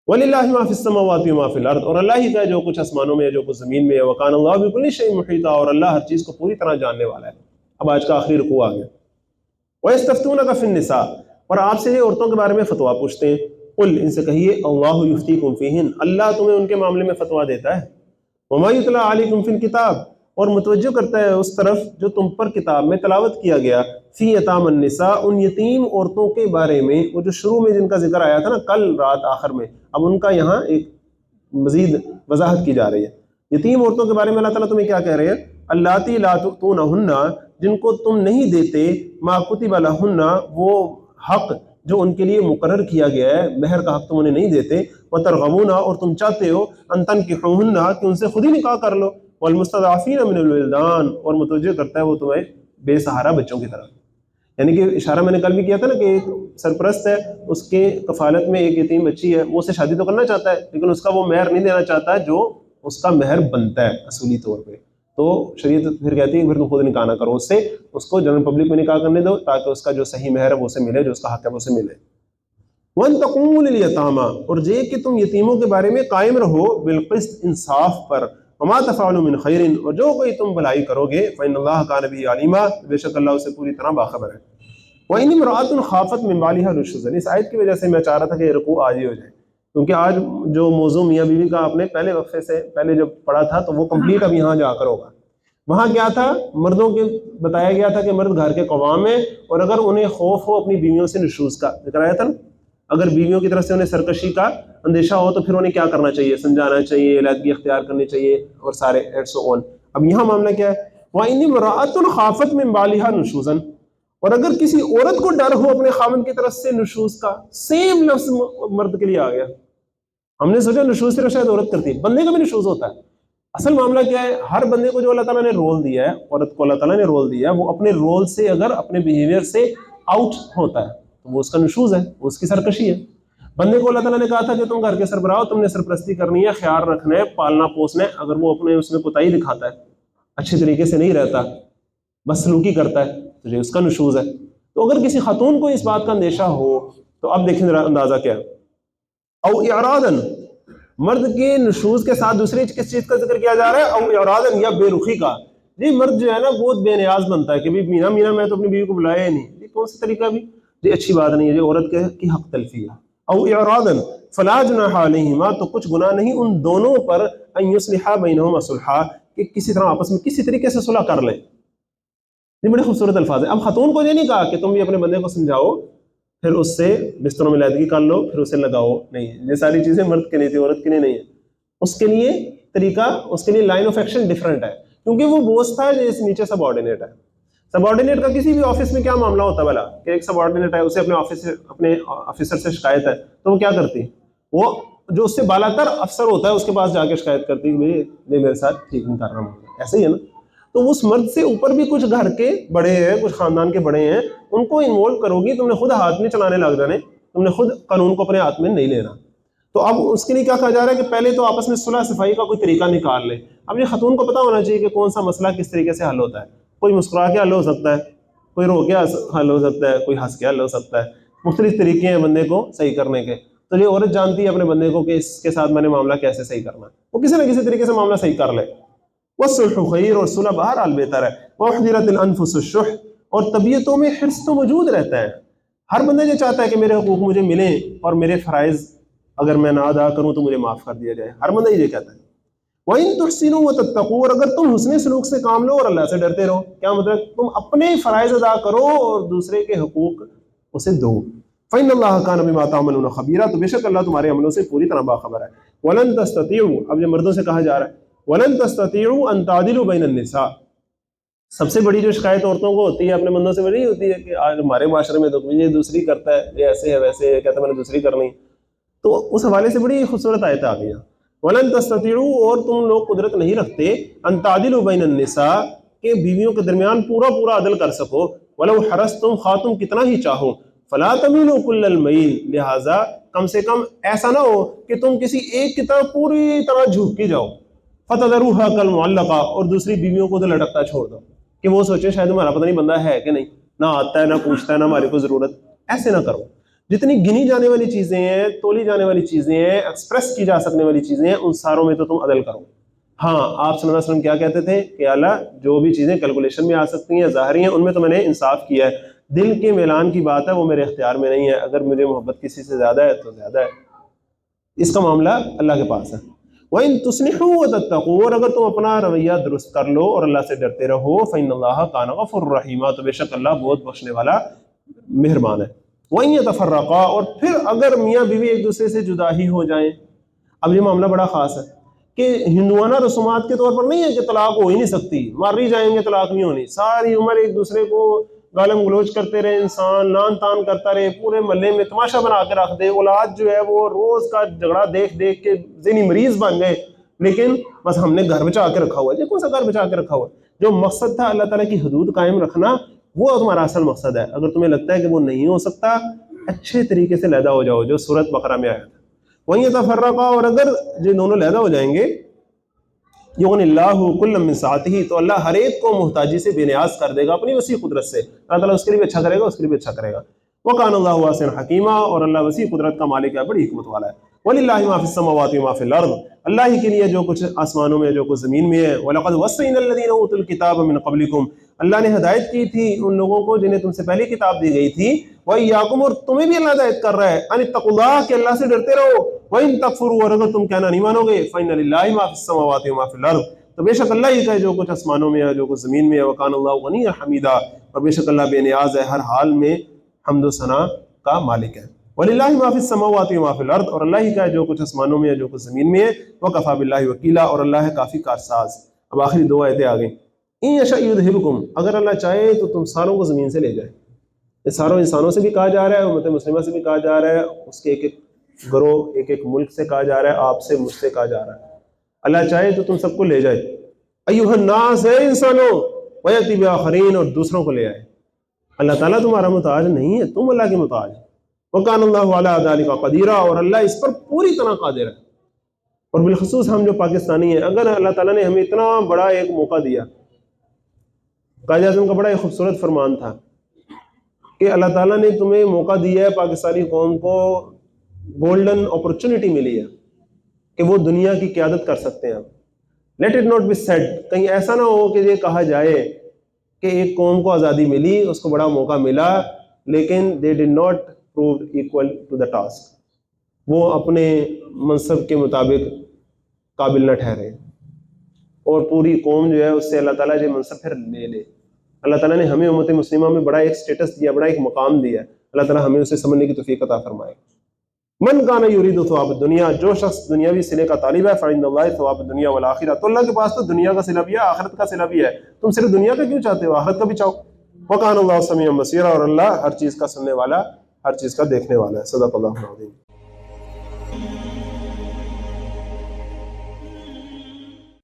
وَلِلَّهِ مَا فِي السَّمَاوَاتِ وَمَا فِي الْأَرْضِ اور اللہ ہی کا ہے جو کچھ آسمانوں میں ہے جو کچھ زمین میں ہے، وَكَانَ اللَّهُ بِكُلِّ شَيْءٍ مُحِيطًا اور اللہ ہر چیز کو پوری طرح جاننے والا ہے۔ اب آج کا آخری رکوع آ گیا۔ وَيَسْتَفْتُونَكَ فِي النِّسَاءِ اور آپ سے یہ عورتوں کے بارے میں فتویٰ پوچھتے ہیں، قل ان سے کہیے اللہ یفتیکم فیہن اللہ تمہیں ان کے معاملے میں فتویٰ دیتا ہے، وَمَا يُتْلَىٰ عَلَيْكُمْ فِي الْكِتَابِ اور متوجہ کرتا ہے اس طرف جو تم پر کتاب میں تلاوت کیا گیا، فی یتام النساء ان یتیم عورتوں کے بارے میں، وہ جو شروع میں جن کا ذکر آیا تھا نا کل رات آخر میں، اب ان کا یہاں ایک مزید وضاحت کی جا رہی ہے۔ یتیم عورتوں کے بارے میں اللہ تعالیٰ تمہیں کیا کہہ رہے ہیں، اللاتی لا تؤتونہن جن کو تم نہیں دیتے، ما کتب لہن وہ حق جو ان کے لیے مقرر کیا گیا ہے، مہر کا حق تم انہیں نہیں دیتے، وترغبون اور تم چاہتے ہو ان تنکحوہن کہ ان سے خود ہی نکاح کر لو، والمستضعفین من الولدان اور متوجہ کرتا ہے وہ تمہیں بے سہارا بچوں کی طرف، یعنی کہ اشارہ میں نے کل بھی کیا تھا نا کہ ایک سرپرست ہے، اس کے کفالت میں ایک یتیم بچی ہے، وہ اسے شادی تو کرنا چاہتا ہے لیکن اس کا وہ مہر نہیں دینا چاہتا جو اس کا مہر بنتا ہے اصولی طور پہ، تو شریعت پھر کہتی ہے پھر تم خود نکاح نہ کرو اس سے، اس کو جنرل پبلک میں نکاح کرنے دو تاکہ اس کا جو صحیح مہر ہے وہ اسے ملے، جو اس کا حق ہے وہ اسے ملے۔ وَأَن تَقُومُوا لِلْيَتَامَىٰ، اور یہ کہ تم یتیموں کے بارے میں قائم رہو بالقسط، انصاف پر۔ وَمَا تَفْعَلُوا مِنْ خَيْرٍ، اور جو کوئی تم بھلائی کرو گے فَإِنَّ اللَّهَ كَانَ بِهِ عَلِيمًا، بے شک اللہ اسے پوری طرح باخبر ہے۔ وَإِنِ امْرَأَةٌ خَافَتْ مِنْ بَعْلِهَا نُشُوزًا، اس آیت کی وجہ سے میں چاہ رہا تھا کہ یہ رکوع آج ہی ہو جائے، کیونکہ آج جو موضوع میاں بیوی کا آپ نے پہلے وقفے سے پہلے جب پڑھا تھا تو وہ کمپلیٹ اب یہاں جا کر ہوگا۔ وہاں کیا تھا، مردوں کے بتایا گیا تھا کہ مرد گھر کے قوام ہیں، اور اگر انہیں خوف ہو اپنی بیویوں سے نشوز کا ذکر آیا تھا نا، اگر بیویوں کی طرف سے انہیں سرکشی کا اندیشہ ہو تو پھر انہیں کیا کرنا چاہیے، سمجھانا چاہیے، علیحدگی اختیار کرنی چاہیے اور سارے ایڈ سو آن۔ اب یہاں معاملہ کیا ہے، وَإِنِ امْرَأَةٌ خَافَتْ مِنْ بَعْلِهَا نُشُوزًا، اور اگر کسی عورت کو ڈر ہو اپنے خاوند کی طرف سے نشوز کا، سیم لفظ مرد کے لیے آ گیا۔ ہم نے سوچا نشوز صرف شاید عورت کرتی ہے، بندے کا بھی نشوز ہوتا ہے۔ اصل معاملہ کیا ہے، ہر بندے کو جو اللہ تعالیٰ نے رول دیا ہے، عورت کو اللہ تعالیٰ نے رول دیا ہے، وہ اپنے رول سے اگر اپنے بیہیویئر سے آؤٹ ہوتا ہے تو وہ اس کا نشوز ہے، وہ اس کی سرکشی ہے۔ بندے کو اللہ تعالیٰ نے کہا تھا کہ تم گھر کے سربراہ ہو، تم نے سرپرستی کرنی ہے، خیال رکھنا ہے، پالنا پوسنا ہے، اگر وہ اپنے اس میں کوتاہی دکھاتا ہے، اچھے طریقے سے نہیں رہتا، بس سلوکی کرتا ہے، تو یہ اس کا نشوز ہے۔ تو اگر کسی خاتون کو اس بات کا اندیشہ ہو تو اب دیکھیں ذرا اندازہ کیا ہے۔ او اعراضاً، مرد کے نشوز کے ساتھ دوسری کس چیز کا ذکر کیا جا رہا ہے، او اعراضاً، یا بے رخی کا۔ جی مرد جو ہے نا بہت بے نیاز بنتا ہے کہ مینا مینا میں تو اپنی بیوی کو بلایا ہی نہیں، یہ کون سا طریقہ بھی، یہ اچھی بات نہیں ہے، یہ عورت کی حق تلفی ہے۔ او اعراضاً فلا جناح علیہما، تو کچھ گناہ نہیں ان دونوں پر، ان یصلحا بینہما صلحا، کہ کسی طرح آپس میں کسی طریقے سے صلح کر لیں۔ یہ بڑے خوبصورت الفاظ ہیں۔ اب خاتون کو یہ نہیں کہا کہ تم بھی اپنے بندے کو سمجھاؤ، پھر اس سے بستروں میں علیحدگی کر لو، پھر اسے لگاؤ، نہیں، یہ ساری چیزیں مرد کے لیے تھی، عورت کے لیے نہیں ہے۔ اس کے لیے طریقہ، اس کے لیے لائن آف ایکشن ڈفرینٹ ہے، کیونکہ وہ بوس تھا جو اس نیچے سب آرڈینیٹ ہے۔ سب آرڈینیٹ کا کسی بھی آفس میں کیا معاملہ ہوتا ہے بھلا، کہ ایک سب آرڈینیٹ ہے، اسے اپنے آفیسر سے شکایت ہے تو وہ کیا کرتی، وہ جو اس سے بالا تر افسر ہوتا ہے اس کے پاس جا کے شکایت کرتی ہے، یہ میرے ساتھ ٹھیک نہیں کر رہا ہوں، ایسے ہی ہے نا۔ تو اس مرد سے اوپر بھی کچھ گھر کے بڑے ہیں، کچھ خاندان کے بڑے ہیں، ان کو انوالو کرو گی، تم نے خود ہاتھ میں چلانے لگ جانے، تم نے خود قانون کو اپنے ہاتھ میں نہیں لینا۔ تو اب اس کے لیے کیا کہا جا رہا ہے کہ پہلے تو آپس میں صلح صفائی کا کوئی طریقہ نکال لے۔ اب یہ خاتون کو پتہ ہونا چاہیے کہ کون سا مسئلہ کس طریقے سے حل ہوتا ہے، کوئی مسکرا کے حل ہو سکتا ہے، کوئی رو کے حل ہو سکتا ہے، کوئی ہنس کے حل ہو سکتا ہے، مختلف طریقے ہیں بندے کو صحیح کرنے کے۔ تو یہ عورت جانتی ہے اپنے بندے کو کہ اس کے ساتھ میں نے معاملہ کیسے صحیح کرنا ہے، وہ کسی نہ کسی طریقے سے معاملہ صحیح کر لے۔ والصلح خیر، اور صلح بہرحال بہتر ہے۔ واحضرت الانفس الشح، اور طبیعتوں میں حرص تو موجود رہتا ہے، ہر بندہ یہ چاہتا ہے کہ میرے حقوق مجھے ملیں اور میرے فرائض اگر میں نہ ادا کروں تو مجھے معاف کر دیا جائے، ہر بندہ یہ کہتا ہے۔ وَإِن تُحْسِنُوا وَتَتَّقُوا، اور اگر تم حسن سلوک سے کام لو اور اللہ سے ڈرتے رہو، کیا مطلب، تم اپنے فرائض ادا کرو اور دوسرے کے حقوق اسے دو۔ فَإِنَّ اللَّهَ كَانَ بِمَا تَعْمَلُونَ خَبِيرًا، تو بے شک اللہ تمہارے عملوں سے پوری طرح باخبر ہے۔ وَلَن تَسْتَطِيعُوا، اب یہ مردوں سے کہا جا رہا ہے، وَلَن تَسْتَطِيعُوا أَن تَعْدِلُوا بَيْنَ النِّسَاءِ، سب سے بڑی جو شکایت عورتوں کو ہوتی ہے اپنے بندوں سے وہی ہوتی ہے کہ آج ہمارے معاشرے میں تو یہ دوسری کرتا ہے، یہ ایسے ہے ویسے ہے، کہتا ہے میں نے دوسری کرنی۔ تو اس حوالے سے بڑی خوبصورت آیت آ گئی ہے، وَلَن تَسْتَطِيعُوا، اور تم لوگ قدرت نہیں رکھتے، أَن تَعْدِلُوا بَيْنَ النِّسَاءِ، کہ بیویوں کے درمیان پورا پورا عدل کر سکو، وَلَوْ حَرَصْتُمْ، خواہ تم کتنا ہی چاہو، فَلَا تَمِيلُوا كُلَّ الْمَيْلِ، لہٰذا کم سے کم ایسا نہ ہو کہ تم کسی ایک کی طرف پوری طرح جھک کے جاؤ، فَتَذَرُوهَا كَالْمُعَلَّقَةِ، اور دوسری بیویوں کو تو لٹکتا چھوڑ دو کہ وہ سوچیں شاید ہمارا پتہ نہیں بندہ ہے کہ نہیں، نہ آتا ہے، نہ پوچھتا ہے، نہ ہماری کو ضرورت، ایسے نہ کرو۔ جتنی گنی جانے والی چیزیں ہیں، تولی جانے والی چیزیں ہیں، ایکسپریس کی جا سکنے والی چیزیں ہیں، ان ساروں میں تو تم عدل کرو۔ ہاں، آپ صلی اللہ علیہ وسلم کیا کہتے تھے کہ اللہ جو بھی چیزیں کیلکولیشن میں آ سکتی ہیں، ظاہری ہیں، ان میں تو میں نے انصاف کیا ہے، دل کے میلان کی بات ہے وہ میرے اختیار میں نہیں ہے، اگر مجھے محبت کسی سے زیادہ ہے تو زیادہ ہے، اس کا معاملہ اللہ کے پاس ہے۔ وَإِن تُصْلِحُوا وَتَتَّقُوا، اور اگر تم اپنا رویہ درست کر لو اور اللہ سے ڈرتے رہو، فَإِنَّ اللَّهَ كَانَ غَفُورًا رَحِيمًا، تو بے شک اللہ بہت بخشنے والا مہربان ہے۔ وَإِن يَتَفَرَّقَا، اور پھر اگر میاں بیوی ایک دوسرے سے جدا ہی ہو جائیں، اب یہ معاملہ بڑا خاص ہے کہ ہندوانہ رسومات کے طور پر نہیں ہے کہ طلاق ہو ہی نہیں سکتی، مر ہی جائیں گے طلاق نہیں ہونی، ساری عمر ایک دوسرے کو گالم گلوچ کرتے رہے، انسان لان تان کرتا رہے، پورے محلے میں تماشا بنا کے رکھ دے، اولاد جو ہے وہ روز کا جھگڑا دیکھ دیکھ کے ذہنی مریض بن گئے، لیکن بس ہم نے گھر بچا کے رکھا ہوا ہے۔ یہ کون سا گھر بچا کے رکھا ہوا ہے؟ جو مقصد تھا اللہ تعالیٰ کی حدود قائم رکھنا، وہ تمہارا اصل مقصد ہے۔ اگر تمہیں لگتا ہے کہ وہ نہیں ہو سکتا، اچھے طریقے سے علیحدہ ہو جاؤ، جو سورۃ بقرہ میں آیا تھا۔ وہیں یتفرقا، اور اگر یہ دونوں علیحدہ ہو جائیں گے، یغنی اللہ کل من سعتہ، تو اللہ ہر ایک کو محتاجی سے بے نیاز کر دے گا اپنی وسیع قدرت سے. اللہ تعالیٰ اس کے لیے بھی اچھا کرے گا، اس کے لیے بھی اچھا کرے گا. وکان اللہ واسعا حکیما، اور اللہ وسیع قدرت کا مالک ہے، بڑی حکمت والا ہے. وللہ ما فی السماوات وما فی الارض، اللہ ہی کے لیے جو کچھ آسمانوں میں جو کچھ زمین میں ہے. وَلَقَدْ وَصَّيْنَا الَّذِينَ أُوتُوا الْكِتَابَ مِنْ قَبْلِكُمْ، اللہ نے ہدایت کی تھی ان لوگوں کو جنہیں تم سے پہلے کتاب دی گئی تھی. وَإِيَّاكُمْ، اور تمہیں بھی اللہ ہدایت کر رہا ہے. أَنِ اتَّقُوا اللَّهَ، کہ اللہ سے ڈرتے رہو. وَإِن تَكْفُرُوا، اور اگر تم کہنا نہیں مانو گے. فَإِنَّ لِلَّهِ مَا فِي السَّمَاوَاتِ وَمَا فِي الْأَرْضِ، تو بے شک اللہ ہی کا ہے جو کچھ آسمانوں میں ہے جو کچھ زمین میں ہے. وَكَانَ اللَّهُ غَنِيًّا حَمِيدًا، اور بے شک اللہ بے نیاز ہے، ہر حال میں حمد و ثنا کا مالک ہے. وَلِلَّهِ مَا فِي السَّمَاوَاتِ وَمَا فِي الْأَرْضِ، اور اللہ ہی کا ہے جو کچھ آسمانوں میں ہے جو کچھ زمین میں ہے. وَكَفَىٰ بِاللَّهِ وَكِيلًا، اور اللہ ہے کافی کارساز. اب آخری دو آیتیں آ گئیں. إِن يَشَأْ يُذْهِبْكُمْ، اگر اللہ چاہے تو تم ساروں کو زمین سے لے جائے. یہ ساروں انسانوں سے بھی کہا جا رہا ہے، امت مسلمہ سے بھی کہا جا رہا ہے، اس کے ایک ایک گروہ ایک ایک ملک سے کہا جا رہا ہے، آپ سے مجھ سے کہا جا رہا ہے. اللہ چاہے تو تم سب کو لے جائے. ایھا الناس، ہے انسانوں، وَيَأْتِي بِآخَرِينَ، اور دوسروں کو لے آئے. اللہ تعالیٰ تمہارا محتاج نہیں ہے، تم اللہ کے محتاج. وَكَانَ اللَّهُ عَلَىٰ ذَلِكَ قَدِيرًا، اور اللہ اس پر پوری طرح قادر ہے. اور بالخصوص ہم جو پاکستانی ہیں، اگر اللہ تعالیٰ نے ہمیں اتنا بڑا ایک موقع دیا. قائد اعظم کا بڑا ایک خوبصورت فرمان تھا کہ اللہ تعالیٰ نے تمہیں موقع دیا ہے، پاکستانی قوم کو گولڈن اپرچونٹی ملی ہے کہ وہ دنیا کی قیادت کر سکتے ہیں. Let it not be said, کہیں ایسا نہ ہو کہ یہ کہا جائے کہ ایک قوم کو آزادی ملی، اس کو بڑا موقع ملا، لیکن they did not prove equal to the task، وہ اپنے منصب کے مطابق قابل نہ ٹھہرے، اور پوری قوم جو ہے اس سے اللہ تعالیٰ جو منصب پھر لے لے. اللہ تعالیٰ نے ہمیں امت مسلمہ میں بڑا ایک سٹیٹس دیا، بڑا ایک مقام دیا. اللہ تعالیٰ ہمیں اسے سمجھنے کی توفیق عطا فرمائے. من کان یرید ثواب الدنیا، جو شخص دنیاوی صلے کا طالب ہے، فعند اللہ ثواب الدنیا والآخرہ، تو اللہ کے پاس تو دنیا کا صلہ بھی ہے، آخرت کا صلہ بھی ہے. تم صرف دنیا کا کیوں چاہتے ہو، آخرت کا بھی چاہو. وکان اللہ سمیعا بصیرا، اور اللہ ہر چیز کا سننے والا، ہر چیز کا دیکھنے والا ہے. صدق اللہ العظیم.